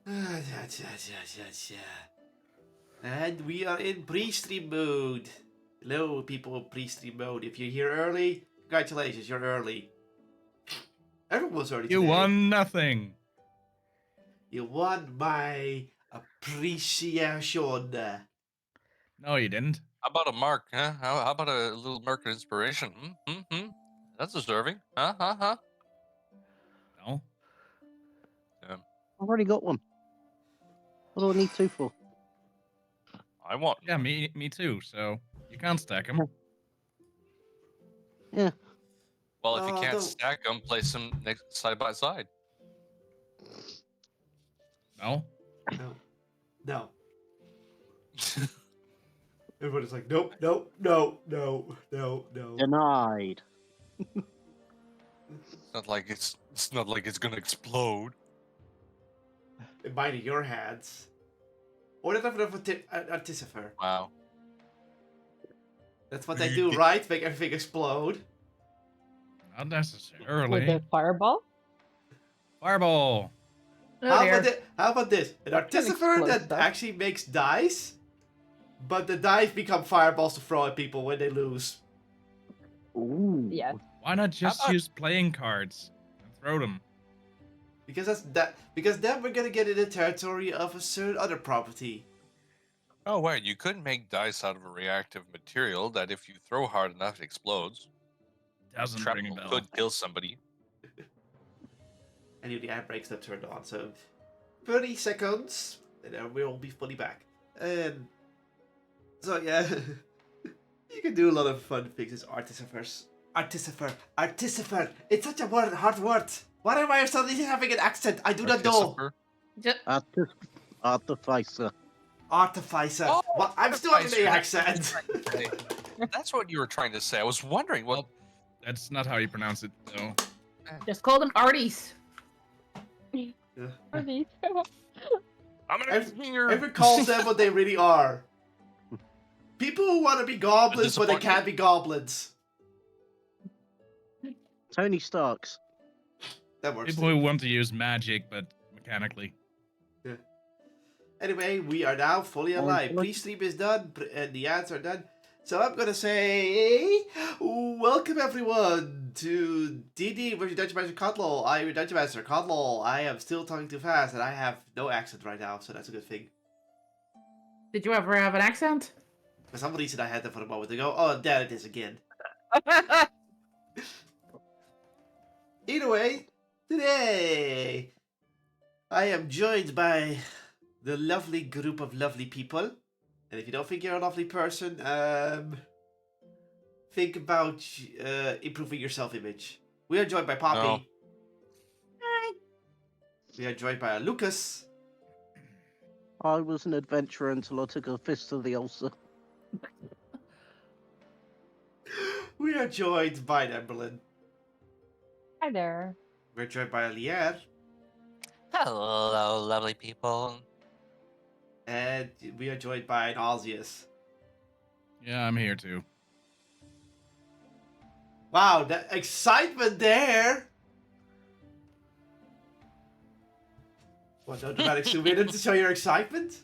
And we are in pre-stream mode. Hello, people in pre-stream mode. If you're here early, congratulations, you're early. Everyone's early You today. won nothing. You won my appreciation. No, you didn't. How about a mark, huh? How about a little mark of inspiration? That's deserving. Huh? No. Yeah, I've already got one. What do I need two for? I want. Yeah, me too. So you can't stack them. Yeah. Well, if you can't don't- stack them, place them next side by side. No. No. Everybody's like, nope. Denied. It's not like it's gonna explode. It might in your hands. Or that of artificer. Wow. That's what they do, right? Make everything explode. Not With necessarily. a fireball? Fireball. Oh, How about this? An artificer explode that stuff. actually makes dice, but the dice become fireballs to throw at people when they lose. Ooh. Yes. Why not just about- use playing cards and throw them? Because then we're gonna get in the territory of a certain other property. Oh wait, you could make dice out of a reactive material that, if you throw hard enough, it explodes. Doesn't ring a Shrapnel bell. could kill somebody. Anyway, the air brakes not turned on, so 30 seconds, and then we'll be fully back. So yeah, you can do a lot of fun things as artificers. Artificer. It's such a hard word. Why am I suddenly having an accent? I do not know. Artificer. Artificer. Artificer. Oh, Well, I'm still having the artificer. accent. That's what you were trying to say. I was wondering. Well, That's not how you pronounce it, though. Just call them arties. Arties. I'm an engineer. Everyone calls them what they really are. People who want to be goblins, but they can't be goblins. Tony Starks. That works. People who want to use magic, but mechanically. Anyway, we are now fully alive. Pre-stream is done, and the ads are done. So I'm gonna say, welcome everyone to DnD with your Dungeon Master Kotlol. I am your Dungeon Master Kotlol. I am still talking too fast, and I have no accent right now, so that's a good thing. Did you ever have an accent? For some reason, I had that for a moment ago. Oh, there it is again. Either way, today I am joined by the lovely group of lovely people. And if you don't think you're a lovely person, think about improving your self-image. We are joined by Poppy. No. Hi. We are joined by Lucas. I was an adventurer until I took a fist to the ulcer. We are joined by Emberlyn. Hi there. We're joined by Lier. Hello, lovely people. And we are joined by Nauseous. Yeah, I'm here too. Wow, that excitement there! What, no dramatic zoom in to show your excitement?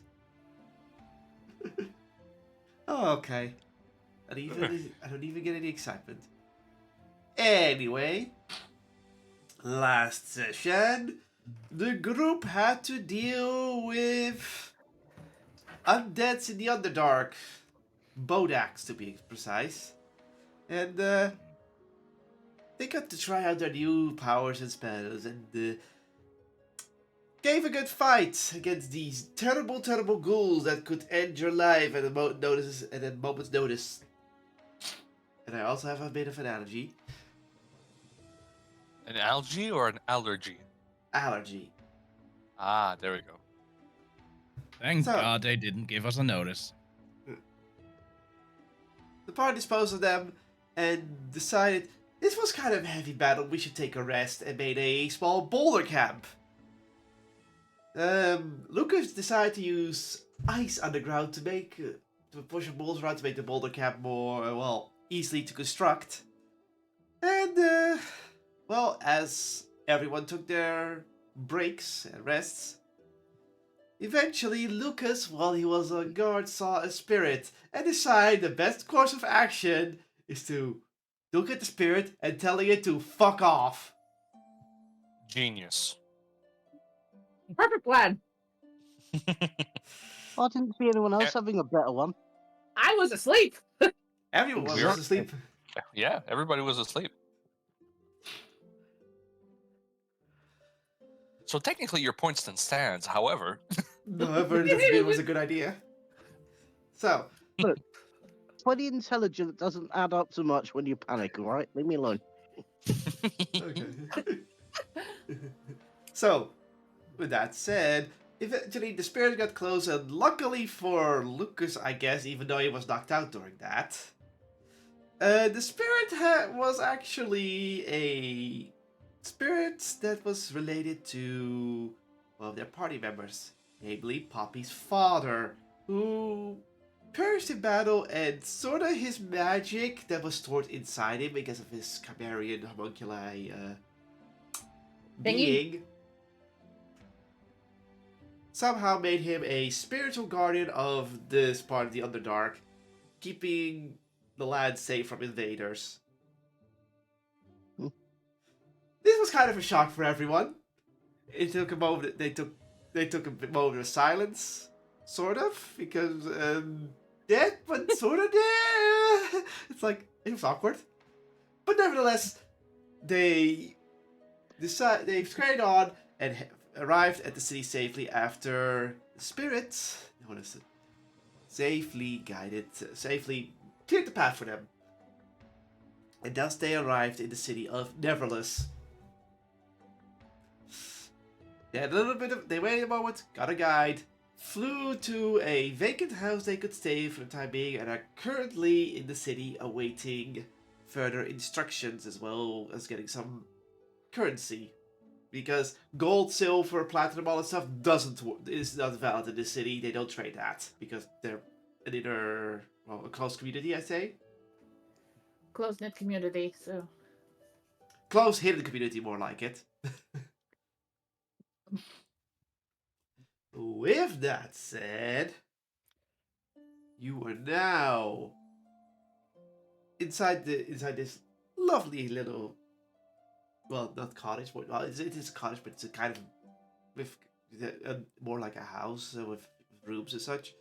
Oh, okay. I don't even get any excitement. Anyway, last session, the group had to deal with undeads in the Underdark. Bodaks, to be precise. And, they got to try out their new powers and spells and, gave a good fight against these terrible, terrible ghouls that could end your life at a moment's notice. And I also have a bit of an allergy. An algae or an allergy? Allergy. Ah, there we go. Thank So- God they didn't give us a notice. The party disposed of them and decided this was kind of a heavy battle, we should take a rest, and made a small boulder camp. Lucas decided to use ice underground to make to push the boulders around to make the boulder camp more easily to construct. And as everyone took their breaks and rests, Eventually, Lucas, while he was on guard, saw a spirit and decided the best course of action is to look at the spirit and telling it to fuck off. Genius. Perfect plan. I didn't see anyone else Yeah. having a better one. I was asleep. Everyone was Exactly. asleep. Yeah, everybody was asleep. So technically, your point still stands. However, However, it was a good idea. So, 20 intelligence doesn't add up to much when you panic, alright? Leave me alone. okay. So, with that said, eventually the spirit got close, and luckily for Lucas, I guess, even though he was knocked out during that, the spirit was actually a spirit that was related to one of their party members, namely Poppy's father, who perished in battle, and sort of his magic that was stored inside him because of his Chimerian homunculi being somehow made him a spiritual guardian of this part of the Underdark, keeping the land safe from invaders. Hmm. This was kind of a shock for everyone. It took a moment. They took a moment of silence, sort of, because dead, but sort of dead. It's like it was awkward, but nevertheless, they carried on and arrived at the city safely after the spirit, what is it, safely cleared the path for them. And thus they arrived in the city of Neverless. They had a little bit of, they waited a moment, got a guide, flew to a vacant house they could stay for the time being, and are currently in the city awaiting further instructions as well as getting some currency. Because gold, silver, platinum, all that stuff is not valid in this city. They don't trade that because they're a close community, I say. Close knit community, so Close hidden community, more like it. With that said, you are now inside this lovely little, well, not cottage, but well, it is a cottage, but it's a kind of with more like a house with rooms and such.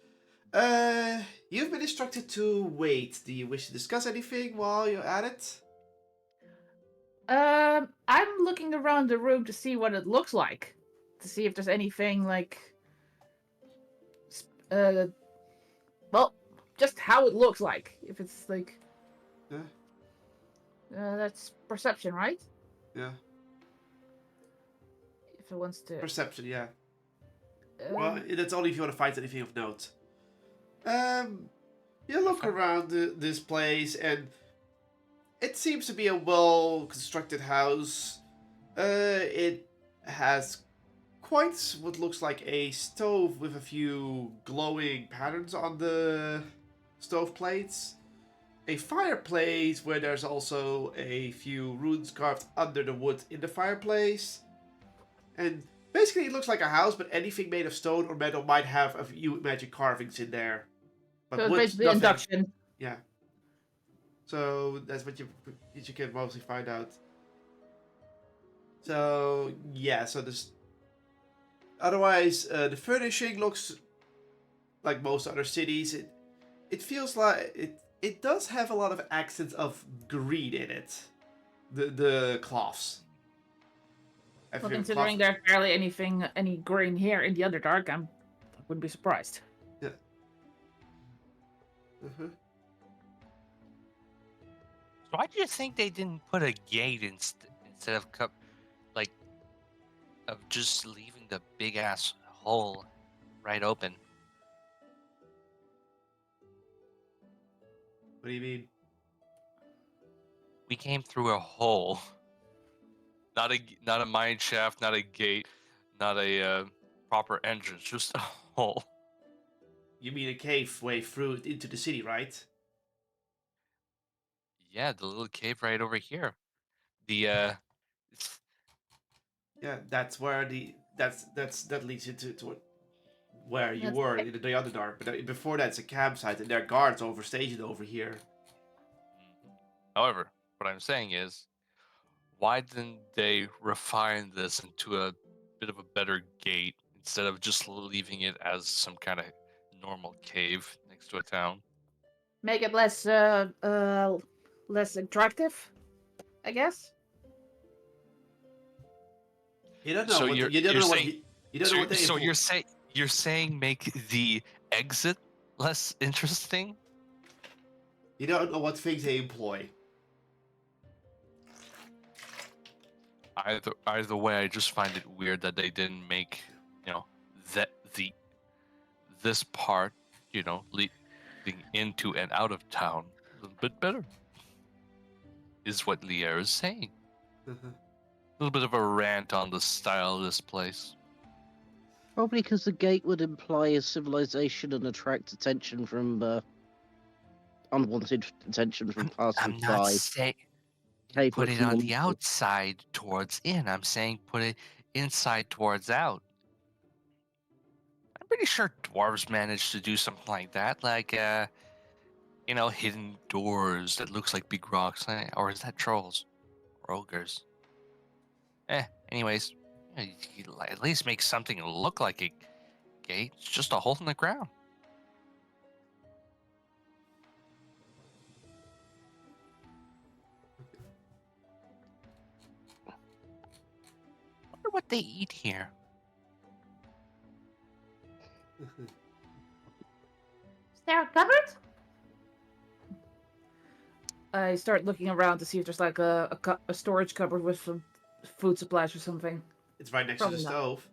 You've been instructed to wait. Do you wish to discuss anything while you're at it? I'm looking around the room to see what it looks like, to see if there's anything like, well, just how it looks like. If it's like, Yeah. That's perception, right? Yeah. If it wants to. Perception, yeah. Well, that's only if you want to find anything of note. You look around this place, and it seems to be a well-constructed house. It has quite what looks like a stove with a few glowing patterns on the stove plates. A fireplace where there's also a few runes carved under the wood in the fireplace. And basically it looks like a house, but anything made of stone or metal might have a few magic carvings in there. But So it's wood, basically nothing. induction. Yeah. So that's what you can mostly find out. So yeah, so this. Otherwise, the furnishing looks like most other cities. It feels like it does have a lot of accents of green in it. The cloths. Well, considering there's barely any green here in the Underdark, I wouldn't be surprised. Yeah. Uh-huh. so why do you think they didn't put a gate instead of of just leaving the big ass hole right open? What do you mean? We came through a hole, not a mine shaft, not a gate, not a proper entrance, just a hole. You mean a cave way through into the city, right? Yeah, the little cave right over here. The Yeah, that's where that leads you to where you That's were okay. in the Underdark, but before that, it's a campsite, and there are guards overstationed over here. However, what I'm saying is, why didn't they refine this into a bit of a better gate instead of just leaving it as some kind of normal cave next to a town? Make it less attractive, I guess. You don't know So what you're you don't you're know what saying you don't know what they so you're saying make the exit less interesting? you don't know what things they employ. Either way, I just find it weird that they didn't make, that this part, leading into and out of town a little bit better. Is what Lier is saying. A little bit of a rant on the style of this place. Probably because the gate would imply a civilization and attract attention from unwanted attention from I'm not passers-by. saying Cave put looks it on the normal. outside towards in. I'm saying put it inside towards out. I'm pretty sure dwarves managed to do something like that, like hidden doors that looks like big rocks. Or is that trolls or ogres? Anyways, you at least make something look like a gate. It's just a hole in the ground. Wonder what they eat here. Is there a cupboard? I start looking around to see if there's like a storage cupboard with some food supplies or something. It's right next Probably to the not. stove.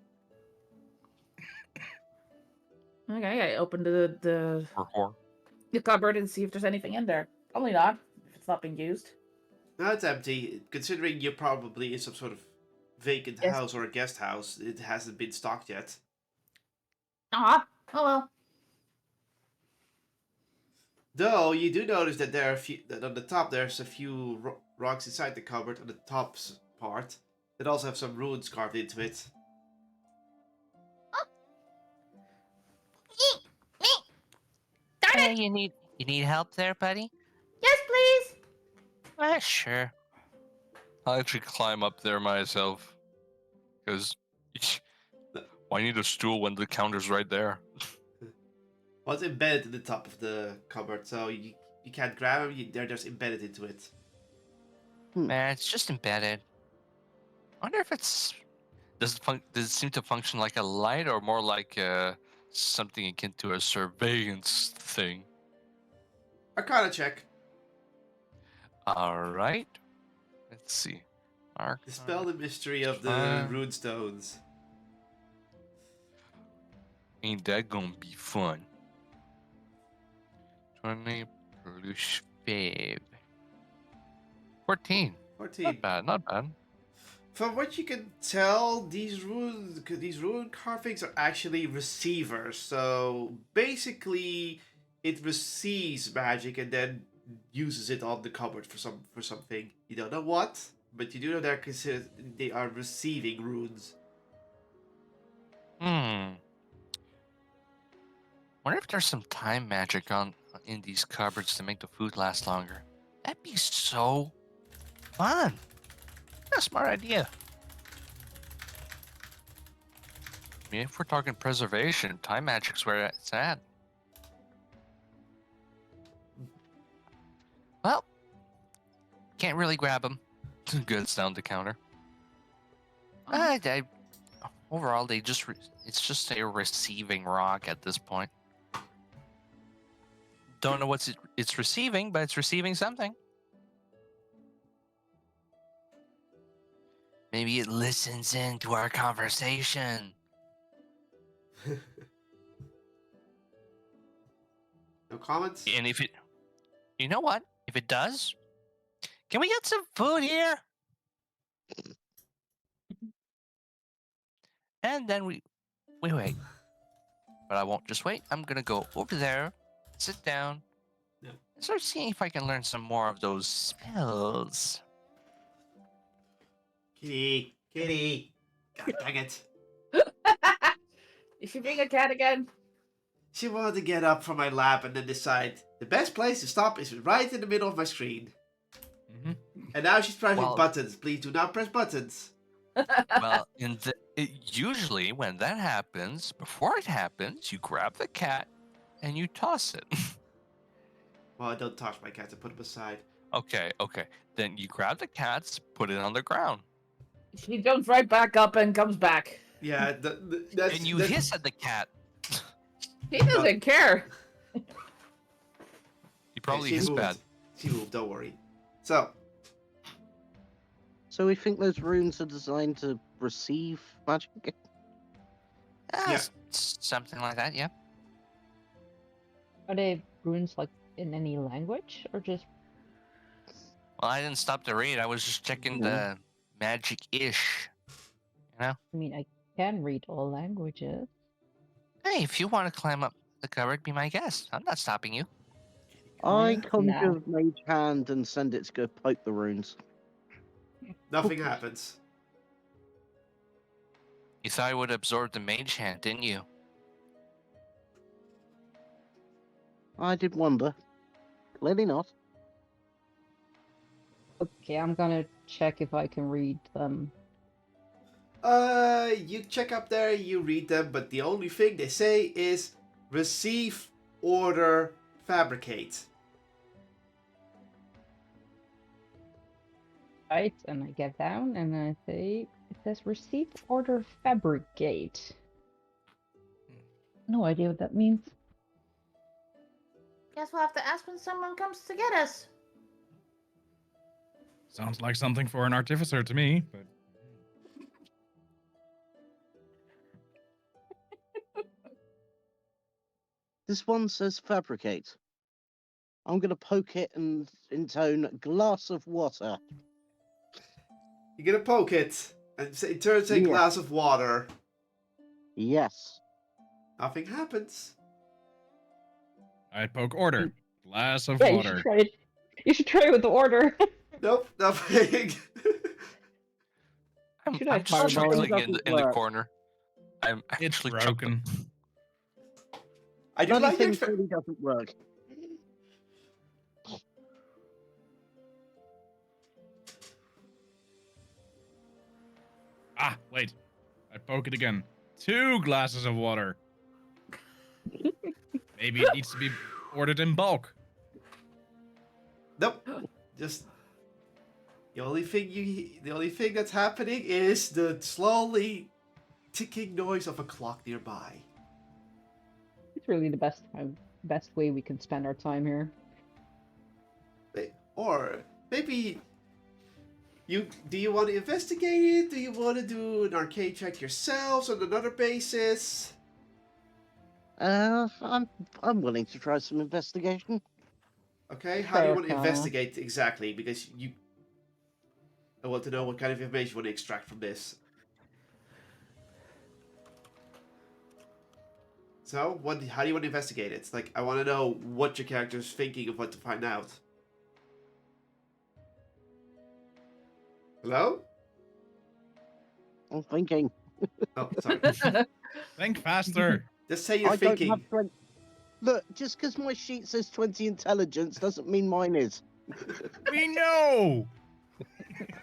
Okay, I open the Or cupboard and see if there's anything in there. Probably not, if it's not being used. No, it's empty. Considering you're probably in some sort of vacant Yes. house or a guest house, it hasn't been stocked yet. Ah, oh well. Though you do notice that there are that on the top there's a few rocks inside the cupboard on the top part that also have some runes carved into it. Darn Hey, it! you need help there, buddy? Yes, please! Sure. I'll actually climb up there myself. Because why need a stool when the counter's right there? Well, it's embedded in the top of the cupboard, so you can't grab them. They're just embedded into it. Man, it's just embedded. I wonder if it's does it seem to function like a light or more like something akin to a surveillance thing? Arcana check. All right. Let's see. Dispel the mystery of the Fine. rune stones. Ain't that gonna be fun? 20 plus 5. 14. 14. Not bad, not bad. From what you can tell, these rune carvings are actually receivers. So basically, it receives magic and then uses it on the cupboard for something. You don't know what, but you do know they are receiving runes. Wonder if there's some time magic in these cupboards to make the food last longer. That'd be so fun. A smart idea. I mean, if we're talking preservation, time magic's where it's at. Well, can't really grab them. Goods down the counter. Overall, it's just a receiving rock at this point. Don't know what it's receiving, but it's receiving something. Maybe it listens in to our conversation. No comments? And you know what? If it does, can we get some food here? And then we wait. But I won't just wait. I'm gonna go over there, sit down, Yeah. and start seeing if I can learn some more of those spells. Kitty. God dang it. Is she being a cat again? She wanted to get up from my lap and then decide the best place to stop is right in the middle of my screen. Mm-hmm. And now she's pressing Well- buttons. Please do not press buttons. Well, usually when that happens, before it happens, you grab the cat and you toss it. Well, I don't touch my cats. I put them aside. Okay. Then you grab the cats, put it on the ground, She jumps right back up and comes back. Yeah, that's... and you that's- hiss at the cat. She doesn't care. You probably she hiss moved. bad. She moved, don't worry. So, So we think those runes are designed to receive magic? Ah, Yeah. Something like that. Yeah. Are they runes like in any language or just? Well, I didn't stop to read. I was just checking the magic-ish. I mean, I can read all languages. Hey, if you want to climb up the cupboard, be my guest. I'm not stopping you. I Nah. conjure Mage Hand and send it to go poke the runes. nothing happens. You thought I would absorb the mage hand, didn't you? I did wonder. Clearly not. Okay, I'm gonna check if I can read them. You check up there, you read them, but the only thing they say is receive, order, fabricate. Right, and I get down and I say it says receive order fabricate. No idea what that means. Guess we'll have to ask when someone comes to get us. Sounds like something for an artificer to me, but This one says fabricate. I'm going to poke it and intone glass of water. You're gonna poke it, and it turns a Yeah. glass of water. Yes. Nothing happens. I poke order. Glass of Yeah, you water. should try it. You should try it with the order. Nope, nothing. I'm Should I just fireball? twinkling in Doesn't the work. corner. I'm It's actually broken. I do Bloody like your... thing really doesn't work. Ah, wait. I poke it again. 2 glasses of water. Maybe it needs to be ordered in bulk. Nope. Just... The only thing that's happening is the slowly ticking noise of a clock nearby. It's really the best way we can spend our time here. Or maybe do you want to investigate it? Do you want to do an arcade check yourselves on another basis? I'm willing to try some investigation. Okay, how do you want to Fair, investigate exactly? Because I want to know what kind of information you want to extract from this. So, how do you want to investigate it? Like, I want to know what your character's thinking of what to find out. Hello? I'm thinking. Oh, sorry. Think faster. Just say you're I thinking. don't have 20... Look, just because my sheet says 20 intelligence doesn't mean mine is. We know.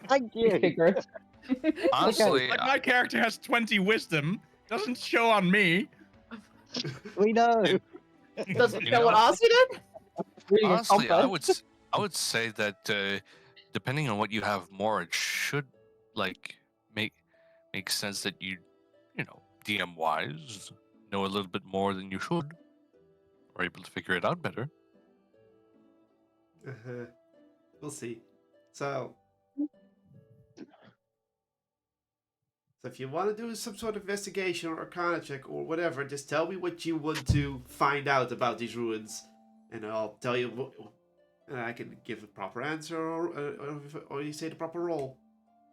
Thank You you. figure it. honestly. Like my character has 20 wisdom. Doesn't show on me. We know. Doesn't You know what know- Ozzy did? Reading a Honestly, I compass. would say that depending on what you have more, it should like make sense that you know DM wise know a little bit more than you should, or able to figure it out better. We'll see. So if you want to do some sort of investigation or arcana check or whatever, just tell me what you want to find out about these ruins, and I'll tell you what, and I can give a proper answer or you say the proper roll.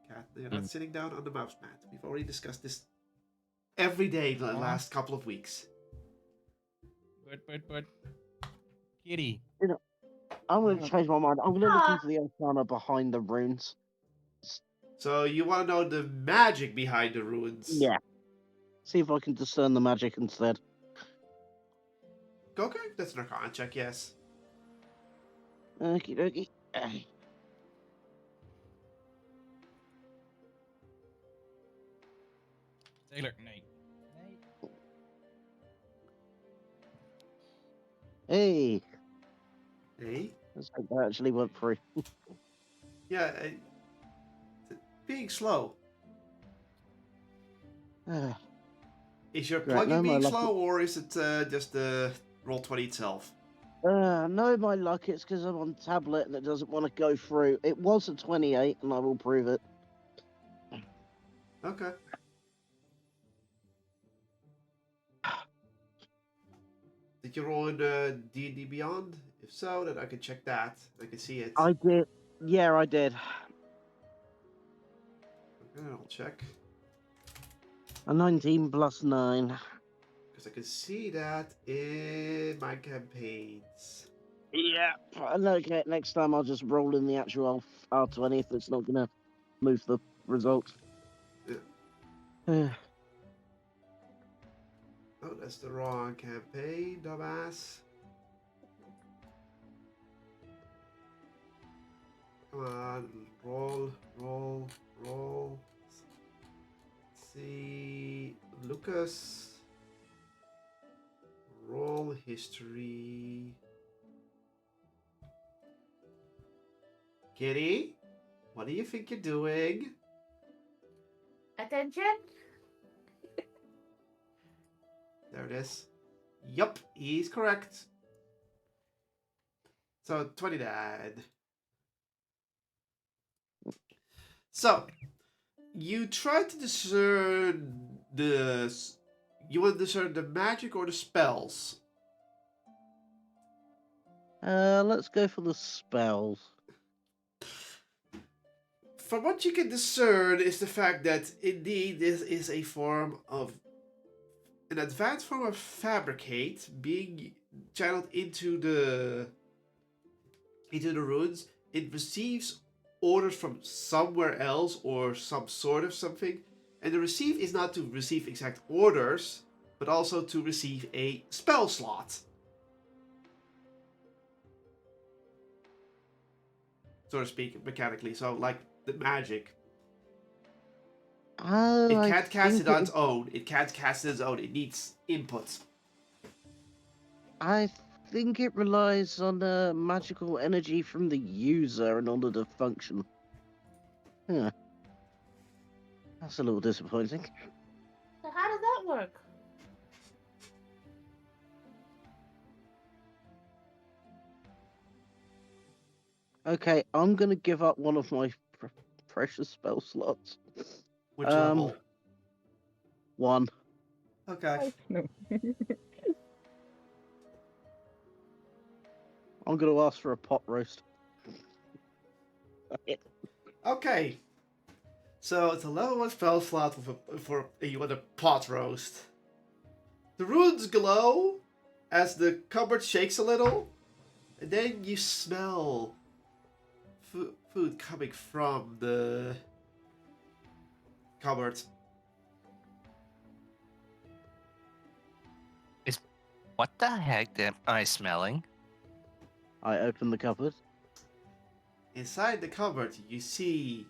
Cat, you're not sitting down on the mouse mat. We've already discussed this every day the last couple of weeks. But, kitty. I'm going to change my mind. I'm going to look into the arcana behind the runes. So you want to know the magic behind the ruins? Yeah. See if I can discern the magic instead. Okay, that's an Arcana check, yes. Okie dokie. Taylor, nee. Hey, Hey? let's hope that actually went through. Yeah, being slow. Is your Right, plugin no, my being luck. slow, or is it just the Roll20 itself? No, my luck, it's because I'm on tablet and it doesn't want to go through. It was a 28, and I will prove it. Okay. Did you roll in D&D Beyond? If so, then I can check that. I can see it. I did. Yeah, I did. Okay, I'll check. A 19 plus 9. Because I can see that in my campaigns. Yeah. Okay, next time I'll just roll in the actual R20 if it's not going to move the result. Yeah. Oh, that's the wrong campaign, dumbass. Come on, roll. Let's see, Lucas. Roll history. Kitty, what do you think you're doing? Attention. There it is. Yup, he's correct. So 20 died. So you try to discern the. You want to discern the magic or the spells? Let's go for the spells. From what you can discern is the fact that indeed this is a form of an advanced form of fabricate being channeled into the runes. It receives orders from somewhere else or some sort of something, and the receive is not to receive exact orders, but also to receive a spell slot. So to speak, mechanically. So like the magic. Oh, It I can't cast think it on its own. It can't cast it on its own. It needs inputs. I think it relies on magical energy from the user in order to function. Yeah. That's a little disappointing. So how does that work? Okay, I'm gonna give up one of my precious spell slots. Which level? 1. Okay. No. I'm gonna ask for a pot roast. Okay. So it's a level 1 spell slot for you want a pot roast. The runes glow as the cupboard shakes a little, and then you smell food coming from the cupboard. What the heck am I smelling? I open the cupboard. Inside the cupboard, you see,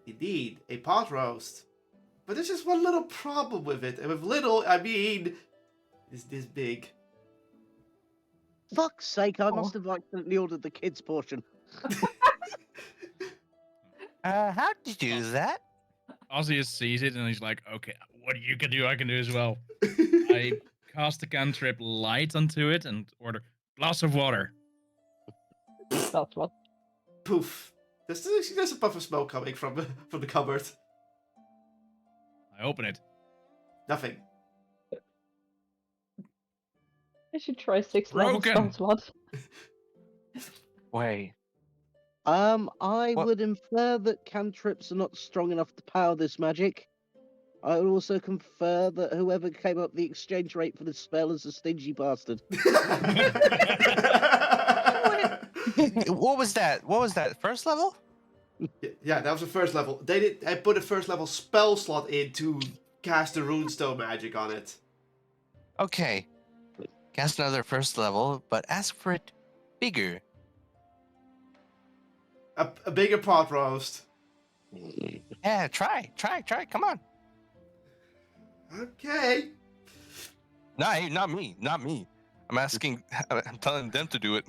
indeed, a pot roast. But there's just one little problem with it. And with little, I mean, it's this big. Fuck's sake, I must have accidentally ordered the kids' portion. How did you do that? Ozzy sees it and he's like, okay, what you can do, I can do as well. I cast a cantrip light onto it and order glass of water. That's what. Poof. There's a puff of smoke coming from the cupboard. I open it. Nothing. I should try 6 level Broken. spell slot. Wait. I What? would infer that cantrips are not strong enough to power this magic. I would also confer that whoever came up with the exchange rate for this spell is a stingy bastard. What was that? What was that? First level? Yeah, that was the first level. I put a first level spell slot in to cast a runestone magic on it. Okay. Cast another first level, but ask for it bigger. A bigger pot roast. Yeah, try. Come on. Okay. No, not me. I'm asking. I'm telling them to do it.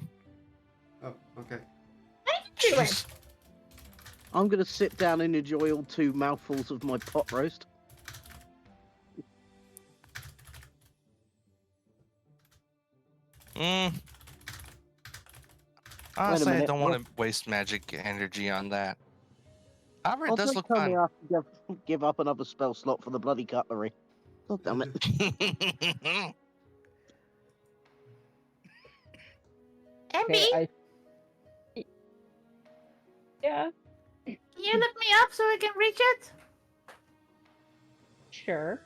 Oh, okay. Do it. I'm gonna sit down and enjoy all 2 mouthfuls of my pot roast. Honestly, I minute, don't want to waste magic energy on that. However, it Oh, does don't look tell me fun. I have to give up another spell slot for the bloody cutlery. God damn it. Emmy, Okay, yeah, can you lift me up so I can reach it? sure.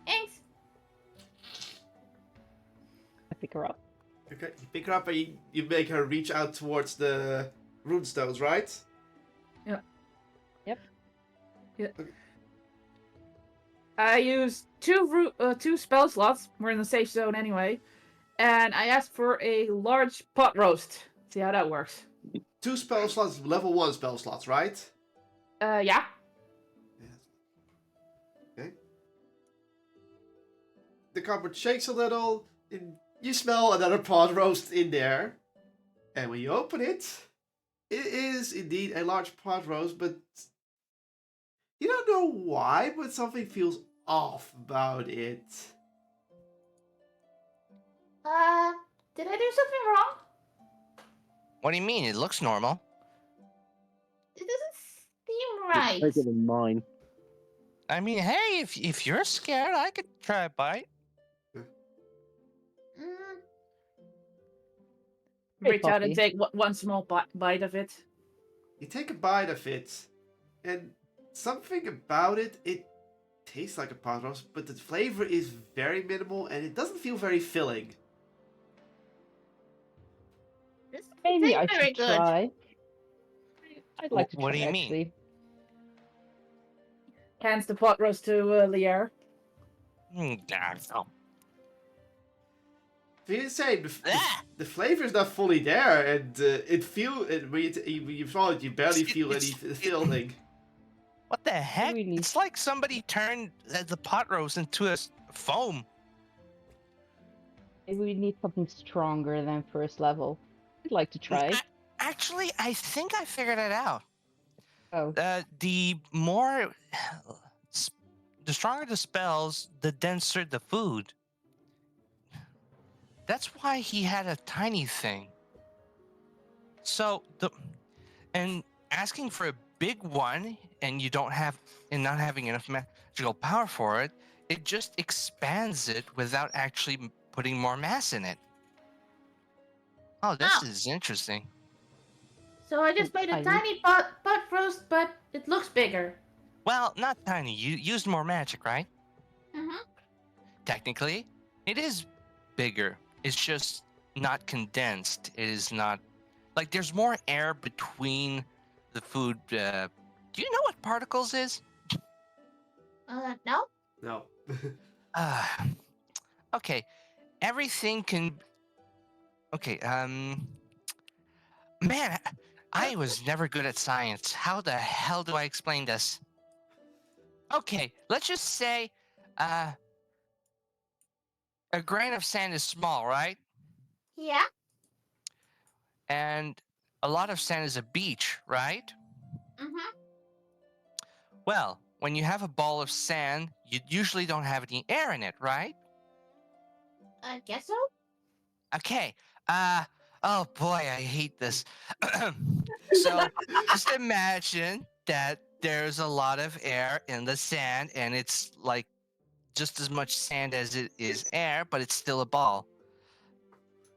Thanks. I pick her up. Okay, you pick her up and you make her reach out towards the runestones, right? Yeah. Yep. Yeah. Okay. I used 2 spell slots. We're in the safe zone anyway. And I asked for a large pot roast. See how that works. 2 spell slots, level 1 spell slots, right? Yeah. Yes. Okay. The cupboard shakes a little. And you smell another pot roast in there. And when you open it, it is indeed a large pot roast, but you don't know why, but something feels off about it. Did I do something wrong? What do you mean? It looks normal. It doesn't seem It's right. bigger than mine. I mean, hey, if you're scared, I could try a bite. Mm. Hey, Reach out and Poppy. take one small bite of it. You take a bite of it, and something about it, it tastes like a pot roast, but the flavor is very minimal and it doesn't feel very filling. This Maybe tastes I very should good. try. I'd like to What try, do you mean? actually. Hands the pot roast to Lier. Nah, no. Feel the same. Ah! The flavor is not fully there, and when you swallow it, you barely feel any filling. What the heck? Really? It's like somebody turned the pot roast into a foam. Maybe we need something stronger than first level. I'd like to try. Actually, I think I figured it out. Oh, The stronger the spells, the denser the food. That's why he had a tiny thing. So and asking for a big one and not having enough magical power for it, it just expands it without actually putting more mass in it. Oh, this is interesting. So I just made a tiny pot roast, but it looks bigger. Well, not tiny. You used more magic, right? Mm-hmm. Technically, it is bigger. It's just not condensed. It is not like there's more air between the food. Do you know what particles is? No. No. Okay. Everything can. Okay. Man, I was never good at science. How the hell do I explain this? Okay, let's just say, a grain of sand is small, right? Yeah. And a lot of sand is a beach, right? Mm-hmm. Well, when you have a ball of sand, you usually don't have any air in it, right? I guess so. Okay. Oh boy, I hate this. So just imagine that there's a lot of air in the sand and it's like just as much sand as it is air, but it's still a ball.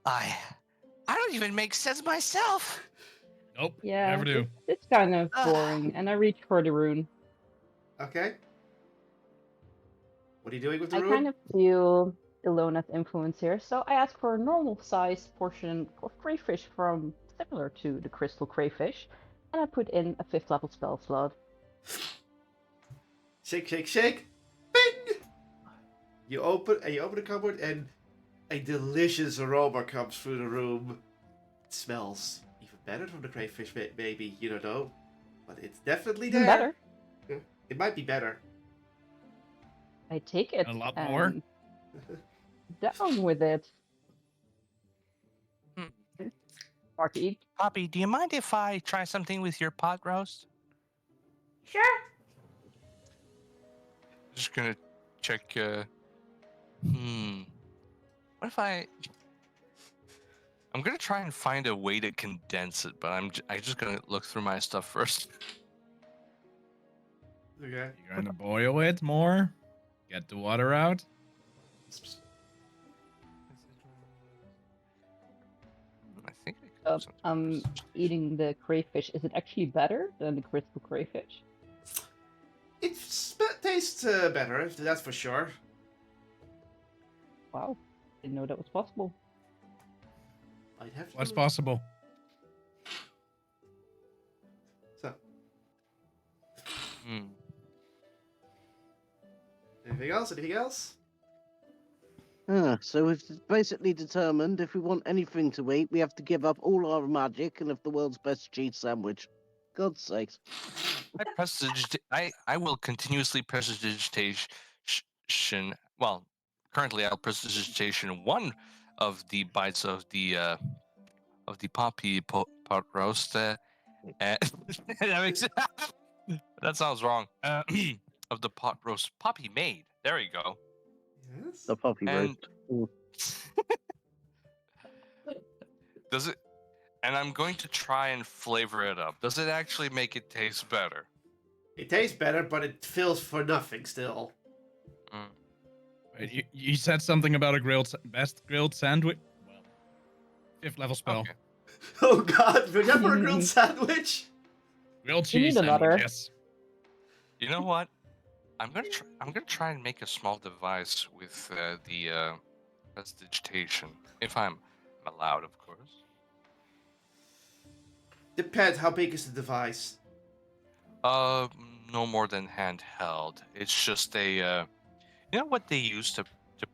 I don't even make sense myself. Nope. yeah. Never do. It's kind of boring, and I reach for the rune. Okay. What are you doing with the I rune? kind of feel Ilona's influence here, so I ask for a normal-sized portion of crayfish from similar to the crystal crayfish, and I put in a 5th level spell slot. Shake, shake, shake. You open the cupboard, and a delicious aroma comes through the room. It smells even better from the crayfish, maybe, you don't know. But it's definitely Even there. better. Yeah, it might be better. I take it. A lot more? and Down with it. Hmm. Party. Poppy, do you mind if I try something with your pot roast? Sure. Just gonna check. What if I'm gonna try and find a way to condense it, but I'm just gonna look through my stuff first. Okay. You're going to boil it more? Get the water out? I think I could do something I'm with eating the crayfish. Is it actually better than the crystal crayfish? It tastes better, that's for sure. Wow. Didn't know that was possible. I'd have to. What's possible? So, Hmm. anything else? Anything else? So we've basically determined if we want anything to eat, we have to give up all our magic and have the world's best cheese sandwich. God's sakes. I will continuously prestidigitation. Well, currently I'll prestidigitation one of the bites of the poppy pot roast. And that makes that sounds wrong. Of the pot roast poppy made. There you go. Yes. The puppy And roast. does it? And I'm going to try and flavor it up. Does it actually make it taste better? It tastes better, but it feels for nothing still. Wait, you said something about a best grilled sandwich? Well, 5th level spell. Okay. Oh god, we're never a grilled sandwich? Grilled You need cheese another. sandwich, yes. You know what? I'm gonna try and make a small device with the prestidigitation, if I'm allowed, of course. Depends, how big is the device? No more than handheld. It's just a, you know what they use to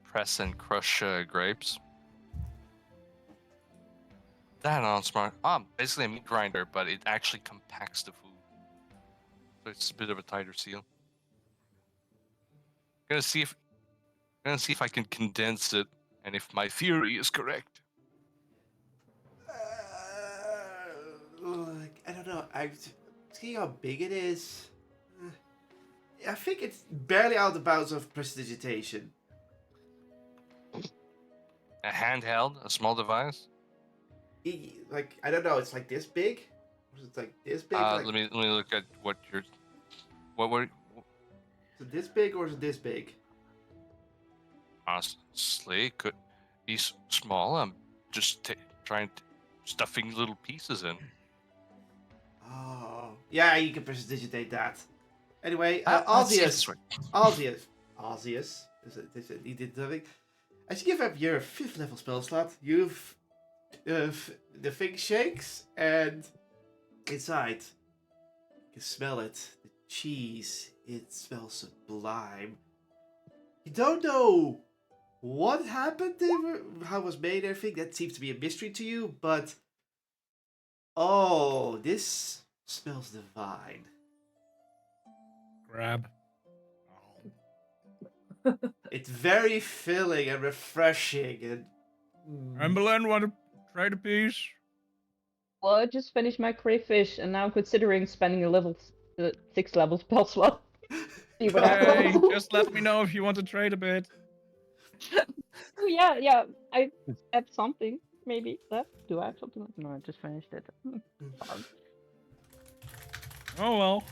press and crush grapes? That on smart. Basically a meat grinder, but it actually compacts the food. So it's a bit of a tighter seal. Gonna see if I can condense it, and if my theory is correct. I don't know. I'm seeing how big it is. I think it's barely out of the bounds of prestidigitation. A handheld, a small device. Like, I don't know. It's like this big. Or is it like this big? Like, Let me look at what you're. What were? is it this big or is it this big? Honestly, it could be small. I'm just trying to stuffing little pieces in. Oh, yeah. You can prestidigitate that. Anyway, Let's see this Arceus. way. Arceus. He did something. As you give up your 5th level spell slot, you've the thing shakes, and inside you can smell it. The cheese. It smells sublime. You don't know what happened there, how it was made, everything. That seems to be a mystery to you, but oh, this smells divine. Grab. It's very filling and refreshing, and Emberlyn, want to trade a piece? Well, I just finished my crayfish, and now I'm considering spending a 6 level spell slot. See what Hey, happens. just let me know if you want to trade a bit. Oh, yeah. I have something, maybe. Left. Do I have something left? No, I just finished it. Fun. Oh well.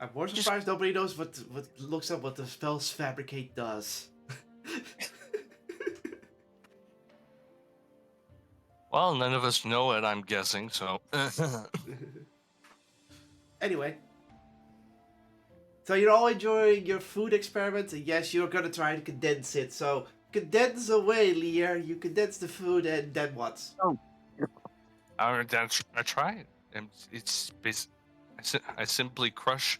I'm more surprised nobody knows what looks up what the spells fabricate does. Well, none of us know it, I'm guessing. So. Anyway. So you're all enjoying your food experiment, and yes, you're gonna try to condense it. So condense away, Lear. You condense the food, and then what? I try it, and it's I simply crush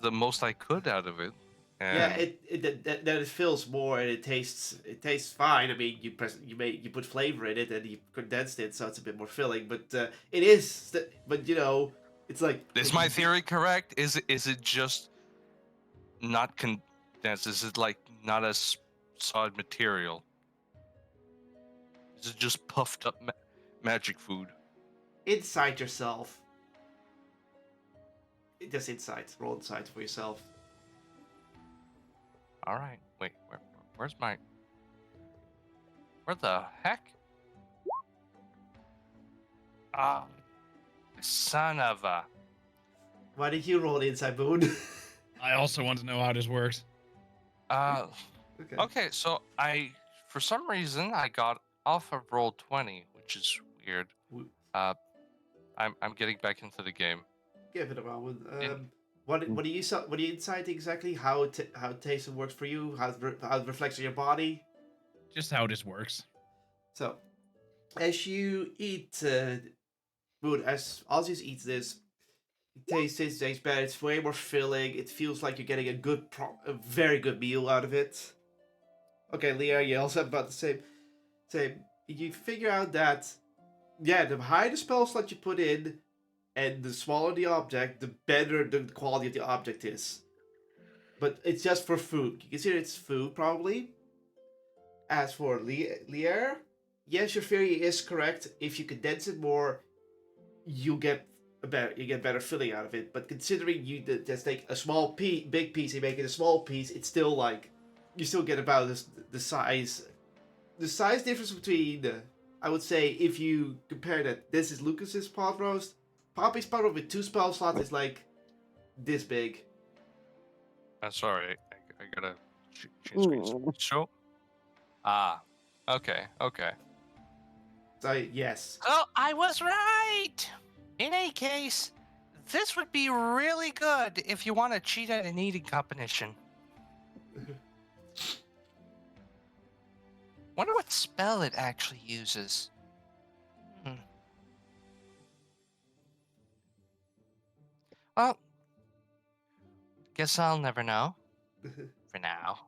the most I could out of it. And Yeah, then it fills more and it tastes fine. I mean, you put flavor in it and you condensed it, so it's a bit more filling. But it is, but you know, it's like is my theory correct? Is it just not condensed? Is it like not as solid material? Is it just puffed up magic food? inside yourself. Just inside, roll inside for yourself. All right. Wait, where's my? Where the heck? Ah, son of a. Why did you roll inside, Boone? I also want to know how this works. Okay. Okay, so for some reason, I got off of roll 20, which is weird. W- I'm getting back into the game. Give it a moment. In- What do you insight exactly? How taste works for you? How it reflects on your body? Just how this works. So, as you eat, Boone, as Ozzy eats this, it tastes better. It's way more filling. It feels like you're getting a very good meal out of it. Okay, Leah, you also have about the same. You figure out that, yeah, the higher the spell slot you put in, and the smaller the object, the better the quality of the object is. But it's just for food. You consider it's food, probably. As for Lier, yes, your theory is correct. If you condense it more, you get better filling out of it. But considering you just take a small big piece, and make it a small piece, it's still like you still get about the size difference between. I would say if you compare that, this is Lucas's pot roast. Poppy's pot roast with 2 spell slots is like this big. I'm sorry, I gotta change screens. Show. Ah, okay. So yes. Oh, I was right! In any case, this would be really good if you want to cheat at an eating competition. Wonder what spell it actually uses. Well, guess I'll never know. For now.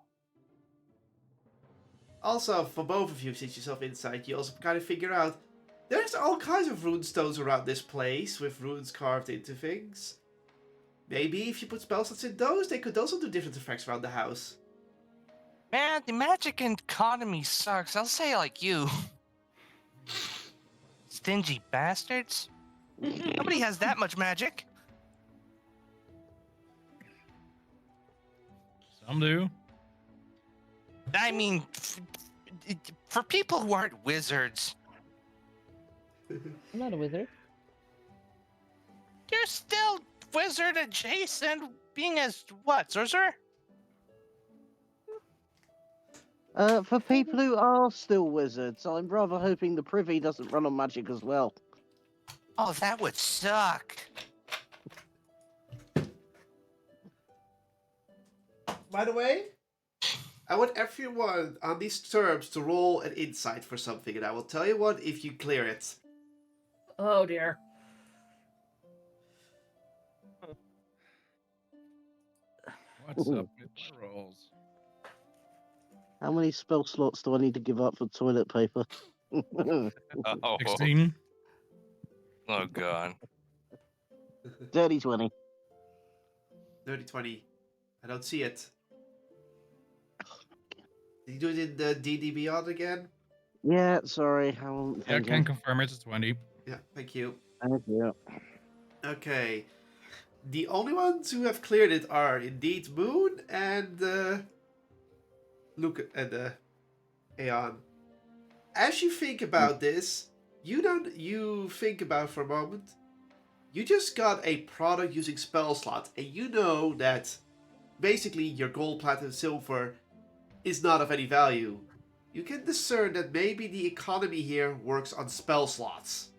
Also, for both of you, since yourself inside, you also kind of figure out there's all kinds of rune stones around this place with runes carved into things. Maybe if you put spell slots in those, they could also do different effects around the house. Man, the magic economy sucks. I'll say it like you. Stingy bastards. Nobody has that much magic. Some do. I mean, for people who aren't wizards, I'm not a wizard. you're still wizard adjacent, being as what, sorcerer? For people who are still wizards, I'm rather hoping the privy doesn't run on magic as well. Oh, that would suck. By the way, I want everyone on these terms to roll an insight for something, and I will tell you what if you clear it. Oh dear. What's up with my rolls? How many spell slots do I need to give up for toilet paper? Oh, 16. oh god. Dirty 20. 30-20. I don't see it. Did you do it in the DD Beyond again? Yeah, sorry. I won't Yeah, I thank can you. confirm it's 20. Yeah, thank you. Thank you. Okay. The only ones who have cleared it are indeed Moon and Luke and Aeon. As you think about this, you think about for a moment. You just got a product using spell slot, and you know that basically your gold, platinum, silver is not of any value. You can discern that maybe the economy here works on spell slots.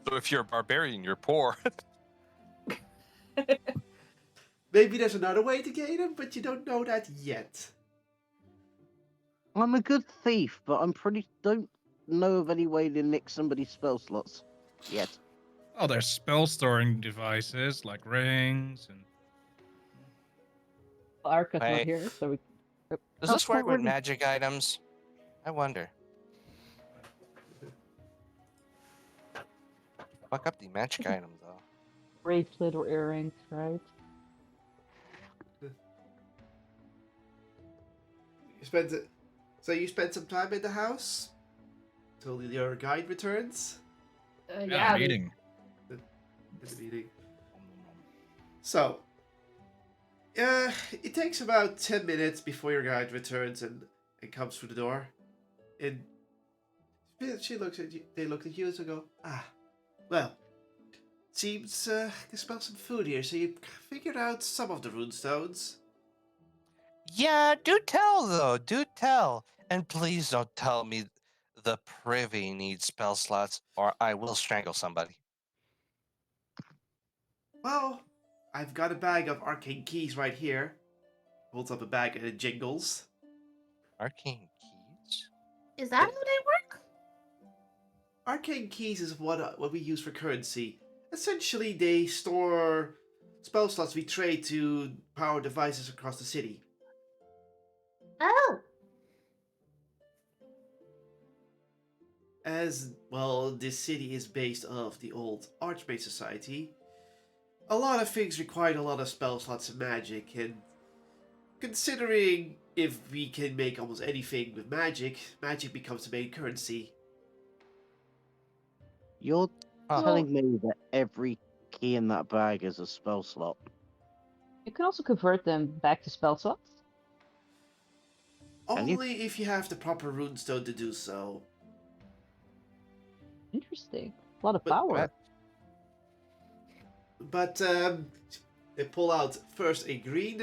So if you're a barbarian, you're poor. Maybe there's another way to gain them, but you don't know that yet. I'm a good thief, but know of any way to nick somebody's spell slots yet. Oh, there's spell storing devices like rings and. Well, Arca's not Wait, here, so we. does Oh, this work with we're- magic items? I wonder. Fuck up the magic items though. bracelet or earrings, right? You spend it. So you spend some time in the house till your guide returns. Yeah, the- meeting. In the meeting. So, it takes about 10 minutes before your guide returns and comes through the door. And she looks at you. They look at you and go, "Ah, well, seems I can smell some food here. So you figured out some of the runestones." Yeah, do tell though. Do tell, and please don't tell me the privy needs spell slots, or I will strangle somebody. Well, I've got a bag of arcane keys right here. Holds up a bag and it jingles. Arcane keys. Is that how they work? Arcane keys is what we use for currency. Essentially, they store spell slots we trade to power devices across the city. Oh. As well, this city is based off the old Archmage Society. A lot of things require a lot of spell slots and magic, and considering if we can make almost anything with magic, magic becomes the main currency. You're Huh. telling me that every key in that bag is a spell slot. You can also convert them back to spell slots. Can you? Only if you have the proper runestone to do so. Interesting. A lot of But- power. But they pull out first a green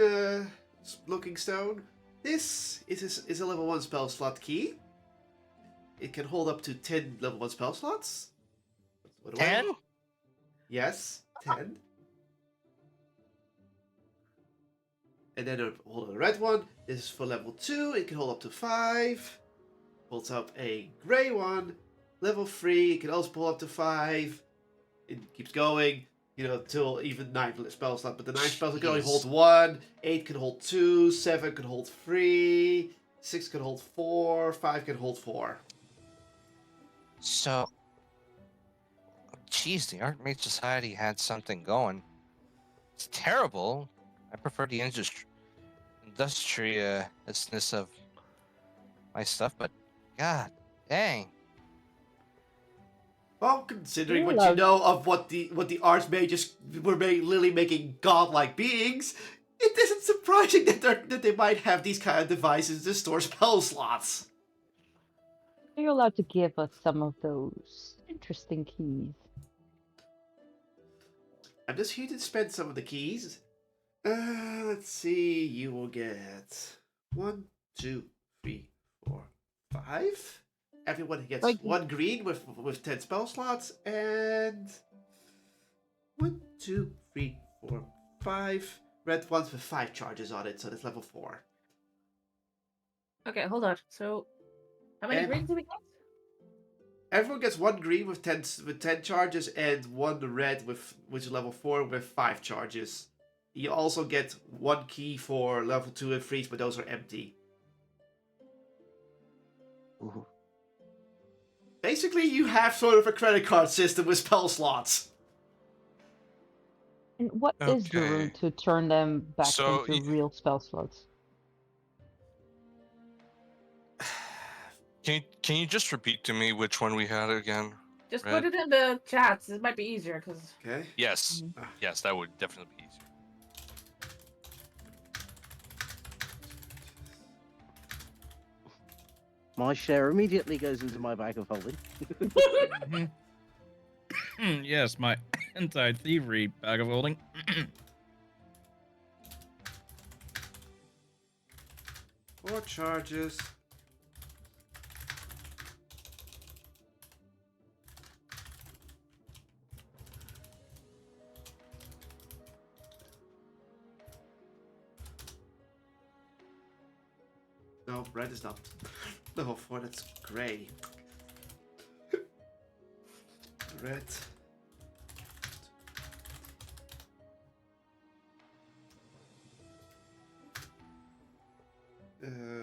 looking stone. This is a level 1 spell slot key. It can hold up to 10 level 1 spell slots. What do I- 10? Yes, 10. And then hold on, a red one. This is for level 2. It can hold up to 5. Holds up a grey one. Level 3. It can also pull up to 5. It keeps going, till even 9 spell slot. But the 9 spells can only hold Jeez. 1. 8 can hold 2. 7 can hold 3. 6 can hold 4. 5 can hold 4. So, geez, the Archmage Society had something going. It's terrible. I prefer the industriousness of my stuff, but god dang. Well, considering You're what you allowed- know of what the archmages were literally making godlike beings, it isn't surprising that they might have these kind of devices to store spell slots. You're allowed to give us some of those interesting keys. I'm just here to spend some of the keys. Let's see. You will get 1, 2, 3, 4, 5. Everyone gets Thank you. 1 green with 10 spell slots, and 1, 2, 3, 4, 5 red ones with 5 charges on it. So that's level 4. Okay, hold on. So, how many And- greens do we get? Everyone gets 1 green with 10 charges and 1 red which is level 4 with 5 charges. You also get 1 key for level 2 and 3, but those are empty. Ooh. Basically, you have sort of a credit card system with spell slots. And what is the rune Okay. to turn them back So into real spell slots? Can you just repeat to me which one we had again? Just Red. put it in the chats. It might be easier because Okay. Yes. Mhm. Yes, that would definitely be easier. My share immediately goes into my bag of holding. Yes, my anti-thievery bag of holding. 4 charges. No, red is not level 4, that's grey. red.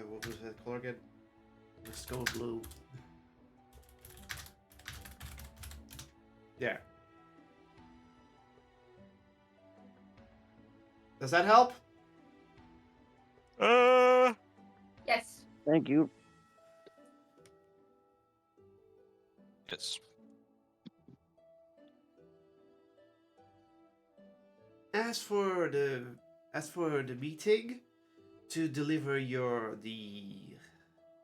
What was that color again? Let's go blue. Yeah. Does that help? Yes. Thank you. Yes. As for the meeting to deliver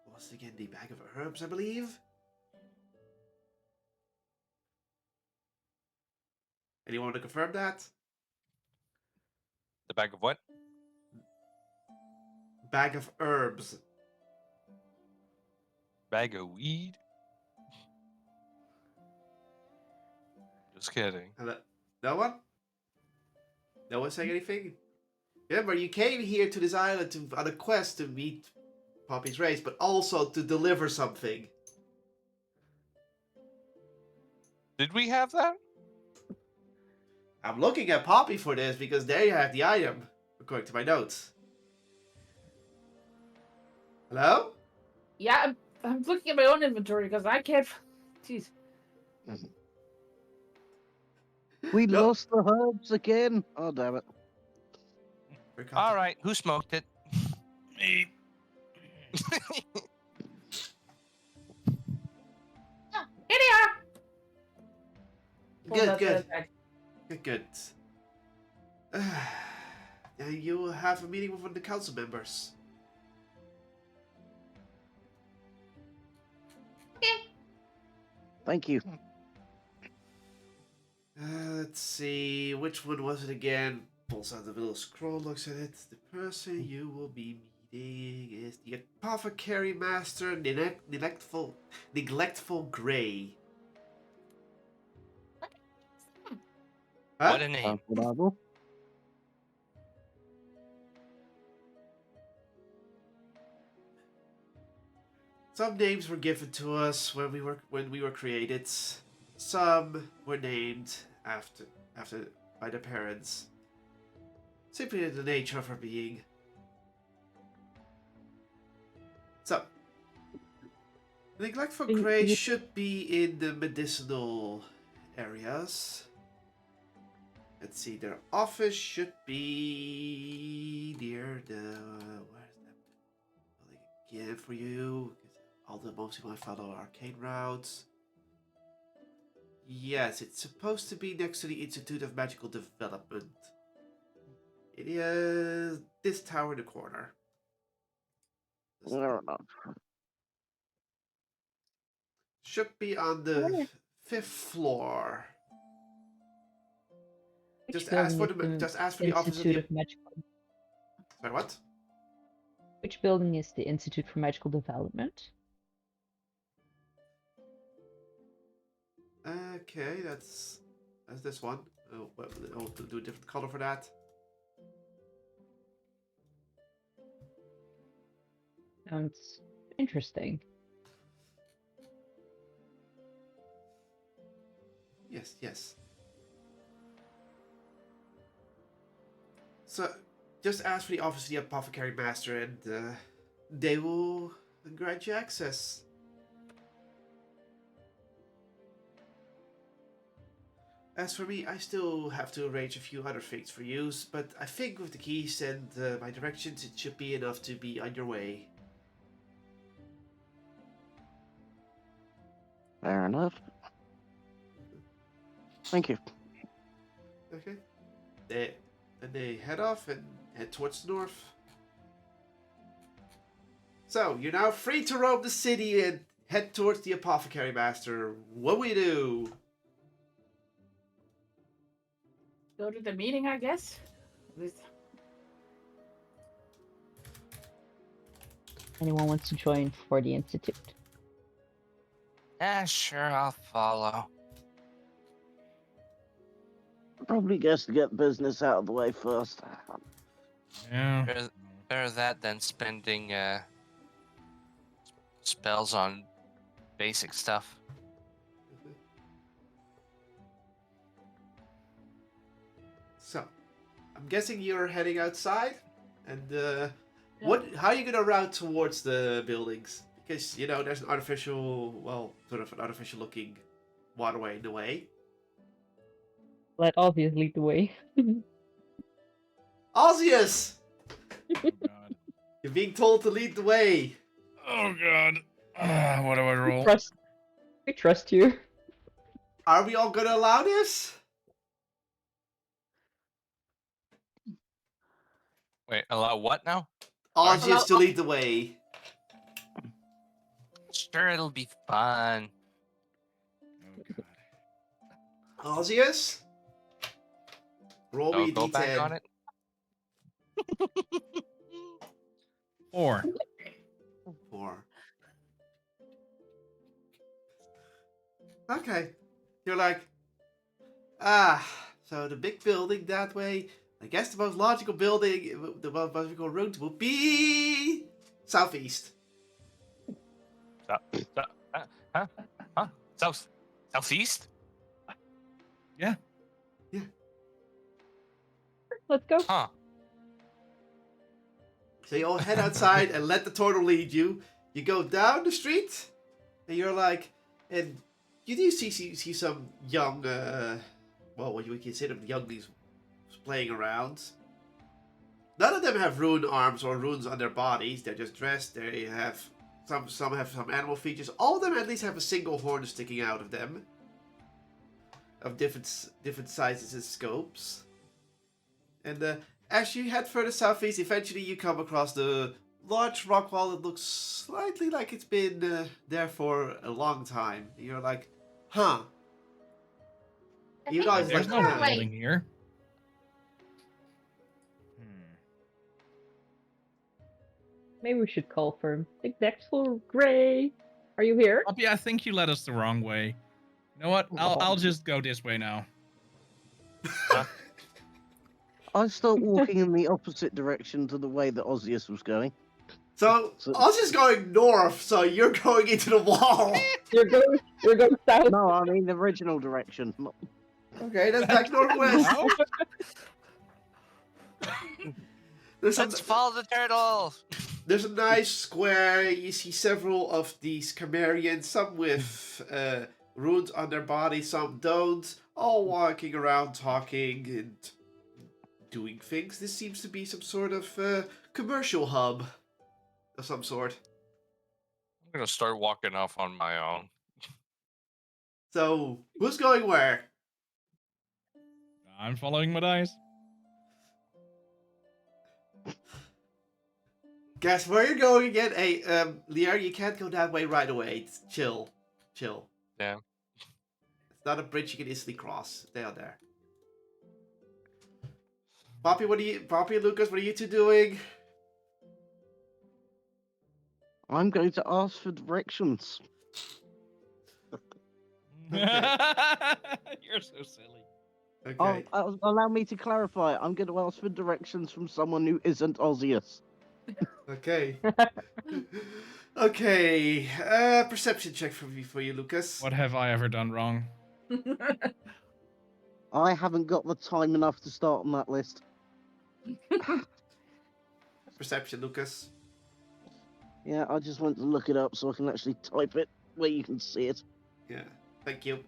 what's it again, the bag of herbs, I believe. Anyone want to confirm that? The bag of what? Bag of herbs. Bag of weed? Just kidding. Hello? No one? No one saying anything? Remember, you came here to this island on a quest to meet Poppy's race, but also to deliver something. Did we have that? I'm looking at Poppy for this because there you have the item, according to my notes. Hello? Yeah, I'm looking at my own inventory because I can't. Jeez. We Nope. lost the herbs again. Oh, damn it. All right, who smoked it? Me. Oh, here they are. Pulled Good, out the good. bag. Good. You will have a meeting with one of the council members. Thank you. Let's see, which one was it again? Pulls out the little scroll, looks at it. The person you will be meeting is the Apothecary Master Neglectful Grey. Huh? What a name. Bravo. Some names were given to us when we were created. Some were named after by their parents. Simply the nature of our being. So, Neglectful Grey should be in the medicinal areas. Let's see, their office should be near the... where's that building again for you? All the mostly might follow arcane routes. Yes, it's supposed to be next to the Institute of Magical Development. It is this tower in the corner. Fair enough. Should be on the 5th floor. Which Just ask for building is just ask for the office of Institute the... of Magical. Sorry, what? Which building is the Institute for Magical Development? Okay, that's this one. Oh, well, I'll do a different color for that. Sounds interesting. Yes. So, just ask for the office of the Apothecary Master and they will grant you access. As for me, I still have to arrange a few other things for you, but I think with the keys and my directions, it should be enough to be on your way. Fair enough. Thank you. Okay. They head off and head towards the north. So, you're now free to roam the city and head towards the Apothecary Master. What we do? Go to the meeting, I guess. At least- Anyone wants to join for the Institute? Yeah, sure, I'll follow. Probably best to get business out of the way first. Yeah. Better that than spending spells on basic stuff. I'm guessing you're heading outside, and Yeah. how are you gonna route towards the buildings? Because you know there's an artificial, well, sort of an artificial looking waterway in the way. Let Obvious lead the way. Osseous, Oh god. you're being told to lead the way. Oh god. What do I roll? We trust you. Are we all gonna allow this? Wait, allow what now? Osseous to lead the way. Sure, it'll be fun. Oh god. Osseous, roll me a Don't go back d10. on it. 4. 4. Okay. You're like, so the big building that way. I guess the most logical building, the most logical route would be southeast. Huh? Southeast? Yeah. Let's go. Huh? So you all head outside and let the turtle lead you. You go down the street, and you're like, and you do see some young, well, what you would consider younglings playing around. None of them have rune arms or runes on their bodies. They're just dressed. They have some have some animal features. All of them at least have a single horn sticking out of them, of different sizes and scopes. And as you head further southeast, eventually you come across the large rock wall that looks slightly like it's been there for a long time. You're like, huh? You guys There's like, no huh. building here. Maybe we should call for him. Big next floor, Gray. Are you here? Poppy, I think you led us the wrong way. You know what? I'll just go this way now. I start walking in the opposite direction to the way that Osseous was going. So I was just going north, so you're going into the wall. You're going south. No, I mean the original direction. Okay, that's back northwest. No? Let's follow the turtle. There's a nice square. You see several of these Chimerians, some with runes on their body, some don't, all walking around talking and doing things. This seems to be some sort of commercial hub of some sort. I'm gonna start walking off on my own. So, who's going where? I'm following my dice. Guess where you're going again? Hey, Lier, you can't go that way right away. It's chill. Yeah. It's not a bridge you can easily cross. They are there. Poppy and Lucas, what are you two doing? I'm going to ask for directions. You're so silly. Okay. Allow me to clarify. I'm going to ask for directions from someone who isn't Osseous. Okay. Okay. Perception check for you, Lucas. What have I ever done wrong? I haven't got the time enough to start on that list. Perception, Lucas. Yeah, I just went to look it up so I can actually type it where you can see it. Yeah. Thank you.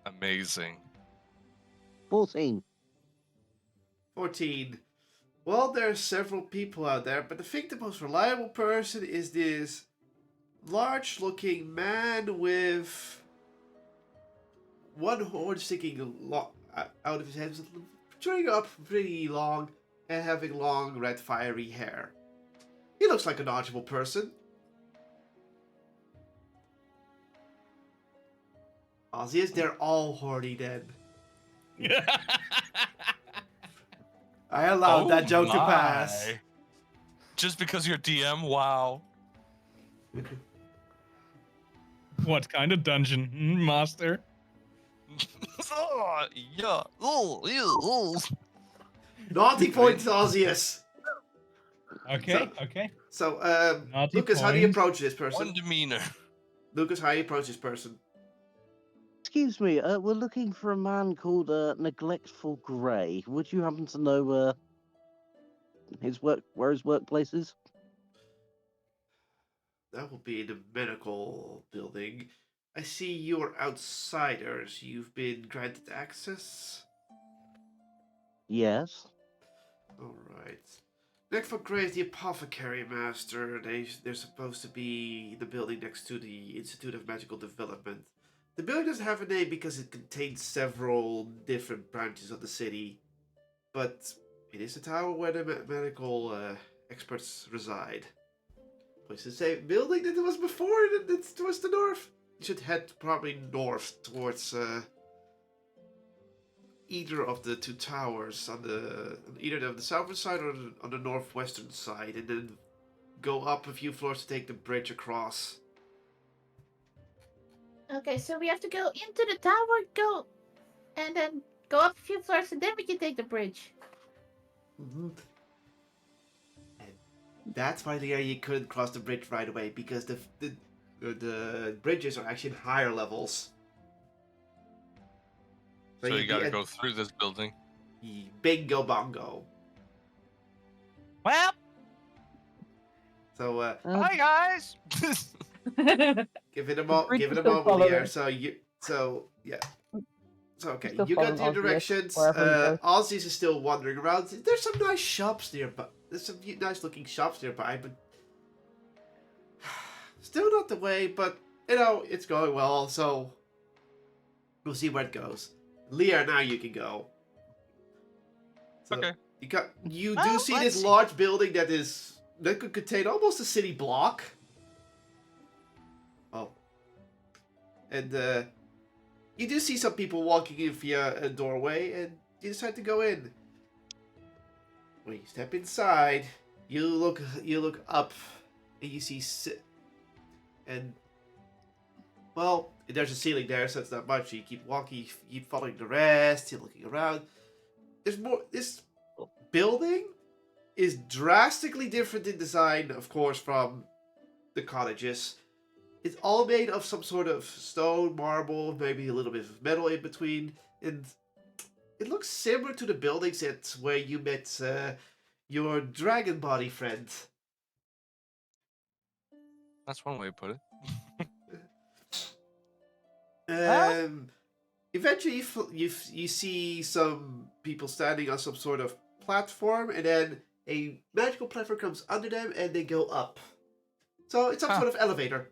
Amazing. 14. 14. Well, there are several people out there, but I think the most reliable person is this large-looking man with one horn sticking out of his head, turning up pretty long and having long red fiery hair. He looks like a knowledgeable person. Osseous, they're all horny then. I allowed that joke to pass. my. Just because you're DM, wow. What kind of dungeon, master? Oh, yeah. Oh, ew, oh. Naughty points, Osseous. Okay, okay. So, Naughty Lucas, how do you point. approach this person? One demeanor. Lucas, how do you approach this person? Excuse me, we're looking for a man called Neglectful Grey. Would you happen to know where his workplace is? That will be the medical building. I see you're outsiders. You've been granted access? Yes. Alright. Next for Gray is the apothecary master. They're supposed to be the building next to the Institute of Magical Development. The building doesn't have a name because it contains several different branches of the city. But it is a tower where the medical experts reside. It's the same building that it was before, it's towards the north. You should head probably north towards either of the two towers on either the southern side or on the northwestern side, and then go up a few floors to take the bridge across. Okay, so we have to go into the tower, and then go up a few floors, and then we can take the bridge. Mm-hmm. And that's why you couldn't cross the bridge right away, because the bridges are actually in higher levels. So you gotta go through this building. Bingo bongo. Well, So hi guys. give it a Bridge give it is a still moment here. following. So yeah. So okay, Still you got following your Ozzy directions. wherever he goes. Ozzy's is still wandering around. There's some nice shops nearby. There's some nice looking shops nearby, but still not the way. But you know, it's going well, so we'll see where it goes. Leah, now you can go. So Okay. you do Well, see let's this see. large building that could contain almost a city block. Oh. And you do see some people walking in via a doorway, and you decide to go in. When you step inside, you look up, and you see and well, there's a ceiling there, so it's not much. You keep walking, you keep following the rest, you're looking around. There's more. This building is drastically different in design, of course, from the cottages. It's all made of some sort of stone, marble, maybe a little bit of metal in between, and it looks similar to the buildings at where you met your dragon body friend. That's one way to put it. Eventually, you see some people standing on some sort of platform, and then a magical platform comes under them, and they go up. So it's some sort of elevator.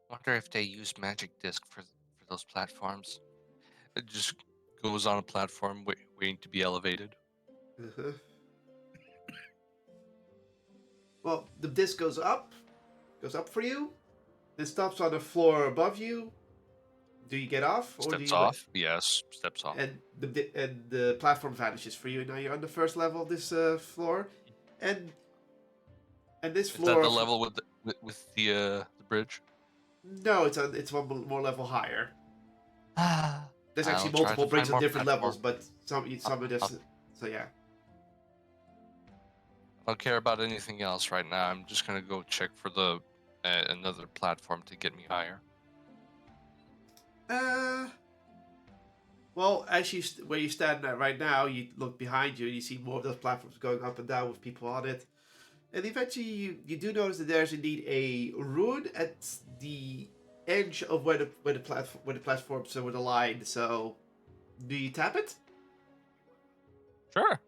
Wonder if they use magic disc for those platforms. It just goes on a platform waiting to be elevated. Uh-huh. Well, the disc goes up for you. It stops on the floor above you. Do you get off, or do Steps you off. Yes, steps off. And the platform vanishes for you. Now you're on the first level of this floor, and this Is floor. that the level with the bridge? No, it's one more level higher. There's actually I'll try multiple to bridges find on more different levels, but some of this. So yeah. I don't care about anything else right now. I'm just gonna go check for the another platform to get me higher. Well, as where you stand at right now, you look behind you and you see more of those platforms going up and down with people on it. And eventually, you do notice that there's indeed a rune at the edge of where the platforms were aligned. So, do you tap it? Sure.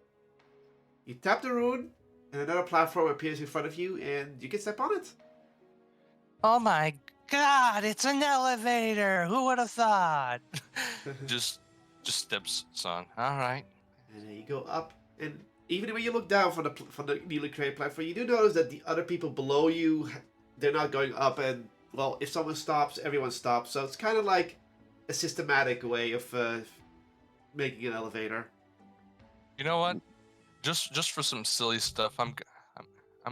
You tap the rune, and another platform appears in front of you, and you can step on it. Oh my god, it's an elevator. Who would have thought? Just steps on. All right. And then you go up, and even when you look down from the newly created platform, you do notice that the other people below you, they're not going up. And well, if someone stops, everyone stops. So it's kind of like a systematic way of making an elevator. You know what? Just for some silly stuff, I'm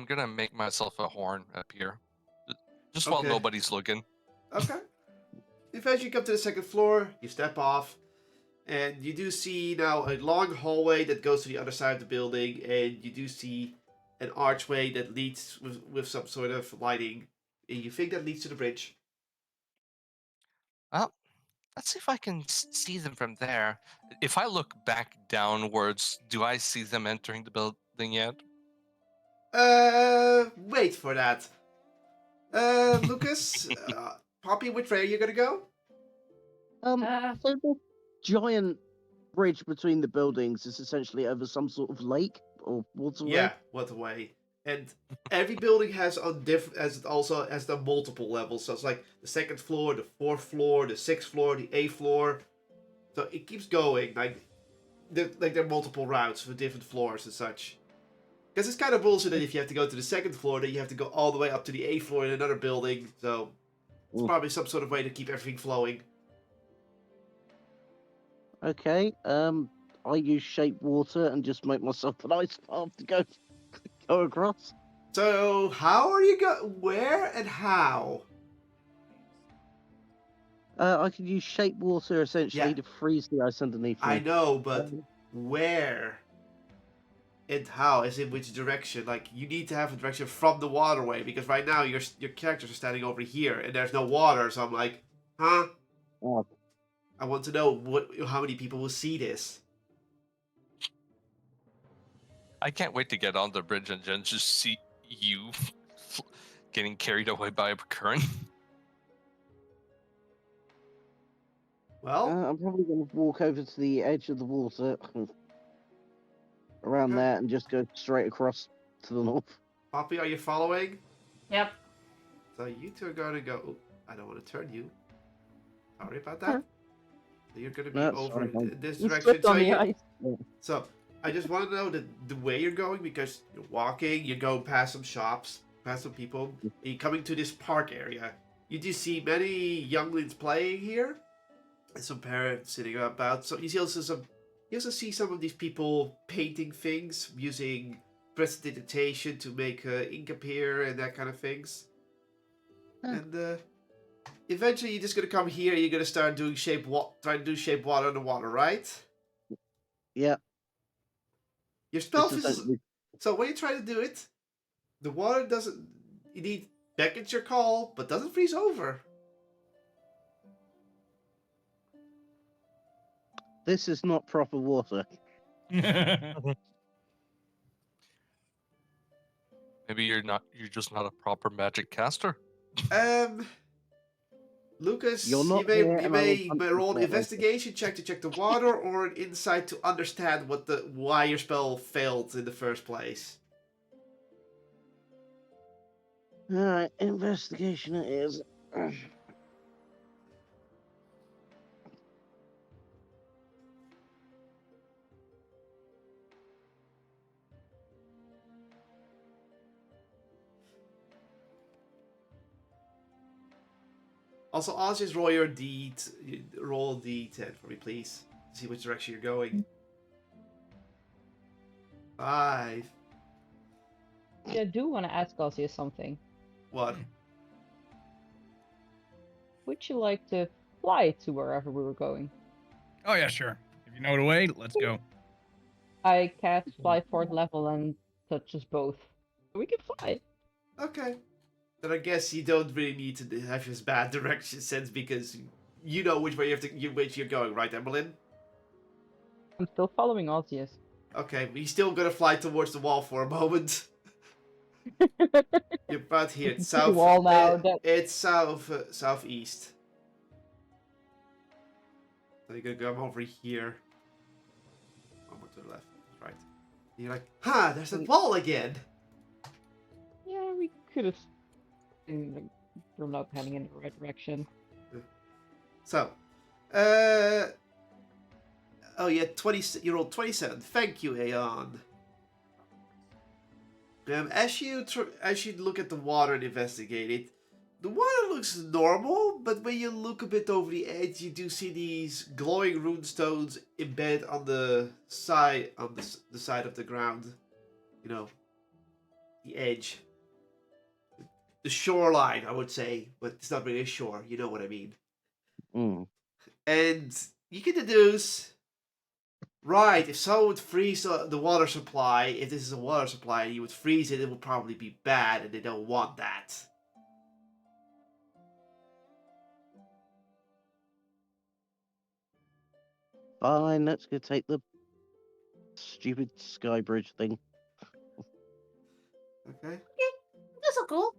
gonna make myself a horn up here, just while Okay. nobody's looking. Okay. Eventually, you come to the second floor. You step off, And you do see now a long hallway that goes to the other side of the building, and you do see an archway that leads with some sort of lighting. And you think that leads to the bridge. Well, let's see if I can see them from there. If I look back downwards, do I see them entering the building yet? Wait for that. Lucas, Poppy, which way are you gonna go? So the giant bridge between the buildings is essentially over some sort of lake or waterway. Yeah, waterway. And every building has on as it also has the multiple levels. So it's like the second floor, the fourth floor, the sixth floor, the eighth floor. So it keeps going. Like there are multiple routes for different floors and such. Because it's kind of bullshit that if you have to go to the second floor, then you have to go all the way up to the eighth floor in another building. So it's probably some sort of way to keep everything flowing. Okay. I use shape water and just make myself an ice path to go across. So how are you where and how? I can use shape water essentially Yeah. to freeze the ice underneath me. I know, but where and how? As in which direction? Like you need to have a direction from the waterway because right now your characters are standing over here and there's no water. So I'm like, huh? Oh. I want to know how many people will see this. I can't wait to get on the bridge and then just see you getting carried away by a current. Well, I'm probably going to walk over to the edge of the water around Okay. there and just go straight across to the north. Poppy, are you following? Yep. So you two are going to go. I don't want to turn you. Sorry about that. So you're going to be No, over sorry, in this You direction. slipped So on the you. ice. So I just want to know the way you're going because you're walking, you're going past some shops, past some people, and you're coming to this park area. You do see many younglings playing here, and some parents sitting about. So you also see some of these people painting things using prestidigitation to make ink appear and that kind of things. And eventually you're just gonna come here. You're gonna start doing trying to do shape water in the water, right? Yeah. Your spell It's fizzles. essentially- So when you try to do it, the water doesn't. You need beckons your call, but doesn't freeze over. This is not proper water. Maybe you're just not a proper magic caster. Lucas, You're not you may here you and I will may punch you roll an for it later. investigation check to check the water, or an insight to understand why your spell failed in the first place. Alright, investigation it is. Also, I'll just roll your roll D10 for me, please. See which direction you're going. 5. Yeah, I do want to ask Ozzy something. What? Would you like to fly to wherever we were going? Oh yeah, sure. If you know the way, let's go. I cast fly 4th level and touches both. We can fly. Okay. Then I guess you don't really need to have this bad direction sense because you know which way which you're going, right, Emmeline? I'm still following Ozzy. Okay, but you're still gonna fly towards the wall for a moment. You're about here. It's See the south. wall now, It's southeast. So you're gonna come over here. One more to the left. Right. And you're like, there's that wall again. Yeah, we could have. We're not heading in the right direction. So, oh yeah, 20. You rolled 27. Thank you, Aeon. As you look at the water and investigate it, the water looks normal, but when you look a bit over the edge, you do see these glowing rune stones embedded on the side the side of the ground. You know, the edge, the shoreline, I would say, but it's not really a shore. You know what I mean. Mm. And you can deduce Right, if someone would freeze the water supply, if this is a water supply and you would freeze it, it would probably be bad, and they don't want that. Fine, let's go take the stupid sky bridge thing. Okay. That's so cool.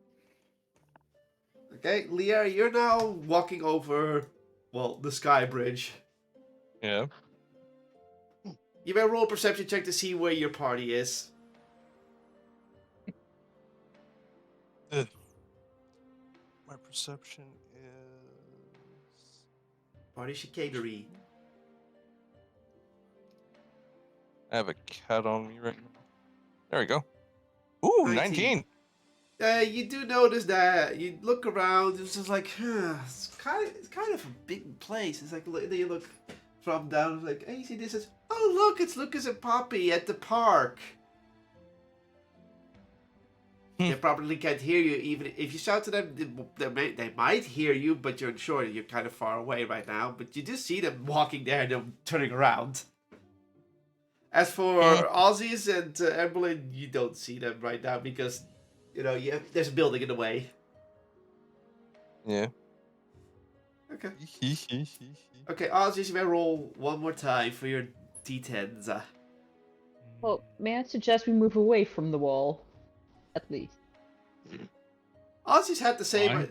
Okay, Leah, you're now walking over, well, the sky bridge. Yeah. You may roll a perception check to see where your party is. My perception is. Party chicanery. I have a cat on me right now. There we go. Ooh, 19. 19. You do notice that you look around. It's just like, it's kind of a big place. It's like then you look from down, like, hey, you see this? Is oh look, it's Lucas and Poppy at the park. They probably can't hear you, even if you shout to them. They might hear you, but you're sure you're kind of far away right now. But you do see them walking there and them turning around. As for Aussies and Emberlyn, you don't see them right now because, there's a building in the way. Yeah. Okay. Okay, Aussies, you may roll one more time for your D10s. Well, may I suggest we move away from the wall? At least. Aussies had the same. Why?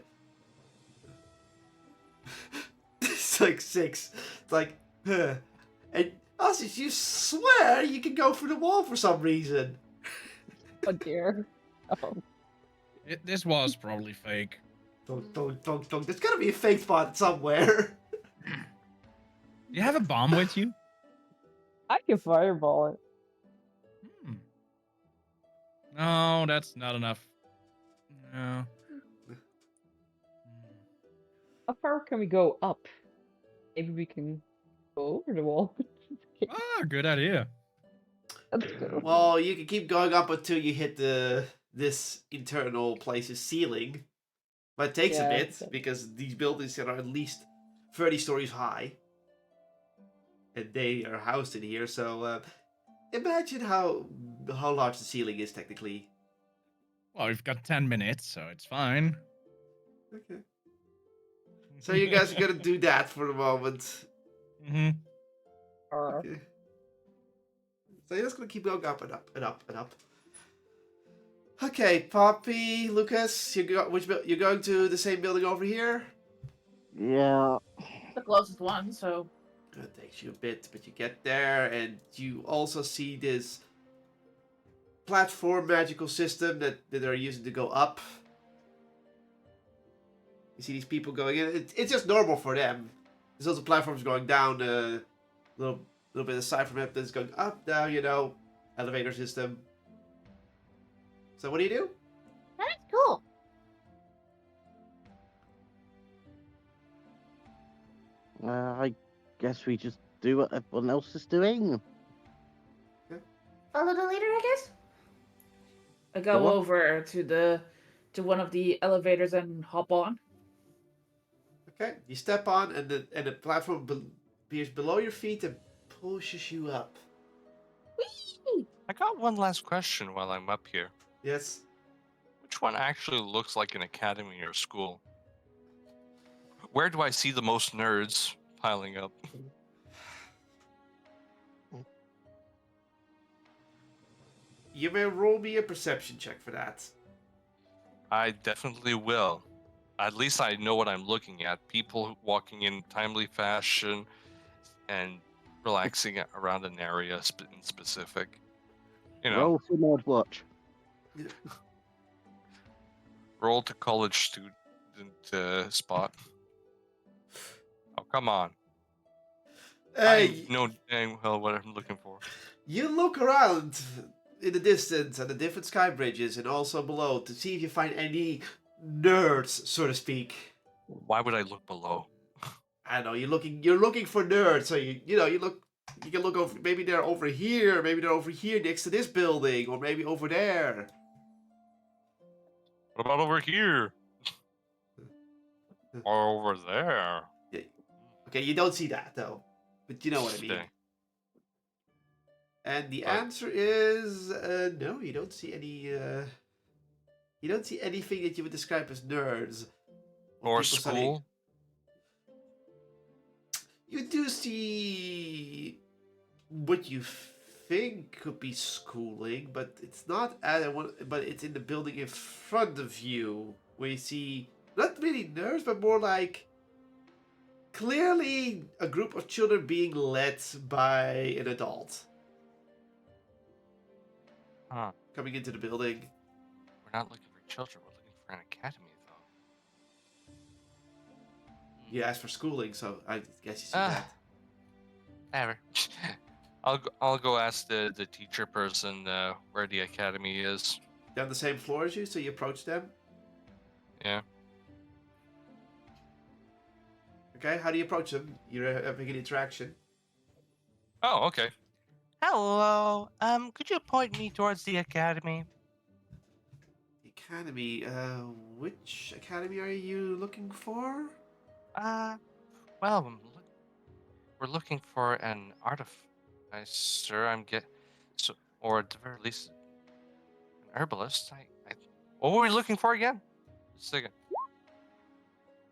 It's like 6. It's like, And Aussies, you swear you can go through the wall for some reason. Oh dear. Oh. This was probably fake. Don't. There's gotta be a fake spot somewhere. You have a bomb with you? I can fireball it. Hmm. No, that's not enough. No. How far can we go up? Maybe we can go over the wall. Ah, good idea. Let's go. Well, you can keep going up until you hit this internal place's ceiling. But it takes a Yeah, bit, okay. because these buildings are at least 30 stories high. And they are housed in here, so imagine how large the ceiling is technically. Well, we've got 10 minutes, so it's fine. Okay. So you guys are gonna do that for the moment. Mm-hmm. Okay. So you're just gonna keep going up and up and up and up. Okay, Poppy, Lucas, you're going to the same building over here? Yeah. The closest one, so. It takes you a bit, but you get there, and you also see this platform magical system that they're using to go up. You see these people going in. It's just normal for them. There's also platforms going down a little bit aside from it, that's going up, down, elevator system. So what do you do? That's cool. I guess we just do what everyone else is doing. Follow the leader, I guess. I Go go on. over to one of the elevators and hop on. Okay, you step on, and the platform appears below your feet and pushes you up. Whee! I got one last question while I'm up here. Yes. Which one actually looks like an academy or school? Where do I see the most nerds piling up? You may roll me a perception check for that. I definitely will. At least I know what I'm looking at. People walking in timely fashion and relaxing around an area in specific. Roll for Nerd Watch. Roll to college student spot. Oh, come on. Hey, I know dang well what I'm looking for. you look around in the distance at the different sky bridges and also below to see if you find any nerds, so to speak. Why would I look below? I don't know, you're looking for nerds, so you can look over, maybe they're over here next to this building, or maybe over there. What about over here? Or over there? Okay, you don't see that though, but you know what I mean. Dang. And the But- answer is no. You don't see any. You don't see anything that you would describe as nerds Or people studying. school. You do see what you think could be schooling, but it's not at one. But it's in the building in front of you, where you see not really nerds, but more like clearly a group of children being led by an adult Huh. coming into the building. We're not looking for children. We're looking for an academy, though. You asked for schooling, so I guess you see Ah. that. Whatever. I'll go ask the teacher person where the academy is. They're on the same floor as you, so you approach them. Yeah. Okay, how do you approach them? You're having an interaction. Oh, okay. Hello. Could you point me towards the academy? Academy. Which academy are you looking for? Well, we're looking for an artificer. Or at the very least, an herbalist. What were we looking for again? Just a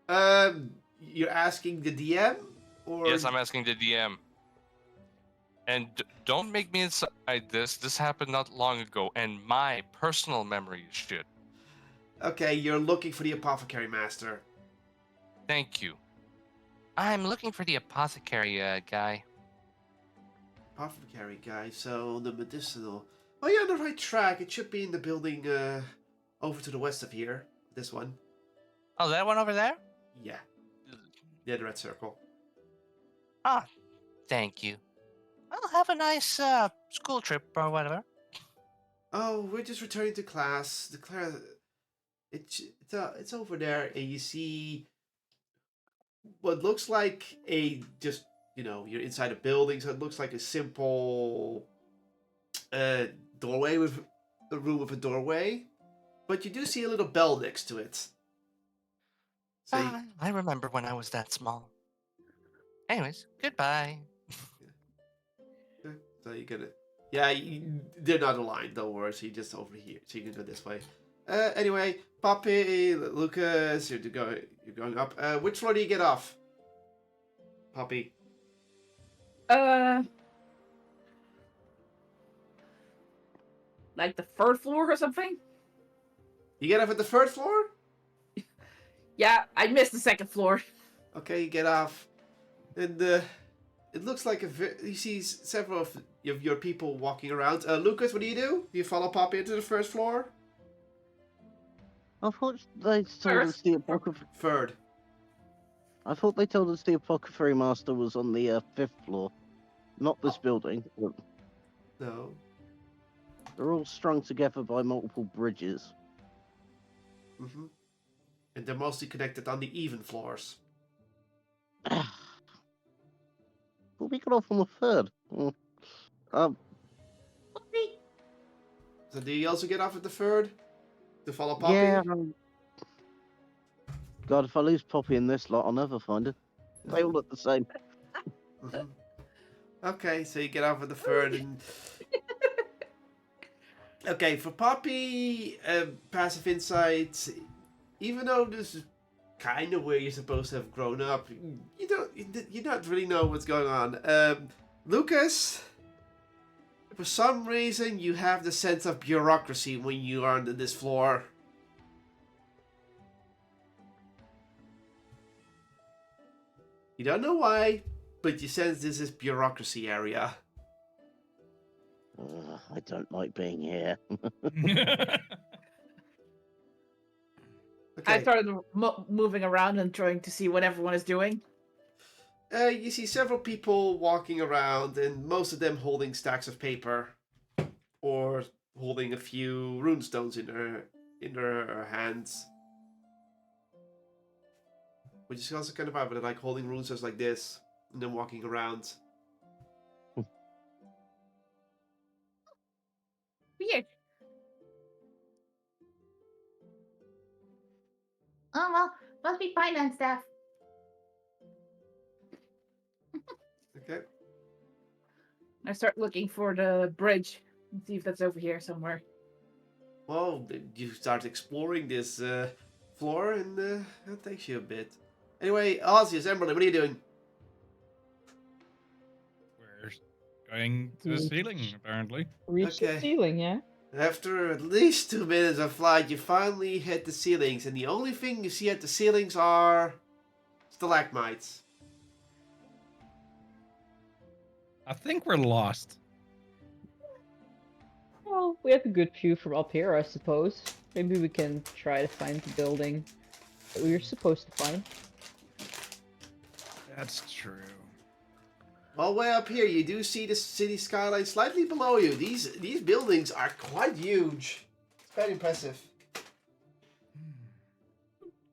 second. You're asking the DM, or Yes, I'm asking the DM. And don't make me inside this. This happened not long ago, and my personal memory is shit. okay, you're looking for the apothecary master. Thank you. I'm looking for the apothecary guy. Apothecary guy. So the medicinal. Oh, you're on the right track. It should be in the building over to the west of here. This one. Oh, that one over there? Yeah. Yeah, the red circle. Ah, thank you. I'll have a nice school trip or whatever. Oh, we're just returning to class. The class. It's over there, and you see what looks like a just you're inside a building, so it looks like a simple doorway with a room with a doorway, but you do see a little bell next to it. So I remember when I was that small. Anyways, goodbye. you gonna they're not aligned. Don't worry. So you just over here, so you can go this way. Anyway, Poppy, Lucas, you're going up. Which floor do you get off? Poppy. Like the third floor or something? You get off at the third floor? Yeah, I missed the second floor. Okay, you get off. And it looks like you see several of your people walking around. Lucas, what do? Do you follow Poppy into the first floor? I thought they told us the apothecary. Third. I thought they told us the apothecary master was on the 5th floor, not this building. But No. they're all strung together by multiple bridges. Mm-hmm. And they're mostly connected on the even floors. But we got off on the 3rd. So do you also get off at the third? To follow Poppy? Yeah. God, if I lose Poppy in this lot, I'll never find her. They all look the same. Mhm. Okay, so you get off at the third and... Okay, for Poppy, passive insight, even though this is kind of where you're supposed to have grown up, you don't really know what's going on. Lucas, for some reason you have the sense of bureaucracy when you are on this floor. You don't know why, but you sense this is bureaucracy area. I don't like being here. I Okay. started moving around and trying to see what everyone is doing. You see several people walking around, and most of them holding stacks of paper, or holding a few runestones in their hands. Which is also kind of odd, but they're like holding runestones like this, and then walking around. Weird. Oh well, must be finance staff. Okay. I start looking for the bridge and see if that's over here somewhere. Well, you start exploring this floor, and that takes you a bit. Anyway, Ozzy, Emberly, what are you doing? We're going to the ceiling, apparently. Reach the Okay. ceiling, yeah? After at least 2 minutes of flight, you finally hit the ceilings, and the only thing you see at the ceilings are stalagmites. I think we're lost. Well, we have a good view from up here, I suppose. Maybe we can try to find the building that we were supposed to find. That's true. Well, way up here, you do see the city skyline slightly below you. These buildings are quite huge. It's quite impressive.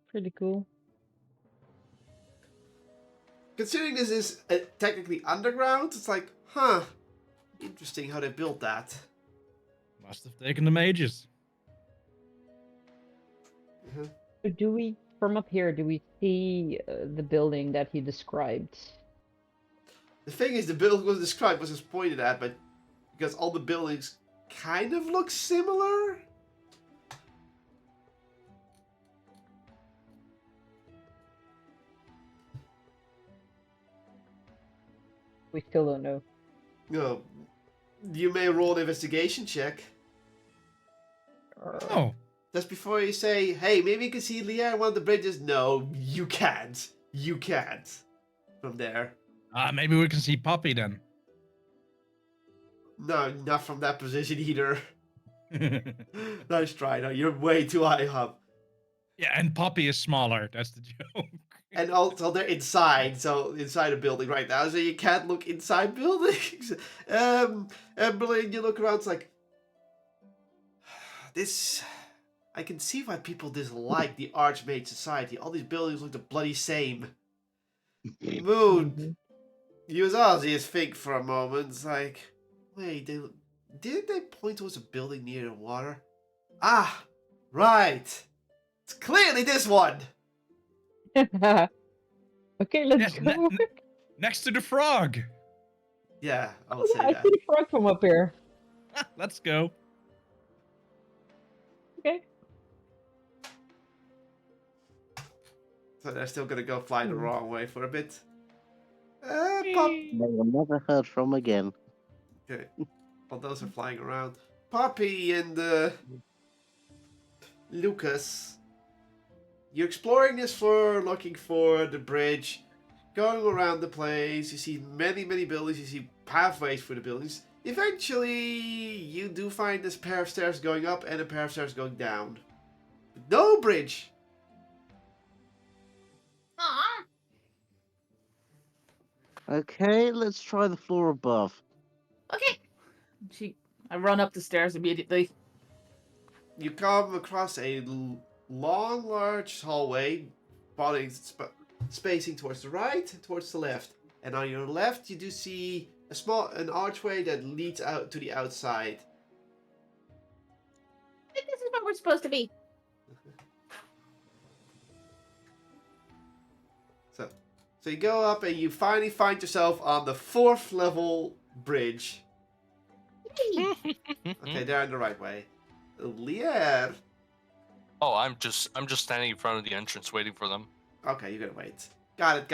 Pretty cool. Considering this is technically underground, it's like, huh, interesting how they built that. Must have taken them ages. So do we, from up here, do we see the building that he described? The thing is, the building was described, was just pointed at, but because all the buildings kind of look similar. We still don't know. No, you may roll an investigation check. Oh, Just before you say, hey, maybe you can see Leah on one of the bridges. No, you can't. You can't. From there. maybe we can see Poppy then. No, not from that position either. Nice try. No, you're way too high up. Yeah, and Poppy is smaller. That's the joke. And also they're inside, so inside a building right now, so you can't look inside buildings. And Berlin, you look around, it's like, this, I can see why people dislike the Archmage Society. All these buildings look the bloody same. Moon, you as Ozzy think for a moment, it's like, wait, didn't they point towards a building near the water? Ah, right. It's clearly this one. Okay, let's Yes, go. next to the frog. Yeah, I will Oh, say yeah, I that. see the frog from up here. Let's go. Okay. So they're still gonna go fly the wrong way for a bit. Pop. They were never heard from again. Okay. Well, those are flying around. Poppy and Lucas. You're exploring this floor, looking for the bridge, going around the place. You see many, many buildings. You see pathways for the buildings. Eventually, you do find this pair of stairs going up and a pair of stairs going down. No bridge. Aw. Okay, let's try the floor above. Okay. I run up the stairs immediately. You come across a long, large hallway, falling spacing towards the right, towards the left, and on your left you do see an archway that leads out to the outside. I think this is where we're supposed to be. So you go up and you finally find yourself on the 4th level bridge. Okay, they're on the right way. Lier. Oh, I'm just standing in front of the entrance waiting for them. Okay, you're gonna wait. Got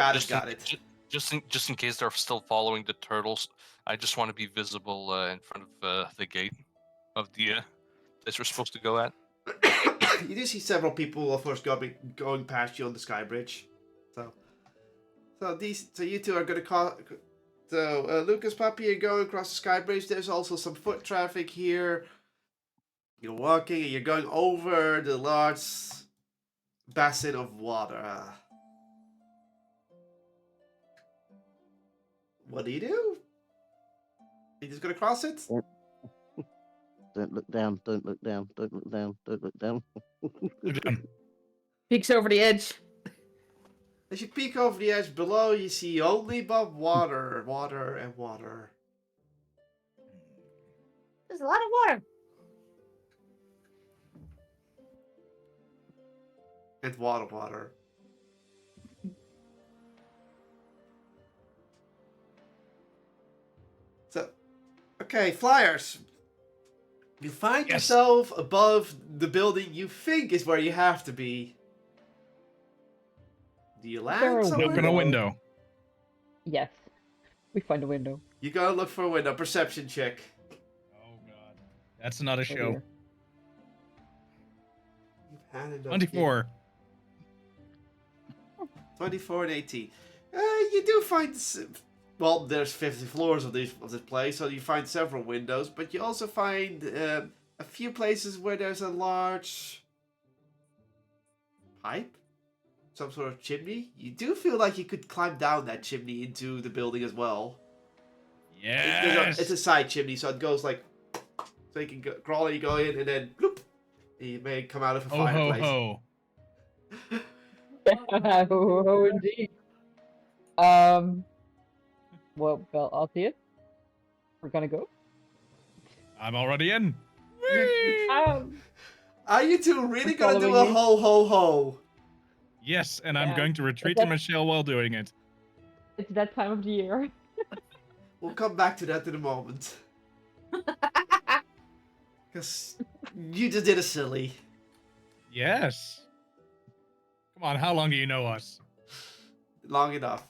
it. Just in case they're still following the turtles, I just want to be visible in front of the gate of the that we're supposed to go at. You do see several people, of course, going past you on the sky bridge. So you two are gonna call. So Lucas, Puppy, are going across the sky bridge. There's also some foot traffic here. You're walking and you're going over the large basin of water. What do? You just gonna cross it? Don't look down, don't look down, don't look down, don't look down. Look down. Peeks over the edge. As you peek over the edge below, you see only but water, water, and water. There's a lot of water. And water. Okay, flyers. You find Yes. yourself above the building you think is where you have to be. Do you Is there land a somewhere? Open a window. Yes. We find a window. You gotta look for a window. Perception check. Oh god. That's another Oh show. dear. You've had enough. 24. 24 and 18. You do find... Well, there's 50 floors of this place, so you find several windows, but you also find a few places where there's a large pipe, some sort of chimney. You do feel like you could climb down that chimney into the building as well. Yes. It's a side chimney, so it goes like, so you can crawl and you go in, and then bloop, and you may come out of a Ho ho fireplace. ho. Oh, indeed. Well, I'll see it. We're gonna go. I'm already in. Whee! Are you two really I'm gonna do a following you. ho ho ho? Yes, and I'm Yeah. going to retreat Okay. to my shell while doing it. It's that time of the year. We'll come back to that in a moment. Because you just did a silly. Yes. Come on, how long do you know us? Long enough.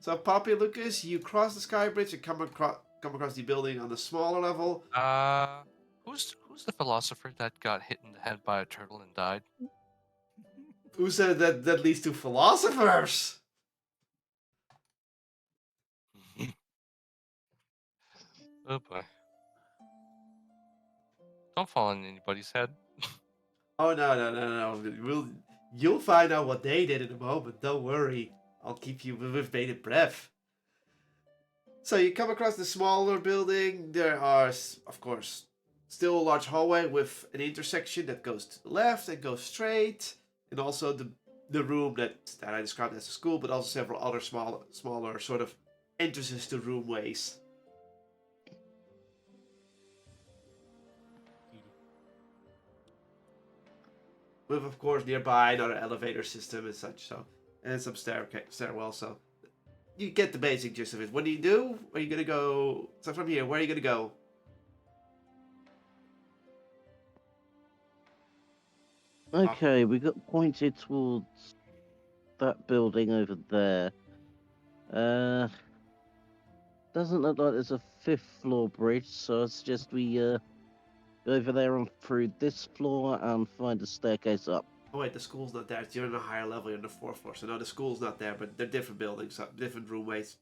So, Poppy Lucas, you cross the sky bridge and come across the building on the smaller level. Who's the philosopher that got hit in the head by a turtle and died? Who said that leads to philosophers? Oh boy. Don't fall on anybody's head. Oh, no. You'll find out what they did in a moment. Don't worry. I'll keep you with bated breath. So you come across the smaller building. There are, of course, still a large hallway with an intersection that goes to the left and goes straight. And also the room that I described as a school, but also several other smaller sort of entrances to roomways. With, of course, nearby another elevator system and such, so, and some stairwell, so you get the basic gist of it. What do you do? Where are you gonna go? So from here, where are you gonna go? Okay, we got pointed towards that building over there. Doesn't look like there's a 5th floor bridge, so I suggest we go over there and through this floor and find a staircase up. Oh wait, the school's not there. You're on a higher level. You're on the 4th floor, so no, the school's not there. But they're different buildings, different roomways.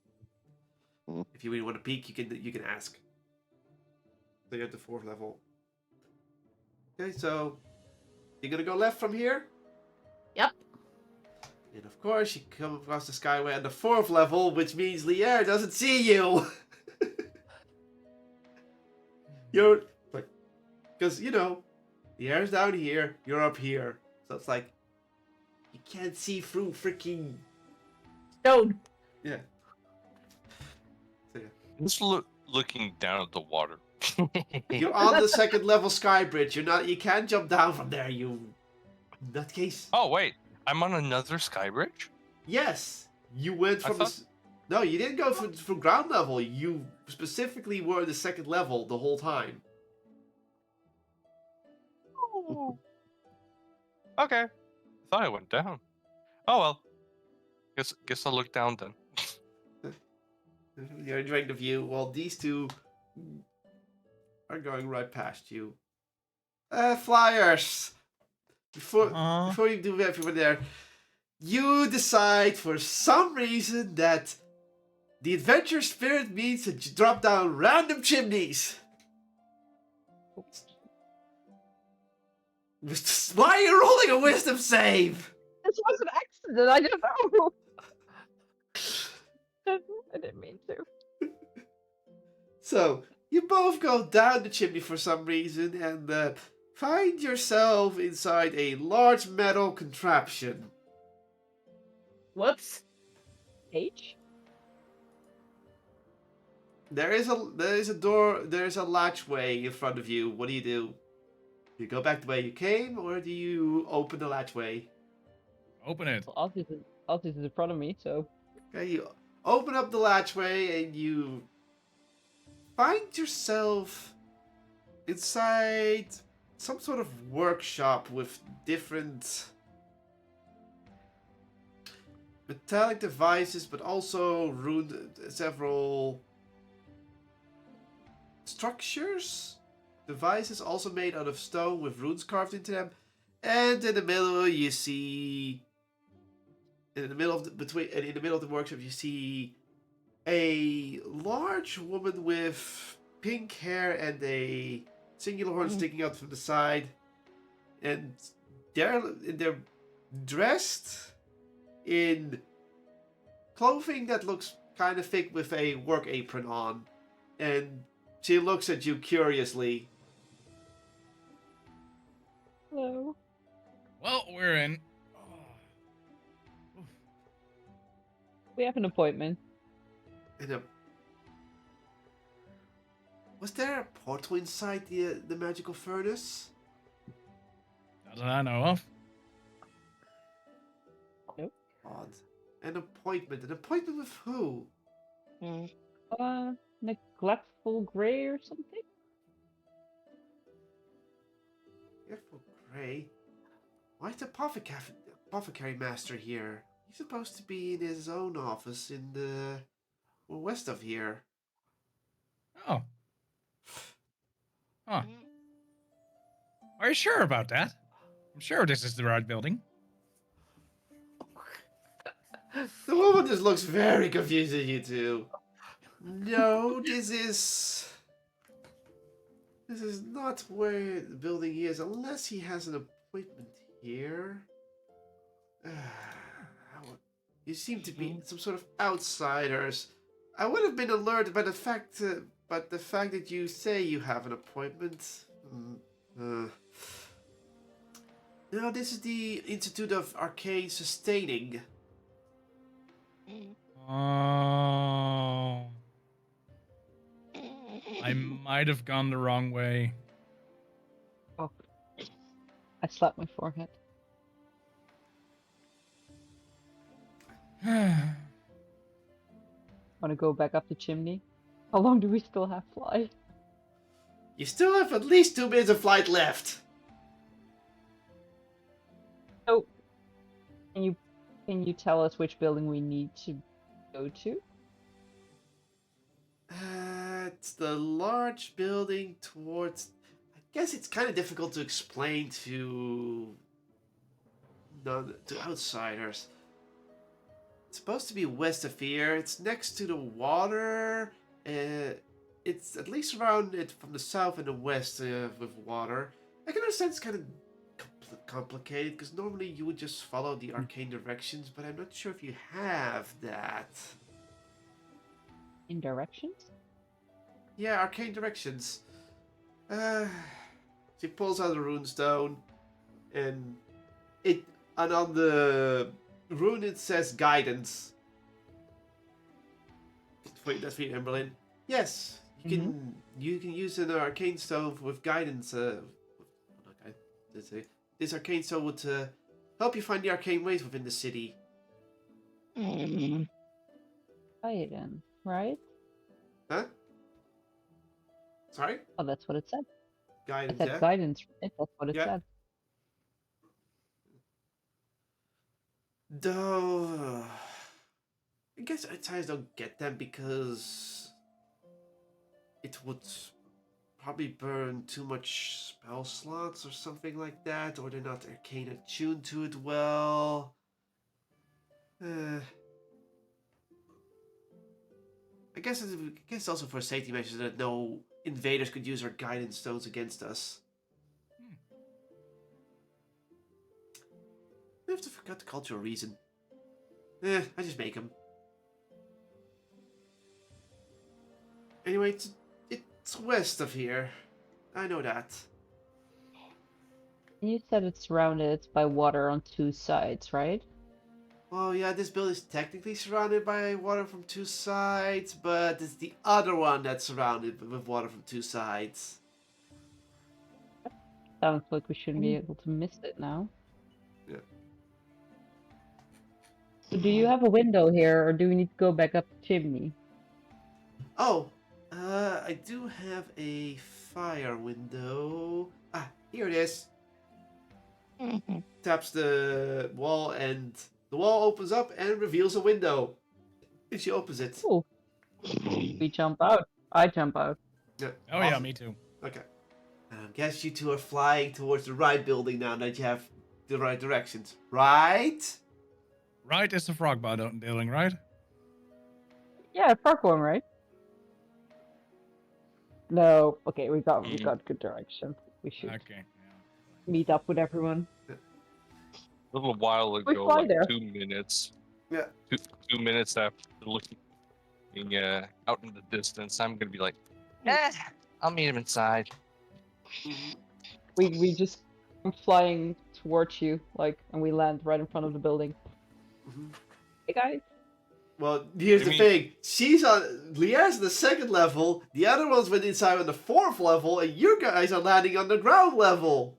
Hmm. If you really want to peek, you can ask. So you're at the 4th level. Okay, so you're gonna go left from here. Yep. And of course, you come across the skyway on the 4th level, which means Lier doesn't see you. You're like, because Lier's down here, you're up here, so it's like you can't see through freaking Stone. yeah. So yeah, I'm just looking down at the water. you're on the 2nd level sky bridge. You can't jump down from there. In that case, Oh wait, I'm on another sky bridge? yes, you went from No, you didn't go from ground level. You specifically were the 2nd level the whole time. Oh. Okay. I thought I went down. Oh well. Guess I'll look down then. You're enjoying the view while these two are going right past you. Flyers! Before you do everything there, you decide for some reason that the adventure spirit means that you drop down random chimneys. Why are you rolling a wisdom save? This was an accident. I don't know. I didn't mean to. So, you both go down the chimney for some reason and find yourself inside a large metal contraption. Whoops. H? There is a door, there is a latchway in front of you. What do? Do you go back the way you came, or do you open the latchway? Open it. Well, Altis is in front of me, so. Okay, you open up the latchway and you find yourself inside some sort of workshop with different metallic devices, but also several structures, devices also made out of stone with runes carved into them. And in the middle, you see, in the middle of the workshop, you see a large woman with pink hair and a singular horn sticking out from the side, and they're dressed in clothing that looks kind of thick with a work apron on, and she looks at you curiously. Hello. Well, we're in. We have an appointment. And was there a portal inside the magical furnace? Not that I know of. Odd. An appointment. An appointment with who? Neglectful Grey or something? Careful, Gray. Why is the apothecary master here? He's supposed to be in his own office in the west of here. Oh. Huh. Are you sure about that? I'm sure this is the right building. The woman just looks very confused at you two. No, this is not where the building is, unless he has an appointment here. You seem to be some sort of outsiders. I would have been alerted by the fact, but the fact that you say you have an appointment. No, this is the Institute of Arcane Sustaining. Oh. I might have gone the wrong way. Oh. I slapped my forehead. Wanna go back up the chimney? How long do we still have fly? You still have at least 2 minutes of flight left. Oh. Can you tell us which building we need to go to? It's the large building towards... I guess it's kind of difficult to explain to outsiders. It's supposed to be west of here. It's next to the water. It's at least surrounded from the south and the west with water. I can understand it's kind of complicated, because normally you would just follow the arcane directions, but I'm not sure if you have that. In directions? Yeah, arcane directions. She pulls out a rune stone, and on the rune it says guidance. That's for you, Emberlyn. Yes, you can use an arcane stone with guidance. This arcane stone would help you find the arcane ways within the city. Guidance, right? Huh? Sorry? Oh, that's what it said. Guidance, I said yeah? guidance, right? That's what it Yeah. said. Though... I guess outsiders don't get them because it would probably burn too much spell slots or something like that, or they're not arcane attuned to it well. I guess also for safety measures that no invaders could use our guidance stones against us. I have to forget the cultural reason. I just make them. Anyway, it's west of here. I know that. You said it's surrounded by water on 2 sides, right? Well, yeah, this building is technically surrounded by water from 2 sides, but it's the other one that's surrounded with water from 2 sides. Sounds like we shouldn't be able to miss it now. Yeah. So do you have a window here, or do we need to go back up the chimney? Oh, I do have a fire window. Ah, here it is. Taps the wall and the wall opens up and reveals a window. And she opens it. Cool. We jump out. I jump out. Yeah, Oh yeah, awesome. me too. Okay. I guess you two are flying towards the right building now that you have the right directions, right? Right is the frog building, right? Yeah, frog one, right? No. Okay, we got Mm. good direction. We should Okay. meet up with everyone. A little while We ago, fly like there. 2 minutes. Yeah. 2 minutes after looking out in the distance, I'm gonna be like, I'll meet him inside. We just come flying towards you, like, and we land right in front of the building. Mhm. Hey guys. Well, here's I the mean- thing. Lia's on the second level, the other ones went inside on the fourth level, and you guys are landing on the ground level.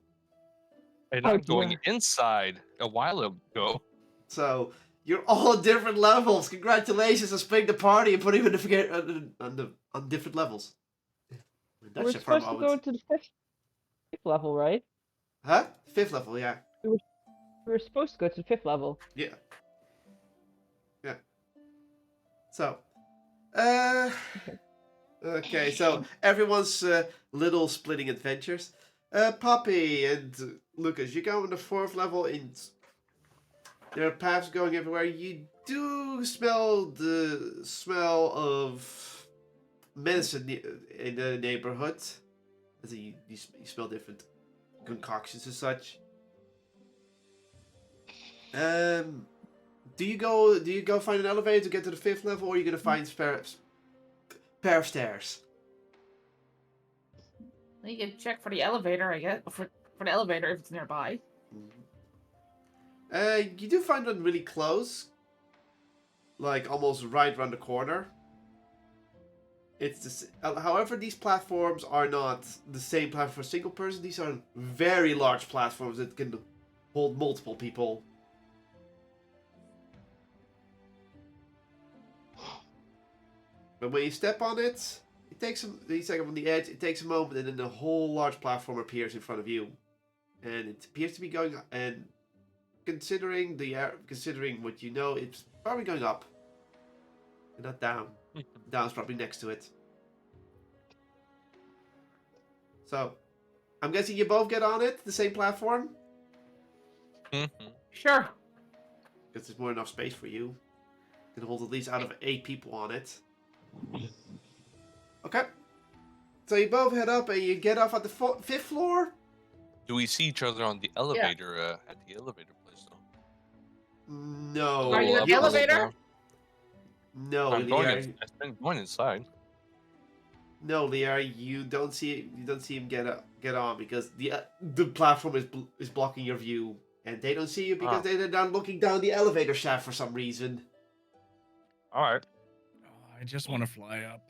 And Oh, I'm going dear. inside a while ago. So, you're all on different levels. Congratulations on splitting the party and putting them on different levels. We're That's a firm supposed to go moment. to the fifth level, right? Huh? Fifth level, yeah. We were supposed to go to the 5th level. Yeah. So, okay, so everyone's little splitting adventures. Poppy and Lucas, you go on the fourth level, and there are paths going everywhere. You do smell the smell of medicine in the neighborhood. As in, you smell different concoctions and such. Do you go find an elevator to get to the fifth level, or are you gonna find pair of stairs? You can check for the elevator, I guess. For the elevator if it's nearby. You do find one really close, like almost right around the corner. However, these platforms are not the same platform for a single person. These are very large platforms that can hold multiple people. But when you step on it, it takes on the edge. It takes a moment, and then the whole large platform appears in front of you, and it appears to be going. And considering what you know, it's probably going up, and not down. Down's probably next to it. So, I'm guessing you both get on it, the same platform, Sure. because there's more than enough space for you. You can hold at least out of 8 people on it. Okay. So you both head up and you get off at the 5th floor? Do we see each other on the elevator at the elevator place though? No. Are you in Up, the up, elevator? down? No, I'm going. Liar. I've been going inside. No, Liar, you don't see him get on because the platform is blocking your view, and they don't see you because they're not looking down the elevator shaft for some reason. All right. Oh, I just want to fly up.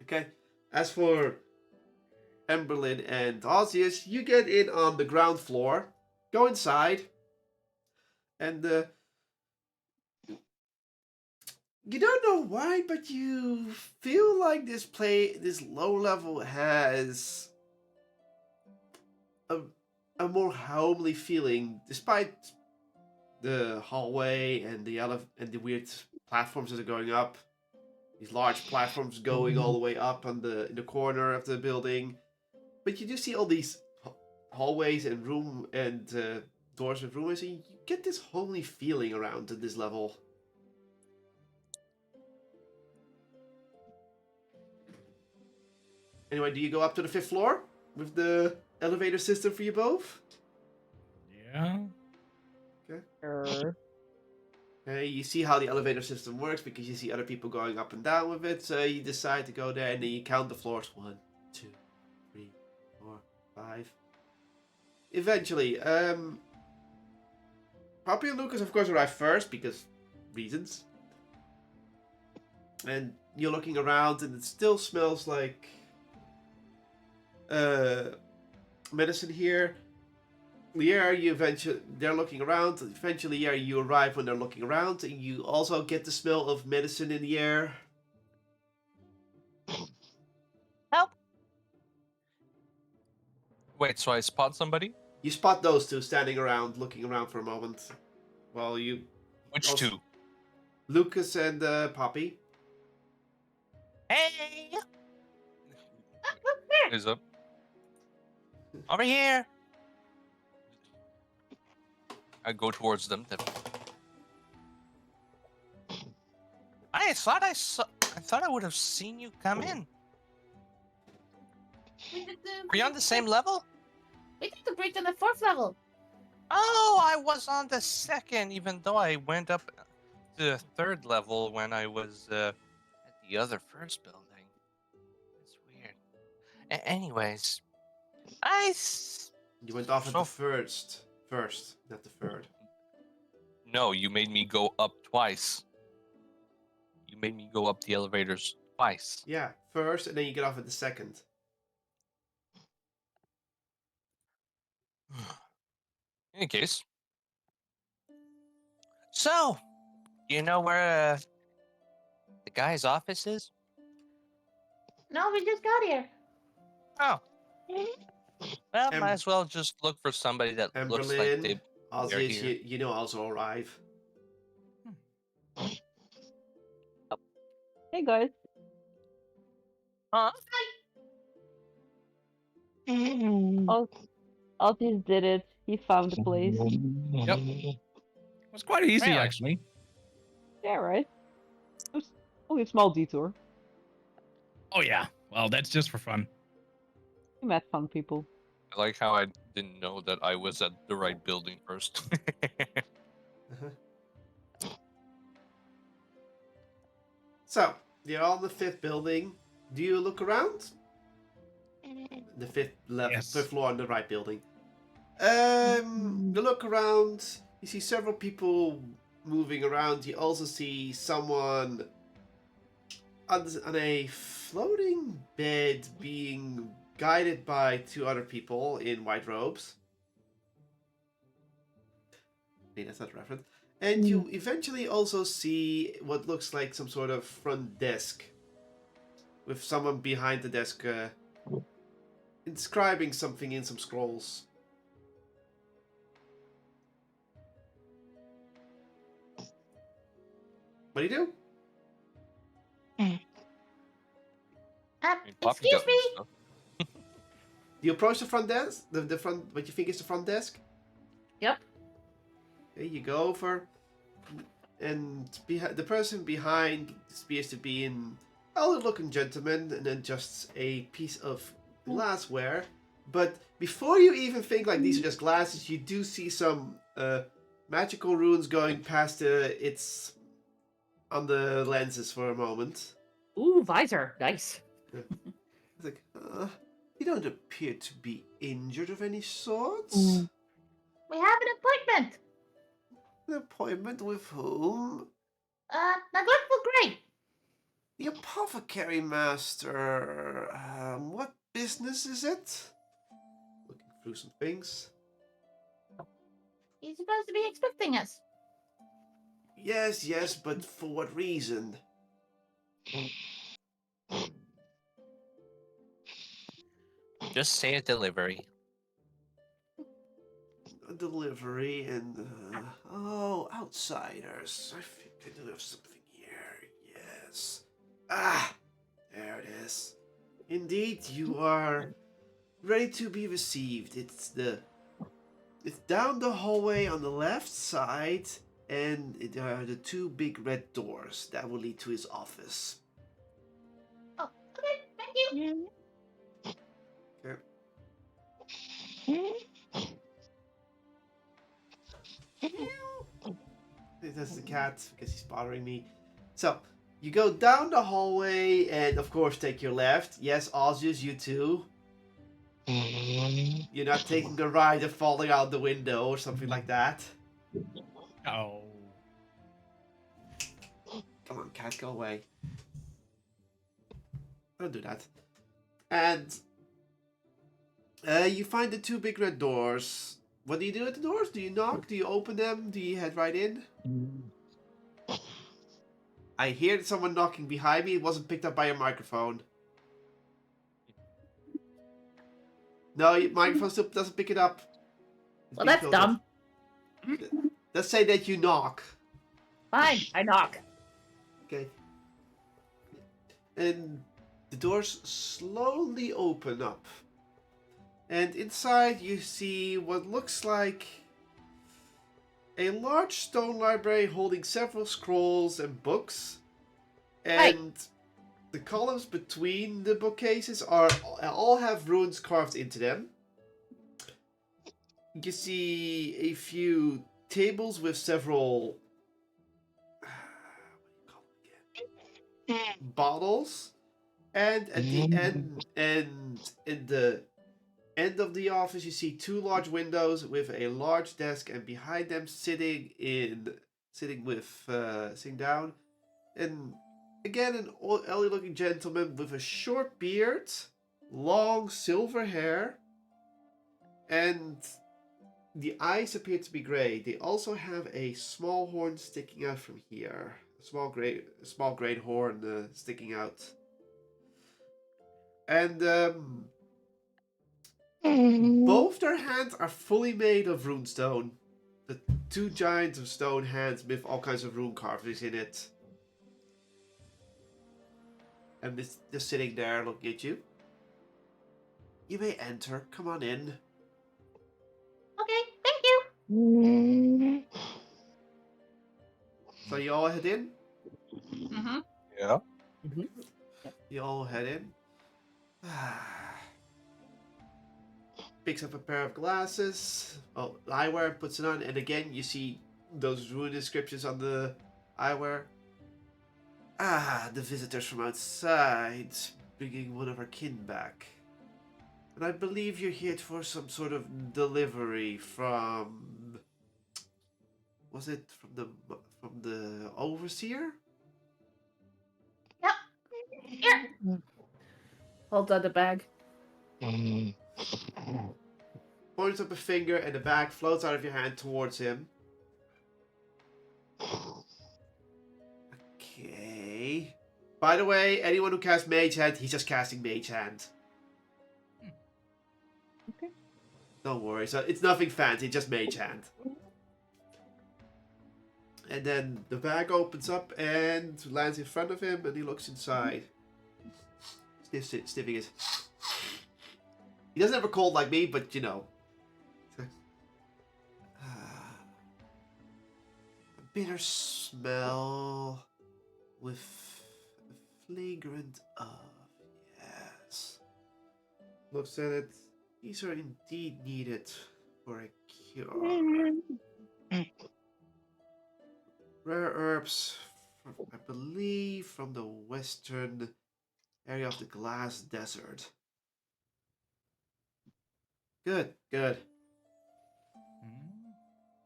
Okay. As for Emberlyn and Osius, you get in on the ground floor, go inside, and you don't know why, but you feel like this low level has a more homely feeling, despite the hallway and the weird platforms that are going up. These large platforms going all the way up in the corner of the building, but you do see all these hallways and doors with rooms, and you get this homely feeling around at this level. Anyway, do you go up to the 5th floor with the elevator system for you both? Yeah. Sure. Okay, you see how the elevator system works because you see other people going up and down with it, so you decide to go there and then you count the floors. 1, 2, 3, 4, 5. Eventually, Poppy and Lucas, of course, arrive first because reasons. And you're looking around and it still smells like medicine here. Lier, they're looking around. Eventually, you arrive when they're looking around, and you also get the smell of medicine in the air. Wait, so I spot somebody? You spot those two standing around, looking around for a moment. Well, you... Which Also- two? Lucas and Poppy. Hey, Is up. over here. I go towards them. I thought I saw. I thought I would have seen you come in. Are you on the same level? We did the bridge on the 4th level. Oh, I was on the 2nd, even though I went up to the 3rd level when I was at the other 1st building. It's weird. Anyways, You went off at So- the first, not the third. No, you made me go up twice. You made me go up the elevators twice. Yeah, first, and then you get off at the second. In any case, So, do you know where the guy's office is? No, we just got here. Oh. Well, Em- might as well just look for somebody that looks like they. Emberlin, Ozzy, they're here. you know, also arrive. Hey guys. Huh? Otis did it. He found the place. Yep. It was quite easy, Really? actually. Yeah, right. It was only a small detour. Oh, yeah. Well, that's just for fun. We met fun people. I like how I didn't know that I was at the right building first. So, you're on the 5th building. Do you look around? The 5th floor on the right building. You look around. You see several people moving around. You also see someone on a floating bed being guided by 2 other people in white robes. Nee, that's not a reference. And you eventually also see what looks like some sort of front desk with someone behind the desk inscribing something in some scrolls. What do you do? Poppy Excuse got me. stuff. Do you approach the front desk? The front, what you think is the front desk? Yep. Okay, you go over, and the person behind appears to be an elder-looking gentleman, and then just a piece of glassware. But before you even think like these are just glasses, you do see some magical runes going past its on the lenses for a moment. Ooh, visor. Nice. It's like, you don't appear to be injured of any sort. We have an appointment. An appointment with whom? Neglectful Grey. The apothecary master. What business is it? Looking through some things. He's supposed to be expecting us. Yes, but for what reason? Just say a delivery. A delivery and outsiders. I think I do have something here. Yes. There it is. Indeed, you are ready to be received. It's down the hallway on the left side, and there are the 2 big red doors that will lead to his office. Oh, okay. Thank you. Okay. That's the cat because he's bothering me. So you go down the hallway and of course take your left. Yes, Ozius, you too. You're not taking a ride and falling out the window or something like that. Oh. Come on, cat, go away. Don't do that. And you find the 2 big red doors. What do you do at the doors? Do you knock? Do you open them? Do you head right in? I hear someone knocking behind me. It wasn't picked up by your microphone. No, your microphone still doesn't pick it up. It's Well, being that's filtered. dumb. Let's say that you knock. Fine, I knock. Okay. And the doors slowly open up. And inside you see what looks like a large stone library holding several scrolls and books. And the columns between the bookcases all have runes carved into them. You see a few tables with several bottles, and at the end and in the end of the office you see two large windows with a large desk, and behind them sitting down, and again an elderly looking gentleman with a short beard, long silver hair, and the eyes appear to be grey. They also have a small horn sticking out from here. A small grey horn sticking out. And both their hands are fully made of runestone. The two giant stone hands with all kinds of rune carvings in it. And it's just sitting there looking at you. You may enter. Come on in. Okay, thank you. So you all head in? Mm-hmm. Yeah. You all head in. Picks up a pair of glasses. Oh, eyewear, puts it on, and again you see those rune inscriptions on the eyewear. The visitors from outside, bringing one of our kin back. And I believe you're here for some sort of delivery from... Was it from the overseer? Here. Holds out the bag. Points up a finger, and the bag floats out of your hand towards him. Okay. By the way, anyone who casts Mage Hand, he's just casting Mage Hand. Okay. Don't worry, so it's nothing fancy, just Mage Hand. And then the bag opens up and lands in front of him, and he looks inside. Sniffing it. He doesn't have a cold like me, but you know. A bitter smell with a flagrant of, yes. Looks at it. These are indeed needed for a cure. Rare herbs, I believe, from the western area of the Glass Desert. Good.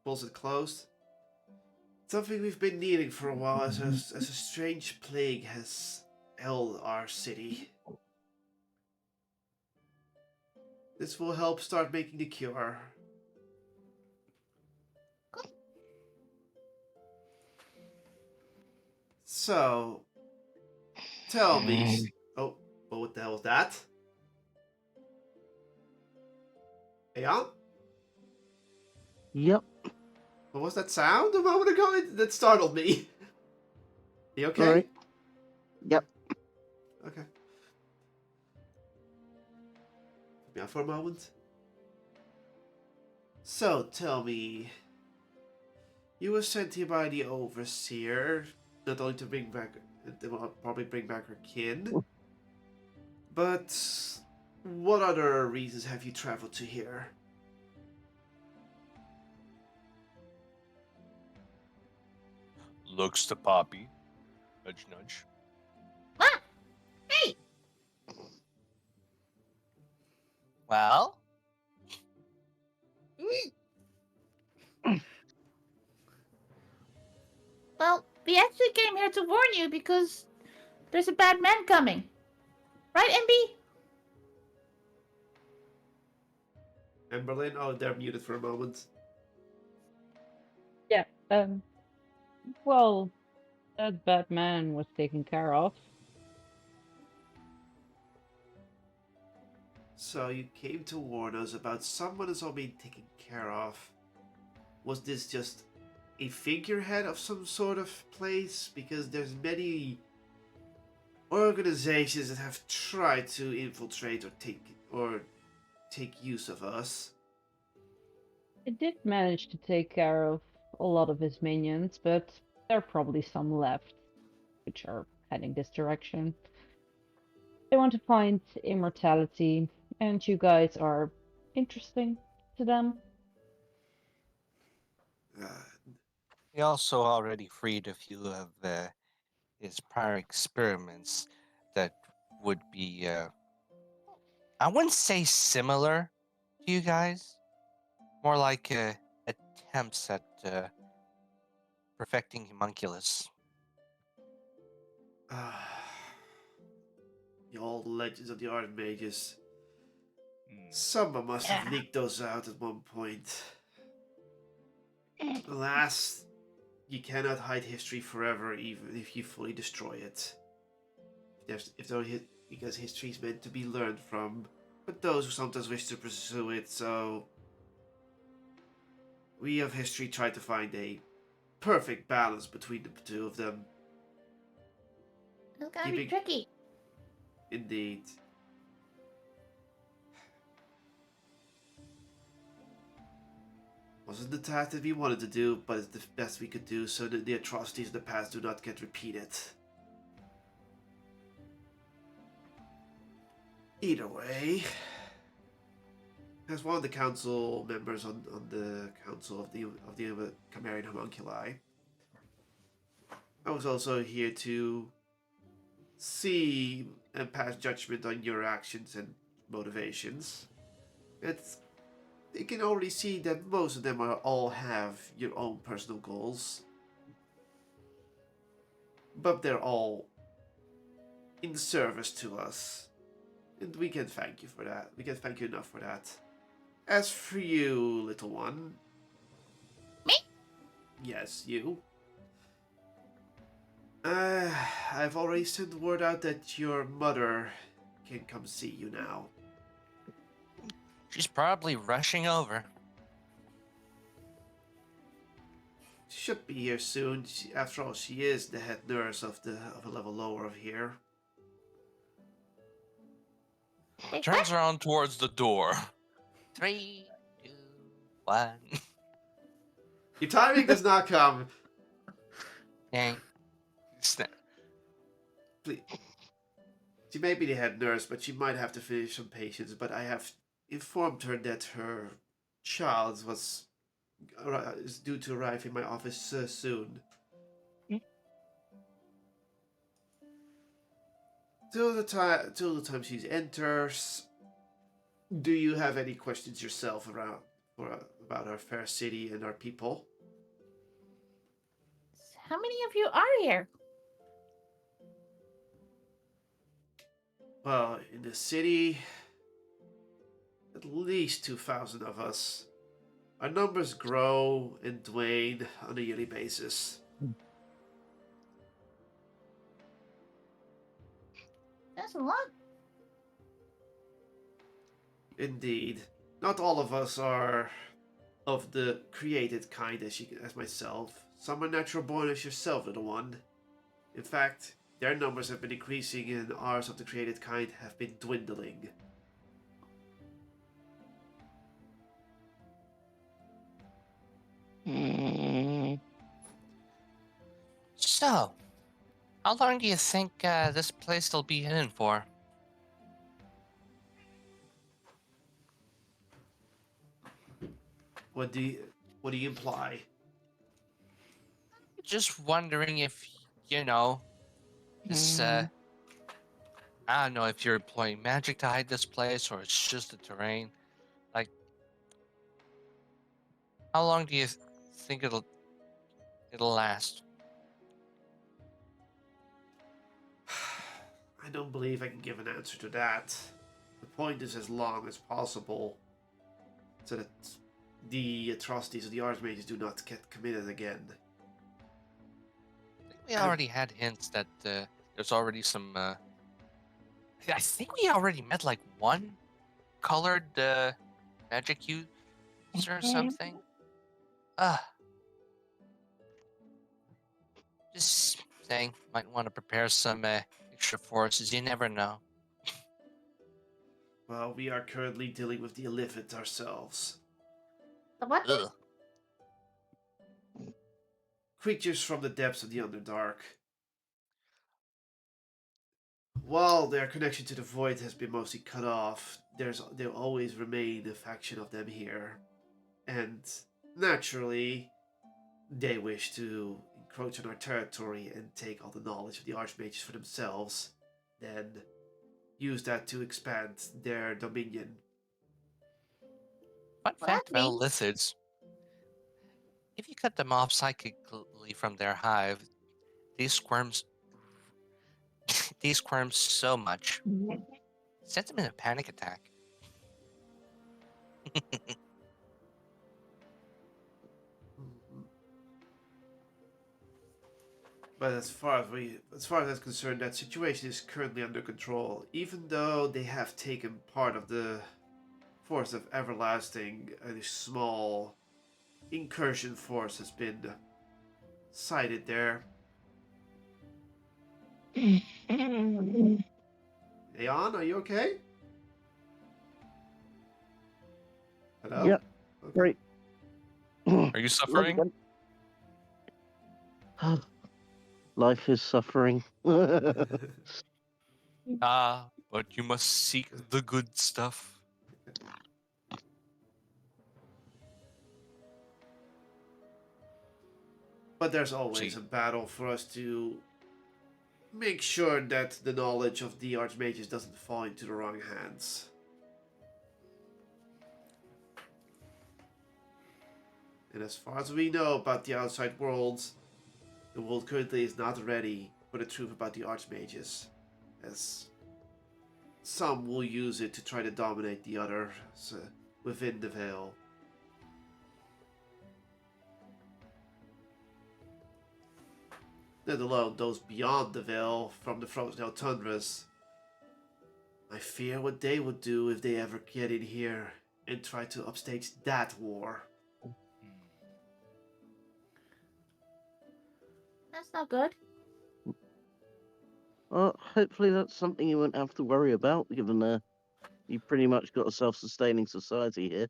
Pulls it closed. Something we've been needing for a while, as a strange plague has held our city. This will help start making the cure. So, tell me. Oh, what the hell was that? Aeon? Yep. What was that sound a moment ago? That startled me. You okay? Alright. Yep. Okay. Put me on for a moment. So, tell me. You were sent here by the Overseer, not only to bring back, probably bring back her kin, but what other reasons have you traveled to here? Looks to Poppy. Nudge, nudge. Ah, hey. Well, Well, we actually came here to warn you because there's a bad man coming. Right, MB? Emberlyn? Oh, they're muted for a moment. Yeah. Well, that bad man was taken care of. So you came to warn us about someone that's all being taken care of. Was this just a figurehead of some sort of place? Because there's many organizations that have tried to infiltrate or take use of us. It did manage to take care of a lot of his minions, but there are probably some left, which are heading this direction. They want to find immortality, and you guys are interesting to them. Uh, He also already freed a few of his prior experiments that would be, I wouldn't say similar to you guys, more like attempts at perfecting homunculus. the old legends of the Archmages. Hmm. Someone must have Yeah. leaked those out at one point. Alas, you cannot hide history forever, even if you fully destroy it. Because history is meant to be learned from, but those who sometimes wish to pursue it. So, we of history try to find a perfect balance between the two of them. It's gonna be Keeping- tricky. Indeed. Wasn't the task that we wanted to do, but it's the best we could do so that the atrocities of the past do not get repeated. Either way, as one of the council members on the council of the Chimerian Homunculi, I was also here to see and pass judgment on your actions and motivations. You can already see that most of them all have your own personal goals, but they're all in service to us, and we can thank you for that. We can thank you enough for that. As for you, little one. Me? Yes, you. I've already sent word out that your mother can come see you now. She's probably rushing over. She should be here soon. After all, she is the head nurse of a level lower of here. Wait, Turns around towards the door. 3, 2, 1. Your timing does not come. Dang. Snap. Please. She may be the head nurse, but she might have to finish some patients. But I have informed her that her child is due to arrive in my office soon. Till the time she enters, do you have any questions yourself about our fair city and our people? how many of you are here? Well, in the city, at least 2,000 of us. Our numbers grow and wane on a yearly basis. That's a lot. Indeed. Not all of us are of the created kind as myself. Some are natural born as yourself, little one. In fact, their numbers have been increasing and ours of the created kind have been dwindling. So, how long do you think this place will be hidden for? What do you imply? Just wondering if, you know, this, I don't know if you're employing magic to hide this place or it's just the terrain. Like, how long do you think it'll last? I don't believe I can give an answer to that. The point is as long as possible, so that the atrocities of the Archmages do not get committed again. I think we already had hints that there's already some. I think we already met like one colored magic user or something? Just saying, might want to prepare some extra forces. You never know. Well, we are currently dealing with the Illithid ourselves. The what? Ugh. Creatures from the depths of the Underdark. While their connection to the Void has been mostly cut off, there'll always remain a faction of them here. And naturally, they wish to encroach on our territory and take all the knowledge of the Archmages for themselves, then use that to expand their dominion. Fun Well, fact that about means lizards: if you cut them off psychically from their hive, these squirms, these squirm so much, sends them in a panic attack. But as far as that's concerned, that situation is currently under control. Even though they have taken part of the Force of Everlasting, a small incursion force has been sighted there. Aeon, are you okay? Hello? Yep. Okay. Great. Are you suffering? Life is suffering. Ah, but you must seek the good stuff. But there's always See. a battle for us to make sure that the knowledge of the Archmages doesn't fall into the wrong hands. And as far as we know about the outside world, the world currently is not ready for the truth about the Archmages, as some will use it to try to dominate the others within the Veil. Let alone those beyond the Veil from the frozen tundras. I fear what they would do if they ever get in here and try to upstage that war. that's not good. Well, hopefully that's something you won't have to worry about, given you pretty much got a self-sustaining society here.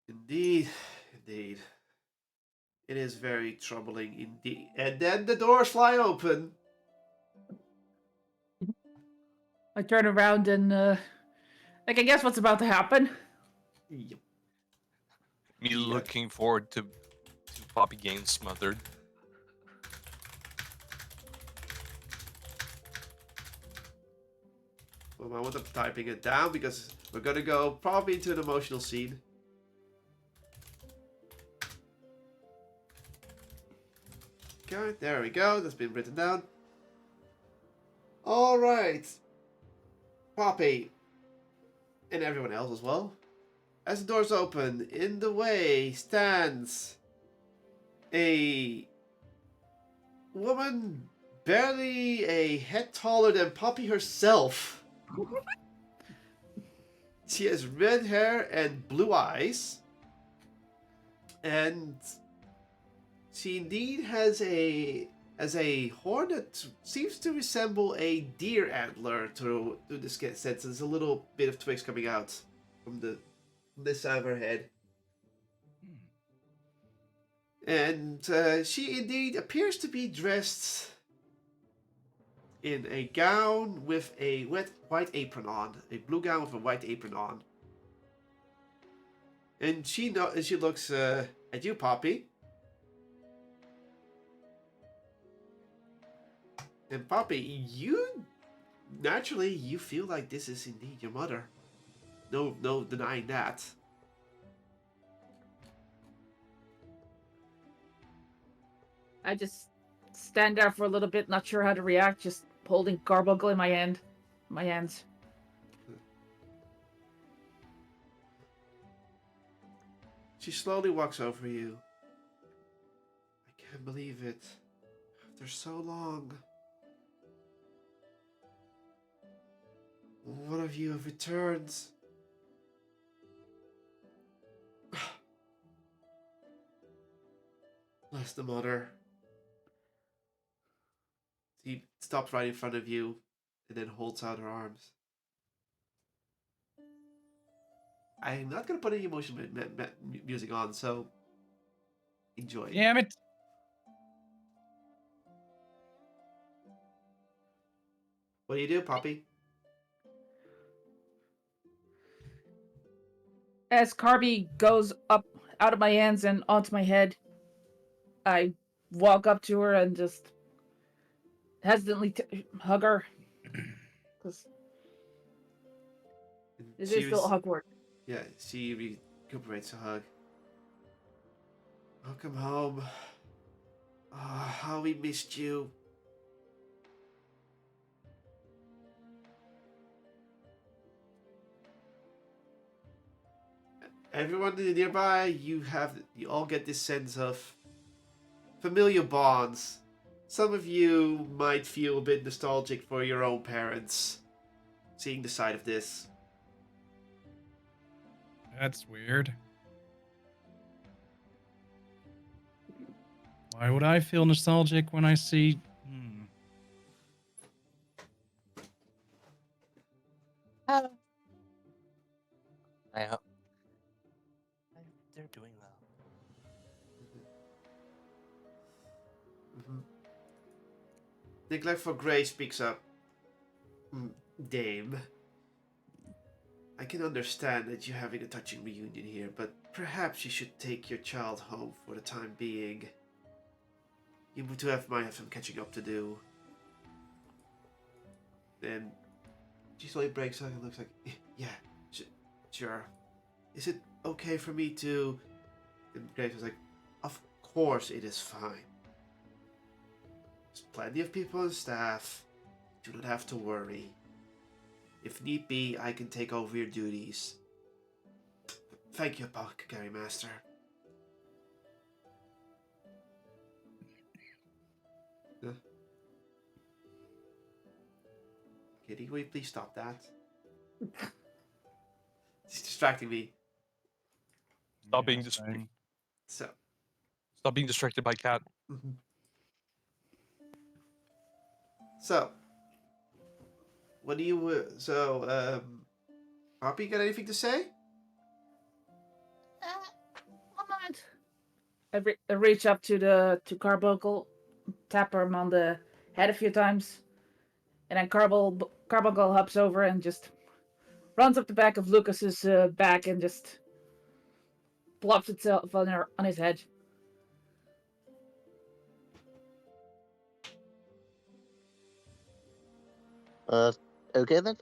Indeed, indeed. It is very troubling indeed. And then the doors fly open. I turn around and, I guess what's about to happen. Yep. Me Yeah. looking forward to Poppy getting smothered. Well, I want typing it down because we're gonna go probably into an emotional scene. Okay, there we go. That's been written down. All right, Poppy, and everyone else as well. As the doors open, in the way stands a woman barely a head taller than Poppy herself. She has red hair and blue eyes. And she indeed has a horn that seems to resemble a deer antler to this sense. There's a little bit of twigs coming out from this side of her head. And she indeed appears to be dressed in a gown with a white apron on. A blue gown with a white apron on. And she looks at you, Poppy. And Poppy, you feel like this is indeed your mother. No denying that. I just stand there for a little bit, not sure how to react, just holding Carbuncle in my hands. She slowly walks over you. I can't believe it. After so long. one of you have returned. Bless the mother. He stops right in front of you and then holds out her arms. I'm not gonna put any emotional music on, so enjoy. Damn it! What do you do, Poppy? As Carby goes up out of my hands and onto my head, I walk up to her and just hesitantly hug her. Because this is still a hug word. Yeah, she recuperates a hug. Welcome home. How we missed you. Everyone nearby, you all get this sense of familiar bonds. Some of you might feel a bit nostalgic for your own parents, seeing the side of this. That's weird. Why would I feel nostalgic when I see... I hope they're doing well. Mm-hmm. Neglect for Grey speaks up. Dame, I can understand that you're having a touching reunion here, but perhaps you should take your child home for the time being. You might have some catching up to do. Then she slowly breaks out and looks like, yeah, sure. Is it okay for me to... And Grace was like, of course it is fine. There's plenty of people on staff. You do not have to worry. If need be, I can take over your duties. Thank you, Apothecary Master. Kitty, will you please stop that? It's distracting me. Stop being distracted. So. Stop being distracted by cat. So. What do you... Poppy, got anything to say? One moment. I reach up to Carbuncle, tap her on the head a few times, and then Carbuncle hops over and just runs up the back of Lucas's back and just plops itself on his head. Okay then.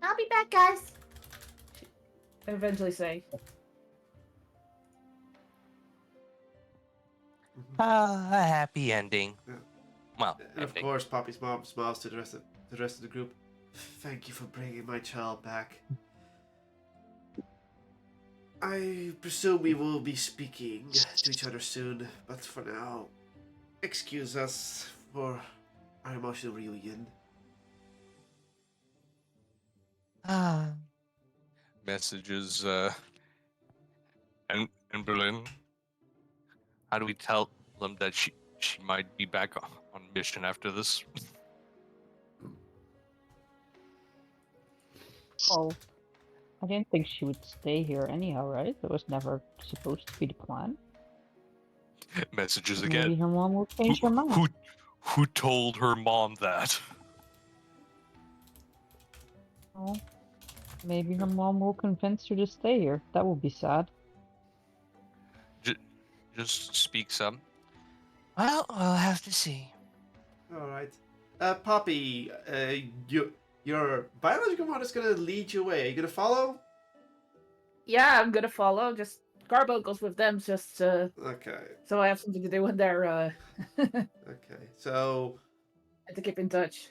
I'll be back, guys. I eventually say. A happy ending. Yeah. Well, And of ending. course, Poppy's mom smiles to the rest of the group. Thank you for bringing my child back. I presume we will be speaking to each other soon, but for now, excuse us for our emotional reunion. Messages in Berlin. How do we tell them that she might be back on mission after this? Oh, I didn't think she would stay here anyhow, right? That was never supposed to be the plan. Messages Maybe again. her mom will change her mind. Who told her mom that? Oh, maybe her mom will convince her to stay here. That would be sad. Just speak some. Well, we'll have to see. All right, Poppy, your biological mother's gonna lead you away. Are you gonna follow? Yeah, I'm gonna follow. Just Carbuncle's with them, just Okay. so I have something to do when they're Okay. So to keep in touch.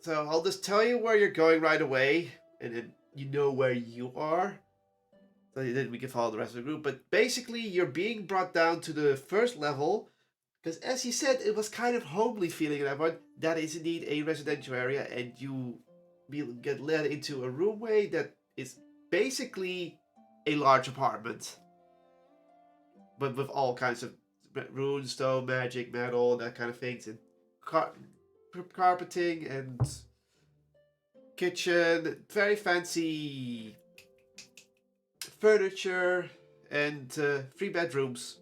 So I'll just tell you where you're going right away, and then you know where you are. So then we can follow the rest of the group. But basically, you're being brought down to the first level. Because as he said, it was kind of homely feeling in that one. That is indeed a residential area. And you get led into a roomway that is basically a large apartment. But with all kinds of rune, stone, magic, metal, that kind of things. And carpeting and kitchen. Very fancy furniture. And 3 bedrooms.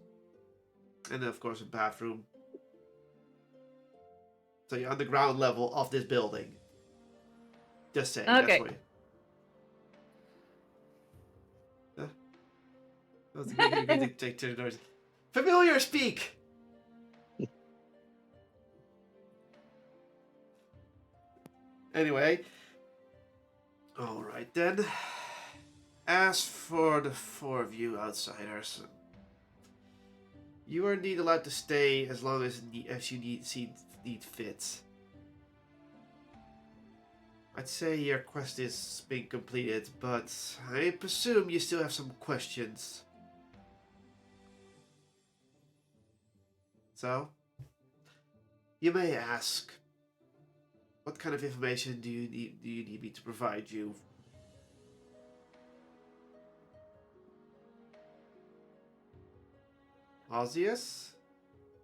And then, of course, a bathroom. So you're on the ground level of this building. Just saying, Okay. that's for you. That's a good take to the noise. Familiar speak! Anyway. Alright then. As for the 4 of you outsiders, you are indeed allowed to stay as long as you need fit. I'd say your quest is being completed, but I presume you still have some questions. So, you may ask, what kind of information do you need me to provide you? Osius,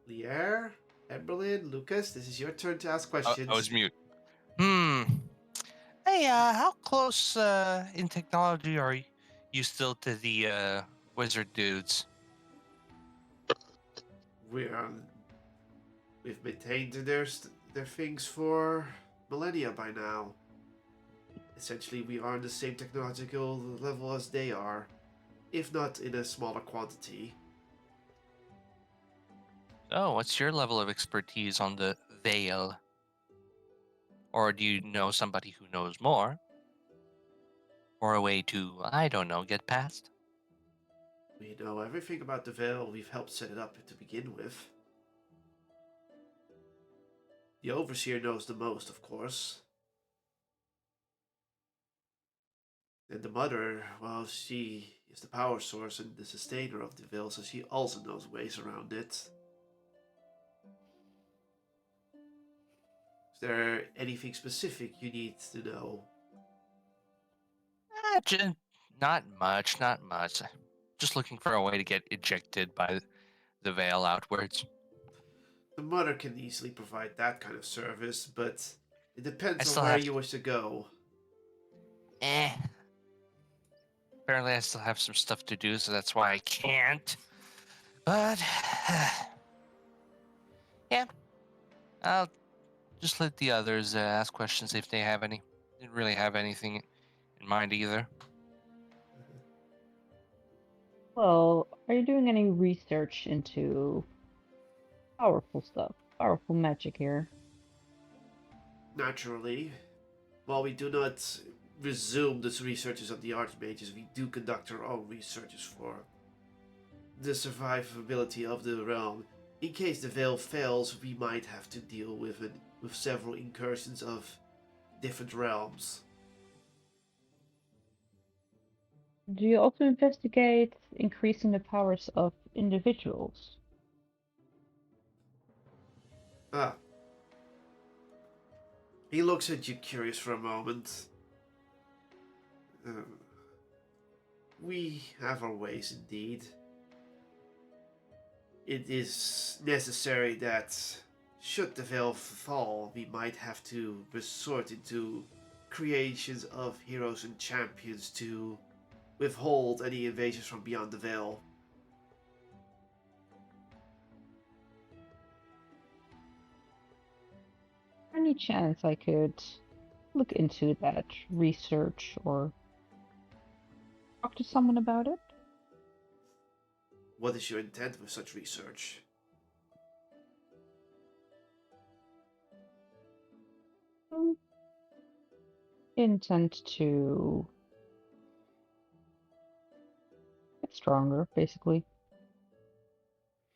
Lier, Eberlin, Lucas, this is your turn to ask questions. I was mute. Hey, how close in technology are you still to the wizard dudes? We've maintained their things for millennia by now. Essentially, we are on the same technological level as they are, if not in a smaller quantity. So, what's your level of expertise on the Veil? Or do you know somebody who knows more? Or a way to, I don't know, get past? We know everything about the Veil. We've helped set it up to begin with. The Overseer knows the most, of course. And the Mother, well, she is the power source and the sustainer of the Veil, so she also knows ways around it. Is there anything specific you need to know? Not much, not much. Just looking for a way to get ejected by the Veil outwards. The Mother can easily provide that kind of service, but it I depends on still where have- you wish to go. Apparently I still have some stuff to do, so that's why I can't. But, yeah. I'll just let the others ask questions if they have any. Didn't really have anything in mind either. Well, are you doing any research into powerful stuff, powerful magic here? Naturally, while we do not resume the researches of the Archmages, we do conduct our own researches for the survivability of the realm. In case the Veil fails, we might have to deal with several incursions of different realms. Do you also investigate increasing the powers of individuals? Ah. He looks at you curious for a moment. We have our ways indeed. It is necessary that, should the Veil fall, we might have to resort into creations of heroes and champions to withhold any invasions from beyond the Veil. Any chance I could look into that research or talk to someone about it? What is your intent with such research? Intent to get stronger, basically.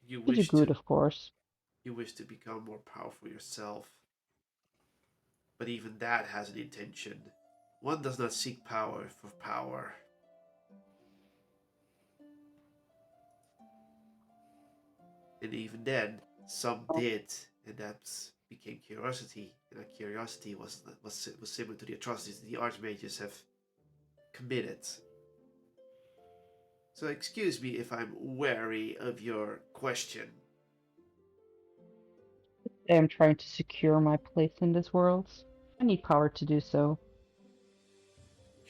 You To do wish good, to of course. you wish to become more powerful yourself. But even that has an intention. One does not seek power for power. And even then, some did, and that became curiosity. And that curiosity was similar to the atrocities the archmages have committed. So excuse me if I'm wary of your question. I am trying to secure my place in this world. I need power to do so.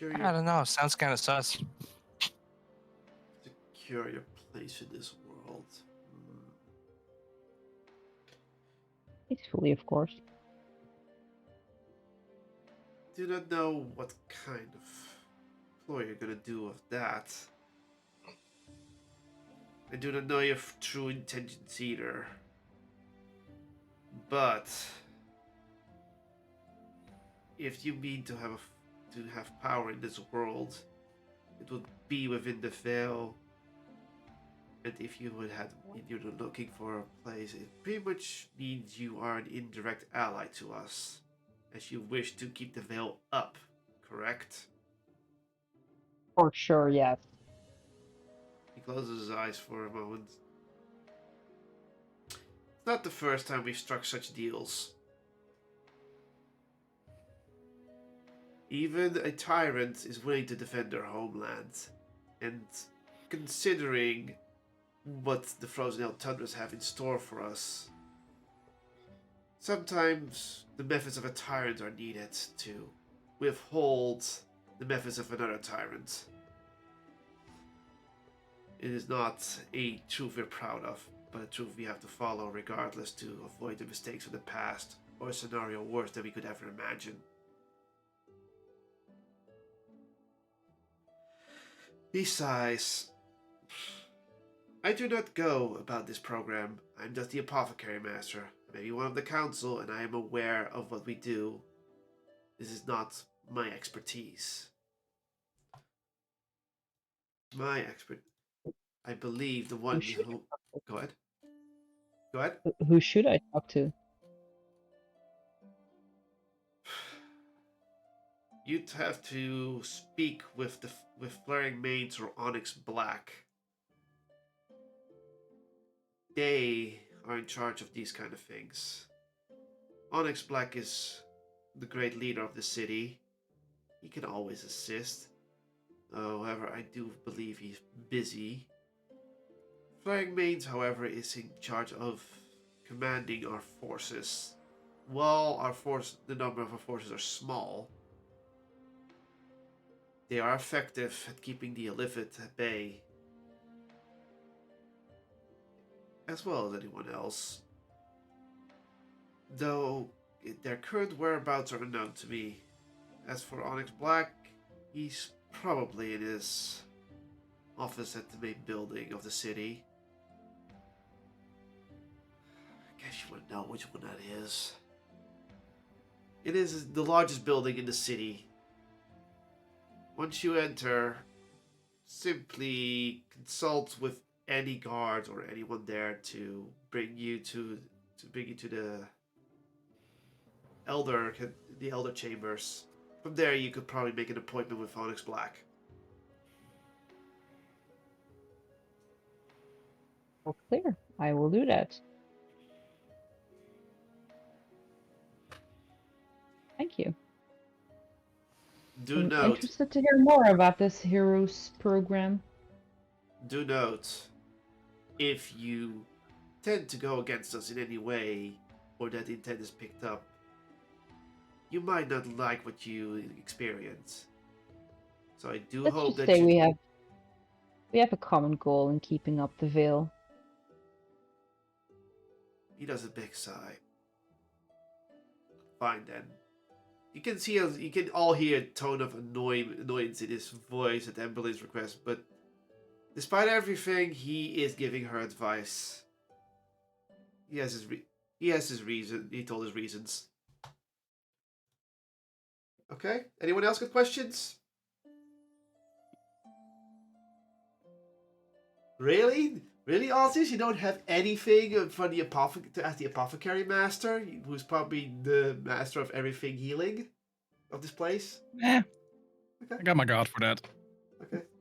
I don't know. Sounds kind of sus. Secure your place in this world. Peacefully, of course. Do not know what kind of ploy you're gonna do of that. I do not know your true intentions either. But if you mean to have power in this world, it would be within the veil. And if you're looking for a place, it pretty much means you are an indirect ally to us, as you wish to keep the veil up, correct? For sure, yes. He closes his eyes for a moment. It's not the first time we've struck such deals. Even a tyrant is willing to defend their homeland, and considering what the Frozen Hill Tundras have in store for us, sometimes the methods of a tyrant are needed to withhold the methods of another tyrant. It is not a truth we're proud of, but a truth we have to follow regardless to avoid the mistakes of the past or a scenario worse than we could ever imagine. Besides, I do not go about this program. I'm just the apothecary master. I may be one of the council, and I am aware of what we do. This is not my expertise. I believe the one who... Go ahead. Go ahead. Who should I talk to? You'd have to speak with Flaring Mains or Onyx Black. They are in charge of these kind of things. Onyx Black is the great leader of the city. He can always assist. However, I do believe he's busy. Flaring Mains, however, is in charge of commanding our forces. While the number of our forces are small, they are effective at keeping the Illithid at bay, as well as anyone else. Though their current whereabouts are unknown to me. As for Onyx Black, he's probably in his office at the main building of the city. I guess you would know which one that is. It is the largest building in the city. Once you enter, simply consult with any guard or anyone there to bring you to the elder chambers. From there, you could probably make an appointment with Onyx Black. All clear. I will do that. Thank you. Do I'm note, interested to hear more about this Heroes program. if you tend to go against us in any way, or that intent is picked up, you might not like what you experience. So I do Let's hope just that say we have a common goal in keeping up the veil. He does a big sigh. Fine then. You can all hear a tone of annoyance in his voice at Emberlyn's request, but despite everything, he is giving her advice. He has his reason. He told his reasons. Okay. Anyone else got questions? Really? Really, Ozzy? You don't have anything for the apothecary master, who's probably the master of everything healing of this place? Eh, Okay. I got my god for that.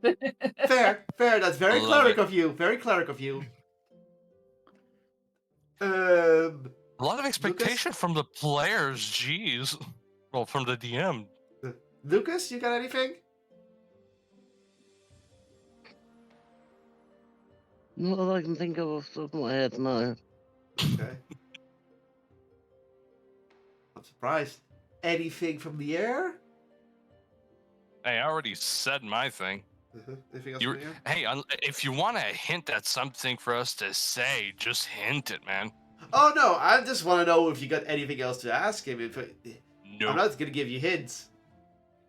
Okay. Fair. That's very Love cleric it. of you. Very cleric of you. Um, A lot of expectation from the players. Jeez. Well, from the DM. Lucas, you got anything? Not that I can think of off the top of my head, no. Okay. I'm surprised. Anything from the air? Hey, I already said my thing. Anything else You, from the air? hey, if you want to hint at something for us to say, just hint it, man. Oh no, I just want to know if you got anything else to ask him. I'm Nope. not gonna give you hints,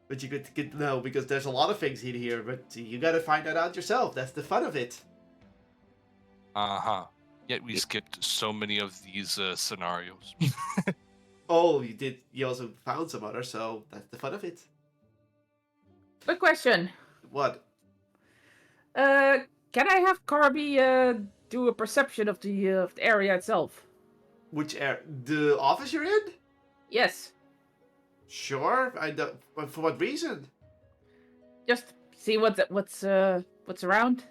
but you could get to know because there's a lot of things in here. But you gotta find that out yourself. That's the fun of it. Uh-huh. Yet we skipped so many of these scenarios. Oh, you did. You also found some others, so that's the fun of it. Quick question. What? Can I have Carby do a perception of the area itself? Which air? The office you're in? Yes. Sure. I don't. But for what reason? Just see what's around.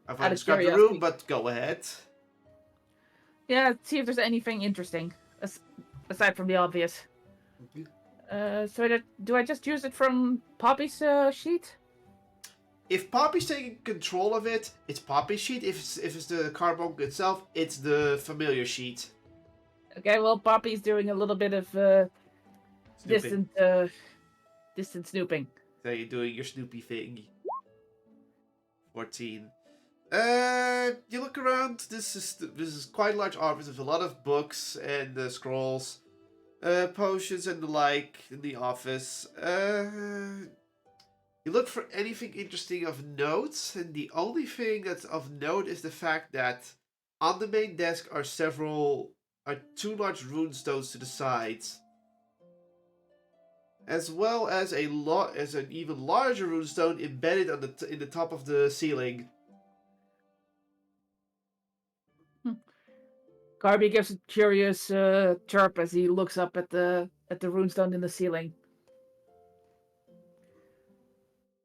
I've Out of described the curiosity. room, but go ahead. Yeah, see if there's anything interesting aside from the obvious. So do I just use it from Poppy's sheet? If Poppy's taking control of it, it's Poppy's sheet. If it's the carbon itself, it's the familiar sheet. Okay, well, Poppy's doing a little bit of Snooping. distant snooping. So you're doing your Snoopy thing. 14. You look around. This is quite a large office with a lot of books and scrolls, potions and the like in the office. You look for anything interesting of note, and the only thing that's of note is the fact that on the main desk are two large runestones to the sides, as well as an even larger runestone embedded in the top of the ceiling. Carby gives a curious chirp as he looks up at the runestone in the ceiling.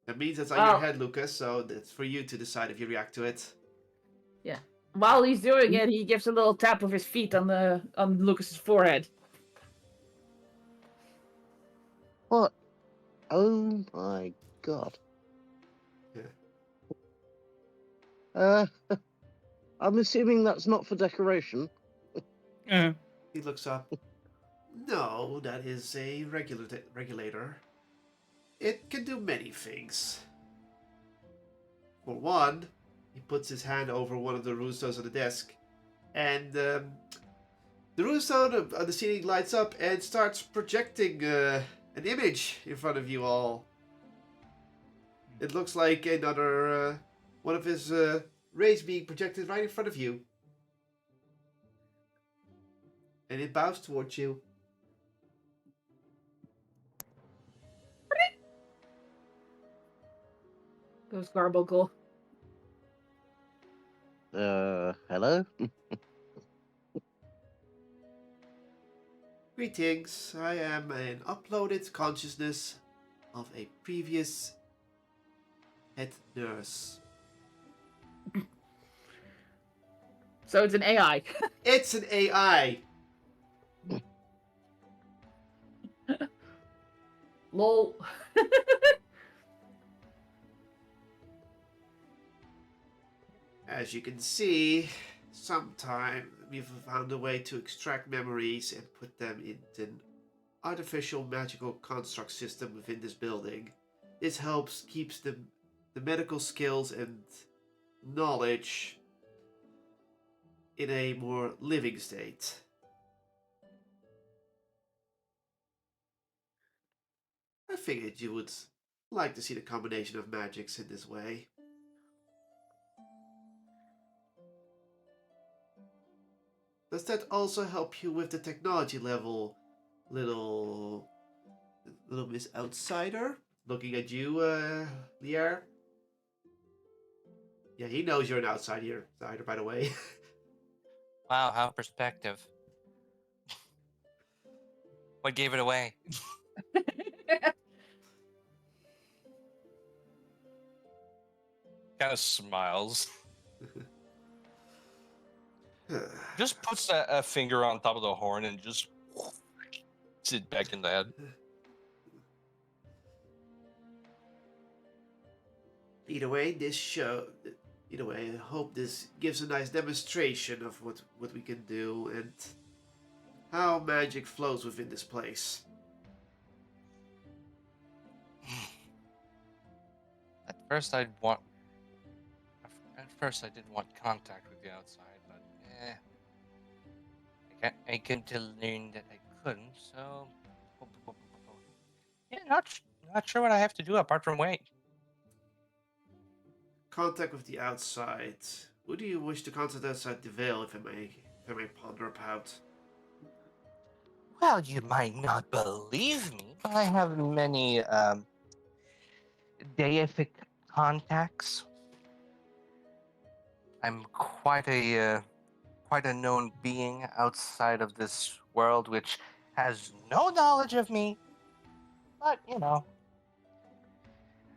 That means it's on your head, Lucas, so that's for you to decide if you react to it. Yeah. While he's doing it, he gives a little tap of his feet on Lucas's forehead. What? Oh my god. Yeah. I'm assuming that's not for decoration. He looks up. No, that is a regulator. It can do many things. For one, he puts his hand over one of the runestones on the desk, and the runestone on the ceiling lights up and starts projecting an image in front of you all. It looks like another one of his rays being projected right in front of you. And it bows towards you. Goes Garbuckle. Hello? Greetings, I am an uploaded consciousness of a previous head nurse. So it's an AI. It's an AI! Lol. As you can see, sometime we've found a way to extract memories and put them into an artificial magical construct system within this building. This keeps the medical skills and knowledge in a more living state. I figured you would like to see the combination of magics in this way. Does that also help you with the technology level, little Miss Outsider? Looking at you, Lier? Yeah, he knows you're an outsider, by the way. Wow, how perspective. What gave it away? Kind of smiles. Just puts a finger on top of the horn and just sit back in the head. Either way, I hope this gives a nice demonstration of what we can do and how magic flows within this place. At first, I didn't want contact with the outside, but I came to learn that I couldn't. So, yeah, not sure what I have to do apart from wait. Contact with the outside. Who do you wish to contact outside the veil, if I may ponder about? Well, you might not believe me, but I have many deific contacts. I'm quite a known being outside of this world, which has no knowledge of me. But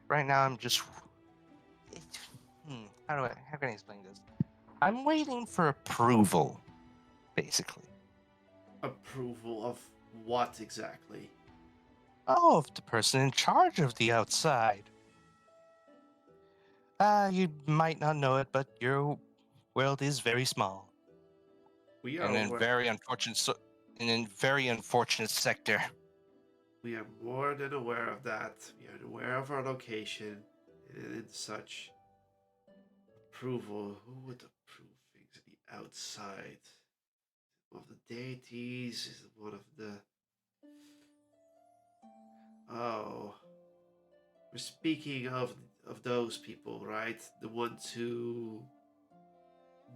right now I'm just. How can I explain this? I'm waiting for approval, basically. Approval of what exactly? Oh, of the person in charge of the outside. You might not know it, but your world is very small. We are And in aware. in a very unfortunate sector. We are more than aware of that. We are aware of our location and such. Approval. Who would approve things at the outside? One of the deities? Is it one of the... Oh. We're speaking of those people, right? The ones who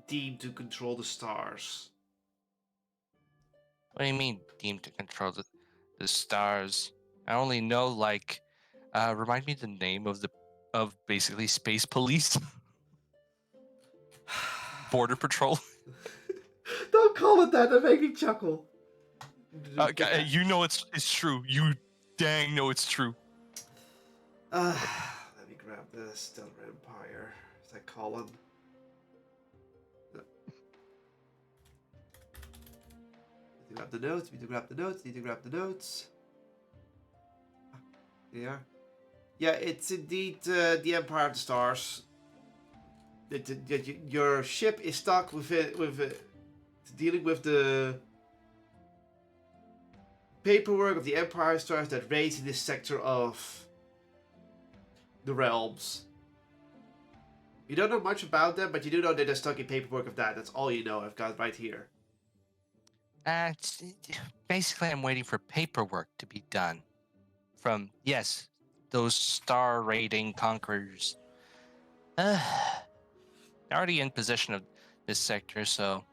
deem to control the stars. What do you mean, deemed to control the stars? I only know, like, remind me the name of basically space police, border patrol. Don't call it that. That makes me chuckle. You know it's true. You dang know it's true. Let me grab the Stellar Empire, as I call them. Need to grab the notes. Need to grab the notes. There you are. Yeah, it's indeed the Empire of the Stars. Your ship is stuck with dealing with the paperwork of the Empire Stars that raise in this sector of the realms. You don't know much about them, but you do know that they're stuck in paperwork of that. That's all you know. I've got right here. Basically, I'm waiting for paperwork to be done from those star rating conquerors. Already in possession of this sector, so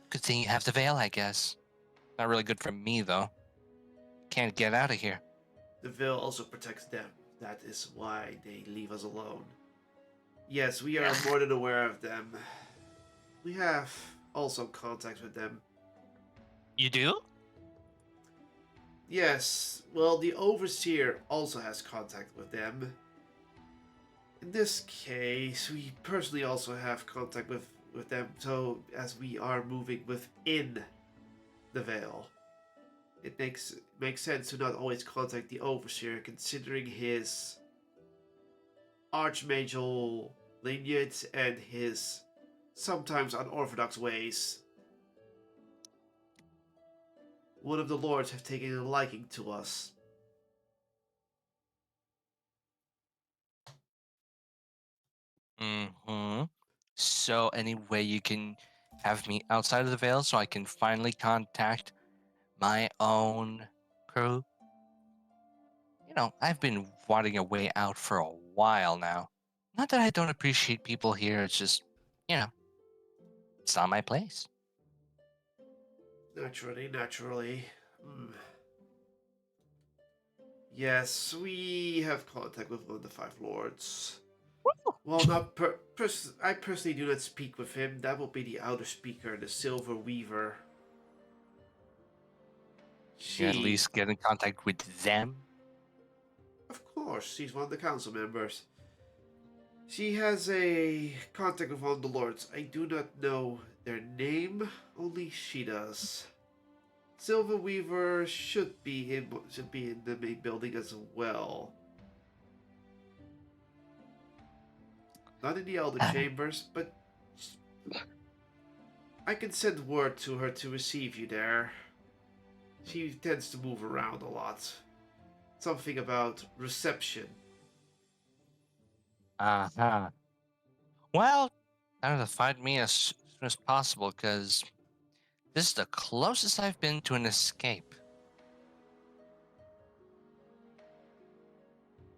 good thing you have the veil, I guess. Not really good for me though. Can't get out of here. The veil also protects them. That is why they leave us alone. Yes, we are more than aware of them. We have also contacts with them. You do? Yes, well, the Overseer also has contact with them. In this case, we personally also have contact with them, so as we are moving within the veil. It makes sense to not always contact the Overseer, considering his archmagial lineage and his sometimes unorthodox ways. One of the lords have taken a liking to us. Mm-hmm. So any way you can have me outside of the veil so I can finally contact my own crew? I've been wanting a way out for a while now. Not that I don't appreciate people here, it's just, it's not my place. Naturally. Yes, we have contact with one of the Five Lords. Well, I personally do not speak with him. That will be the Outer Speaker, the Silver Weaver. You at least get in contact with them? Of course, she's one of the council members. She has a contact with one of the lords. I do not know their name, only she does. Silver Weaver should be in the main building as well. Not in the Elder Chambers, but I can send word to her to receive you there. She tends to move around a lot. Something about reception. Uh-huh. Well, try to find me as soon as possible, because this is the closest I've been to an escape.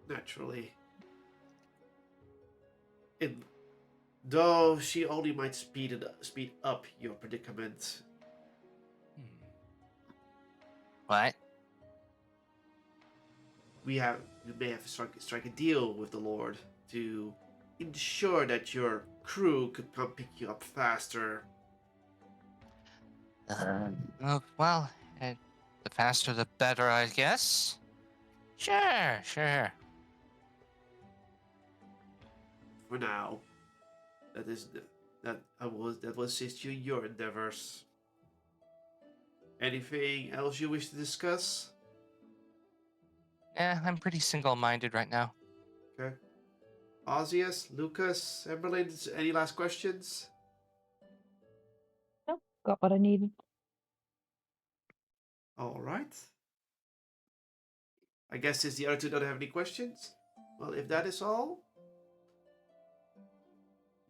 Naturally. And though she only might speed up your predicament. What? We may have to strike a deal with the Lord to ensure that your crew could come pick you up faster. Well, the faster the better, I guess. Sure. For now, that will assist you in your endeavors. Anything else you wish to discuss? I'm pretty single-minded right now. Okay. Ozius, Lucas, Emberlyn, any last questions? No, got what I needed. All right. I guess since the other two don't have any questions, well, if that is all,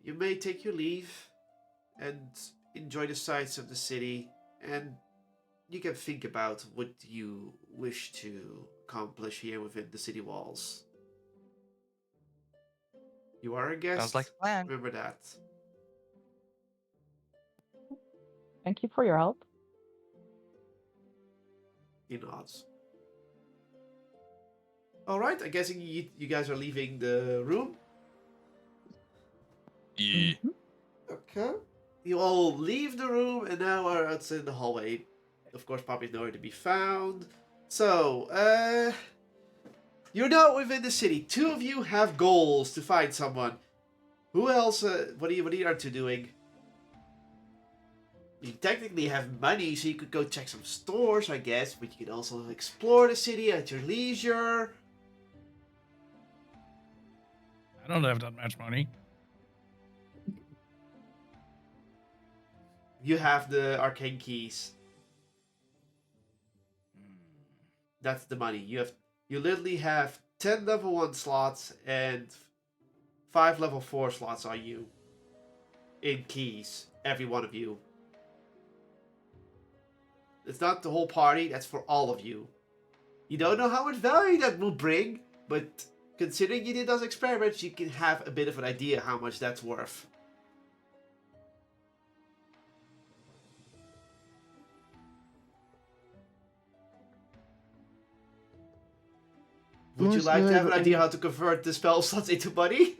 you may take your leave and enjoy the sights of the city, and you can think about what you wish to accomplish here within the city walls. You are a guest. Sounds like a plan. Remember that. Thank you for your help. He nods. All right, I'm guessing you guys are leaving the room. Yeah. Okay. You all leave the room and now are outside in the hallway. Of course, Poppy's nowhere to be found. So, you're now within the city. Two of you have goals to find someone. Who else? What are you up to doing? You technically have money, so you could go check some stores, I guess. But you can also explore the city at your leisure. I don't have that much money. You have the arcane keys. That's the money. You literally have 10 level 1 slots and 5 level 4 slots on you. In keys. Every one of you. It's not the whole party, that's for all of you. You don't know how much value that will bring, but considering you did those experiments, you can have a bit of an idea how much that's worth. Would you Nice like to know have an that idea we- how to convert the spell slots into money?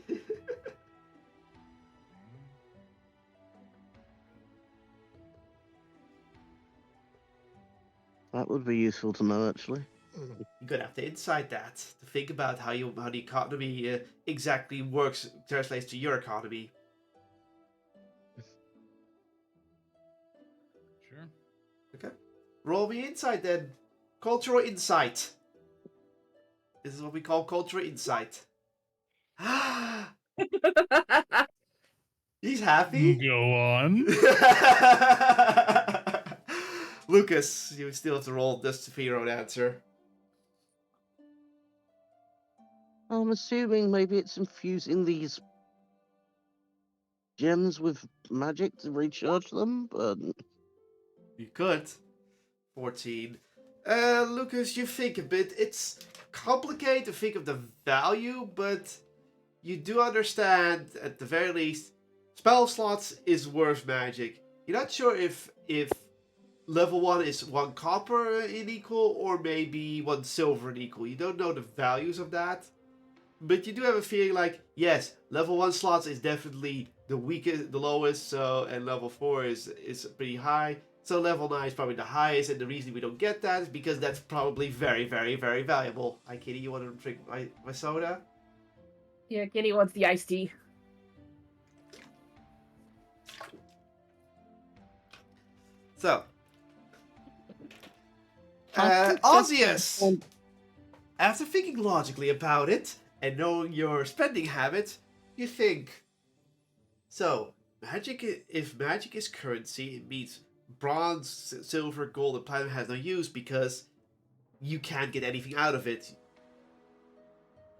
That would be useful to know, actually. You're gonna have to insight that to think about how the economy exactly works, translates to your economy. Sure. Okay. Roll me insight then. Cultural insight. This is what we call cultural insight. He's happy. Go on. Lucas, you still have to roll just for your own answer. I'm assuming maybe it's infusing these gems with magic to recharge them, but You could. 14. Lucas, you think a bit. It's complicated to think of the value, but you do understand, at the very least, spell slots is worth magic. You're not sure if level 1 is 1 copper in equal or maybe 1 silver in equal. You don't know the values of that. But you do have a feeling like, yes, level 1 slots is definitely the weakest, the lowest, so, and level 4 is pretty high. So level 9 is probably the highest, and the reason we don't get that is because that's probably very, very, very valuable. Hi, Kitty, you want to drink my soda? Yeah, Kitty wants the iced tea. So, I Osseous, after thinking logically about it and knowing your spending habits, you think, so if magic is currency, it means bronze, silver, gold, and platinum has no use because you can't get anything out of it.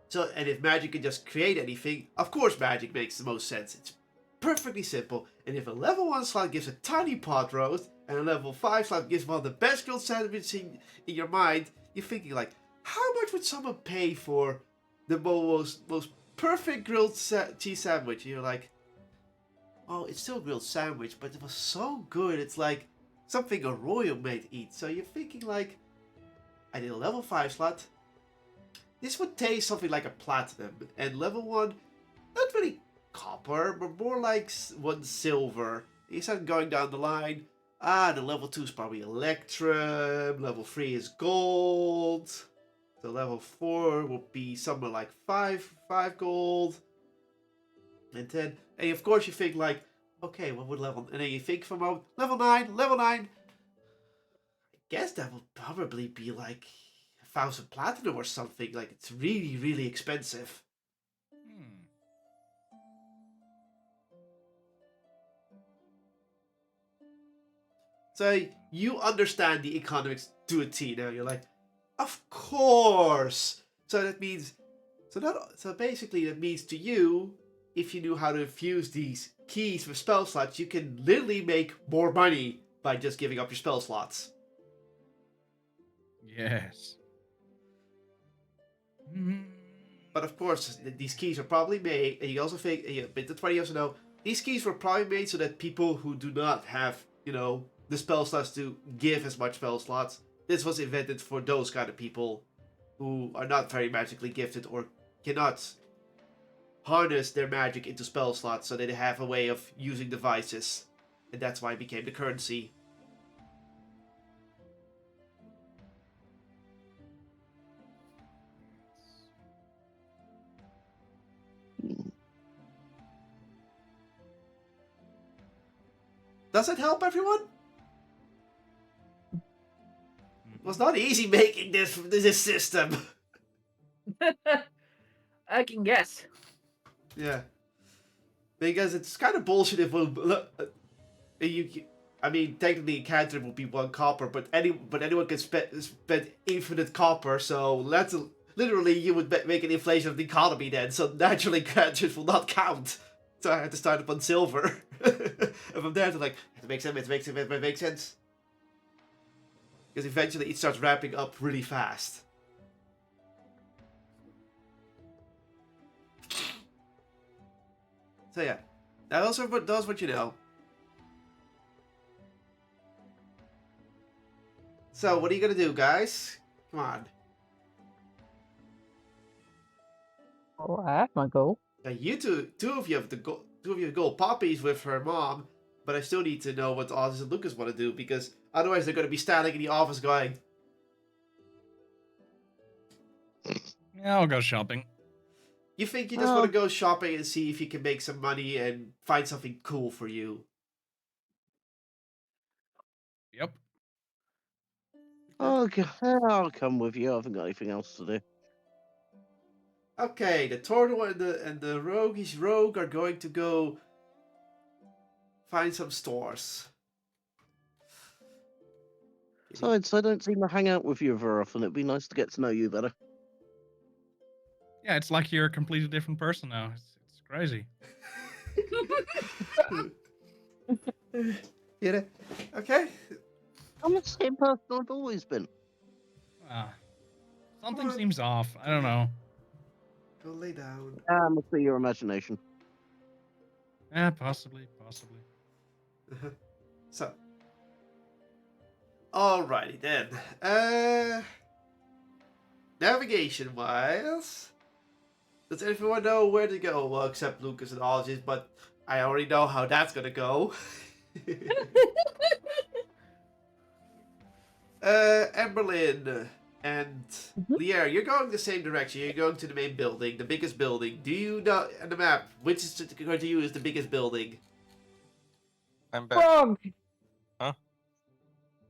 So, and if magic can just create anything, of course magic makes the most sense. It's perfectly simple. And if a level 1 slot gives a tiny pot roast, and a level 5 slot gives one of the best grilled sandwiches in your mind, you're thinking like, how much would someone pay for the most perfect grilled cheese sandwich? And you're like, oh, it's still a grilled sandwich, but it was so good. It's like something a royal might eat. So you're thinking like, I did a level 5 slot. This would taste something like a platinum, and level 1, not really copper, but more like 1 silver. You start going down the line. The level 2 is probably electrum, level 3 is gold. So level 4 will be somewhere like 5 gold. And then, and of course you think like, okay, what would level, and then you think from level 9. I guess that would probably be like 1,000 platinum or something. Like, it's really, really expensive. So you understand the economics to a T now. You're like, of course. So that means, so basically that means to you, if you knew how to infuse these keys with spell slots, you can literally make more money by just giving up your spell slots. Yes. But of course, these keys are probably made, and you also think, but that's why you also know, these keys were probably made so that people who do not have, the spell slots to give as much spell slots, this was invented for those kind of people who are not very magically gifted or cannot harness their magic into spell slots, so they have a way of using devices. And that's why it became the currency. Does it help everyone? It was not easy making this system. I can guess. Yeah. Because it's kind of bullshit if I mean, technically, a cantrip would be 1 copper, but anyone can spend infinite copper. So literally, you would make an inflation of the economy then. So naturally, cantrips will not count. So I had to start up on silver, and from there, to like, it makes sense. It makes sense. Because eventually, it starts ramping up really fast. So yeah, those are what you know. So what are you gonna do, guys? Come on. Oh, I have my goal. Now you two of you have gold poppies with her mom, but I still need to know what Oz and Lucas want to do, because otherwise they're gonna be standing in the office going, Yeah, I'll go shopping. you think you just want to go shopping and see if you can make some money and find something cool for you? Yep. Okay, I'll come with you. I haven't got anything else to do. Okay, the turtle and the rogue are going to go find some stores. Besides, I don't seem to hang out with you very often. It'd be nice to get to know you better. Yeah, it's like you're a completely different person now. It's crazy. Yeah. Okay. I'm the same person I've always been. Something seems off. I don't know. Go lay down. Must be your imagination. Yeah, possibly. So. Alrighty then. Navigation wise, does everyone know where to go? Well, except Lucas and Olgis, but I already know how that's gonna go. Emberlyn, And Mhm. Lier, you're going the same direction. You're going to the main building, the biggest building. Do you know on the map which is going to you is the biggest building? I'm back. Frog! Huh?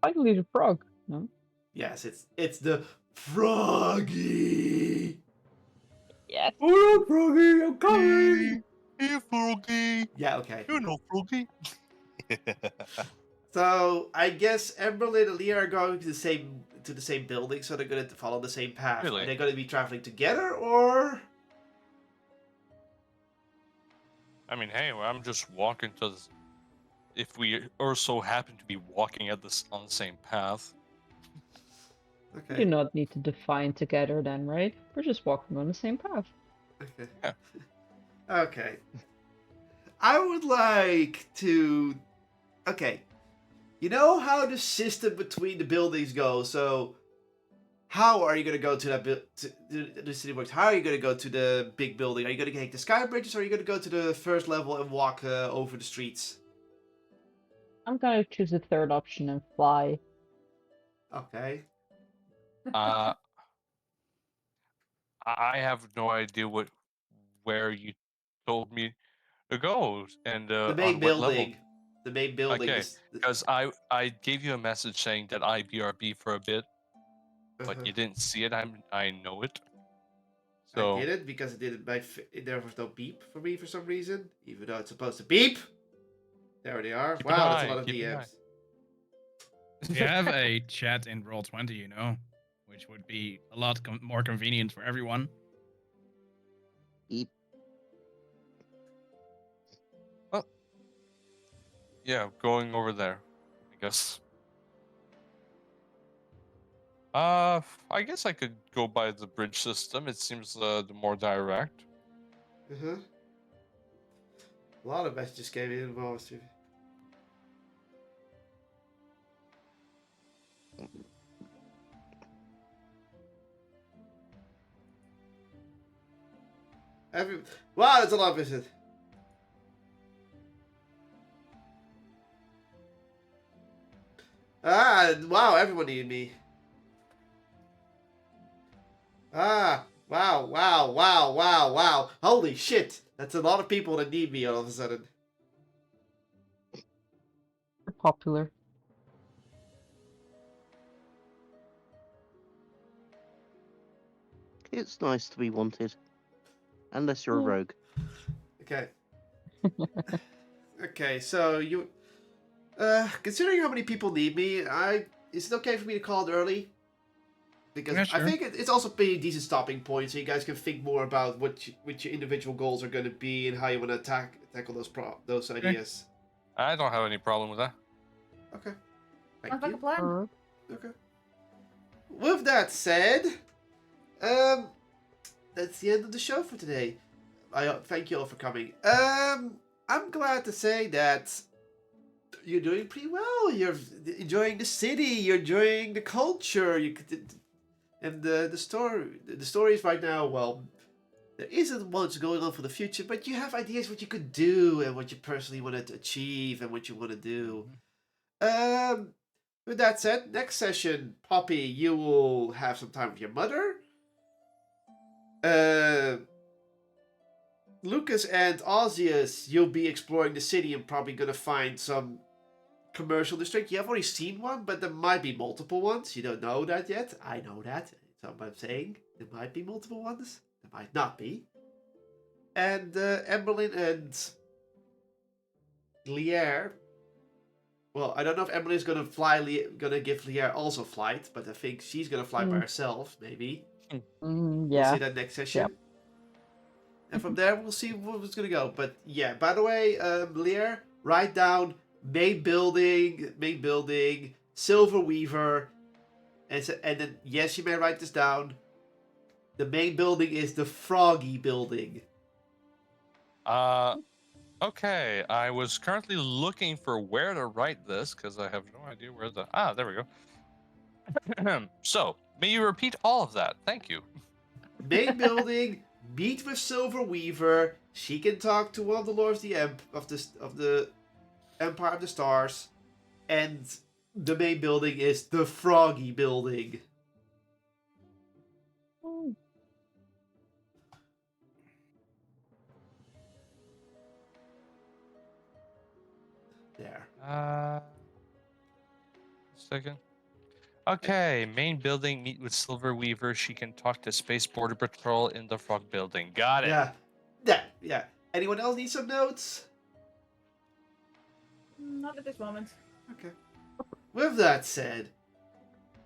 Finally, the frog. No? Yes, it's the Froggy. Yes. Oh, no, Froggy, I'm coming. Hey, Froggy. Yeah, okay. You know Froggy. So I guess Emberlyn and Leah are going to the same building, so they're going to follow the same path. Really? Are they going to be traveling together, or? I mean, hey, I'm just walking to this. If we so happen to be walking at this on the same path, We Okay. do not need to define together then, right? We're just walking on the same path. Okay. Yeah. Okay. I would like to. Okay. You know how the system between the buildings goes. So, how are you going to go to that to the city works? How are you going to go to the big building? Are you going to take the sky bridges, or are you going to go to the first level and walk over the streets? I'm gonna choose the third option and fly. Okay. uh, I have no idea where you told me to go and The main on what level. building. The main building. Okay, Is, because I gave you a message saying that I BRB for a bit, but uh-huh. you didn't see it. I know it. I So did it because it didn't. There was no beep for me for some reason, even though it's supposed to beep. There they are. Keep an Wow, that's a eye, lot of keep an eye. DMs. You have a chat in Roll20, you know, which would be a lot more convenient for everyone. yeah, going over there, I guess. I guess I could go by the bridge system. It seems the more direct. Uh-huh. A lot of messages came in involved. Wow, that's a lot of messages. Wow, everyone needed me. Wow. Holy shit. That's a lot of people that need me all of a sudden. We're popular. It's nice to be wanted. Unless you're a rogue. Okay. Okay, so you... considering how many people need me, is it okay for me to call it early? Because Yeah, I sure. think it's also pretty decent stopping point, so you guys can think more about what your individual goals are going to be and how you want to tackle those ideas. I don't have any problem with that. Okay. Sounds Thank like a you. plan. Okay. With that said, that's the end of the show for today. I thank you all for coming. I'm glad to say that you're doing pretty well. You're enjoying the city. You're enjoying the culture. And the stories right now. Well, there isn't much going on for the future, but you have ideas what you could do and what you personally want to achieve and what you want to do. With that said, next session, Poppy, you will have some time with your mother. Lucas and Ozzius, you'll be exploring the city and probably gonna find some commercial district. You have already seen one, but there might be multiple ones. You don't know that yet. I know that. So I'm saying there might be multiple ones. There might not be. And Emberlyn and Lier. Well, I don't know if Emberlyn's gonna give Lier also flight, but I think she's gonna fly by herself, maybe. We'll Yeah. see that next session. Yep. And from there, we'll see where it's gonna go. But yeah, by the way, Lear, write down main building, Silver Weaver, and then yes, you may write this down. The main building is the Froggy building. Okay. I was currently looking for where to write this because I have no idea where there we go. So, may you repeat all of that? Thank you. Main building. Meet with Silver Weaver. She can talk to one of the lords of the Empire of the Stars, and the main building is the Froggy building. There. Second. Okay, main building, meet with Silver Weaver. She can talk to Space Border Patrol in the Frog Building. Got it. Yeah. Yeah. Yeah. Anyone else need some notes? Not at this moment. Okay. With that said,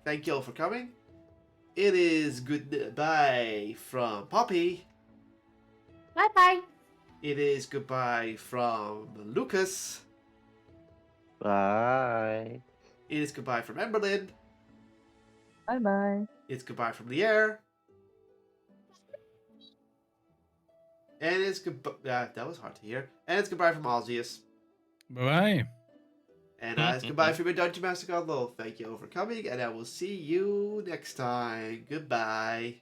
thank you all for coming. It is goodbye from Poppy. Bye bye. It is goodbye from Lucas. Bye. It is goodbye from Emberlyn. Bye bye. It's goodbye from the air. And it's goodbye. That was hard to hear. And it's goodbye from Algius. Bye bye. And it's goodbye from your Dungeon Master Kotlol. Thank you all for coming, and I will see you next time. Goodbye.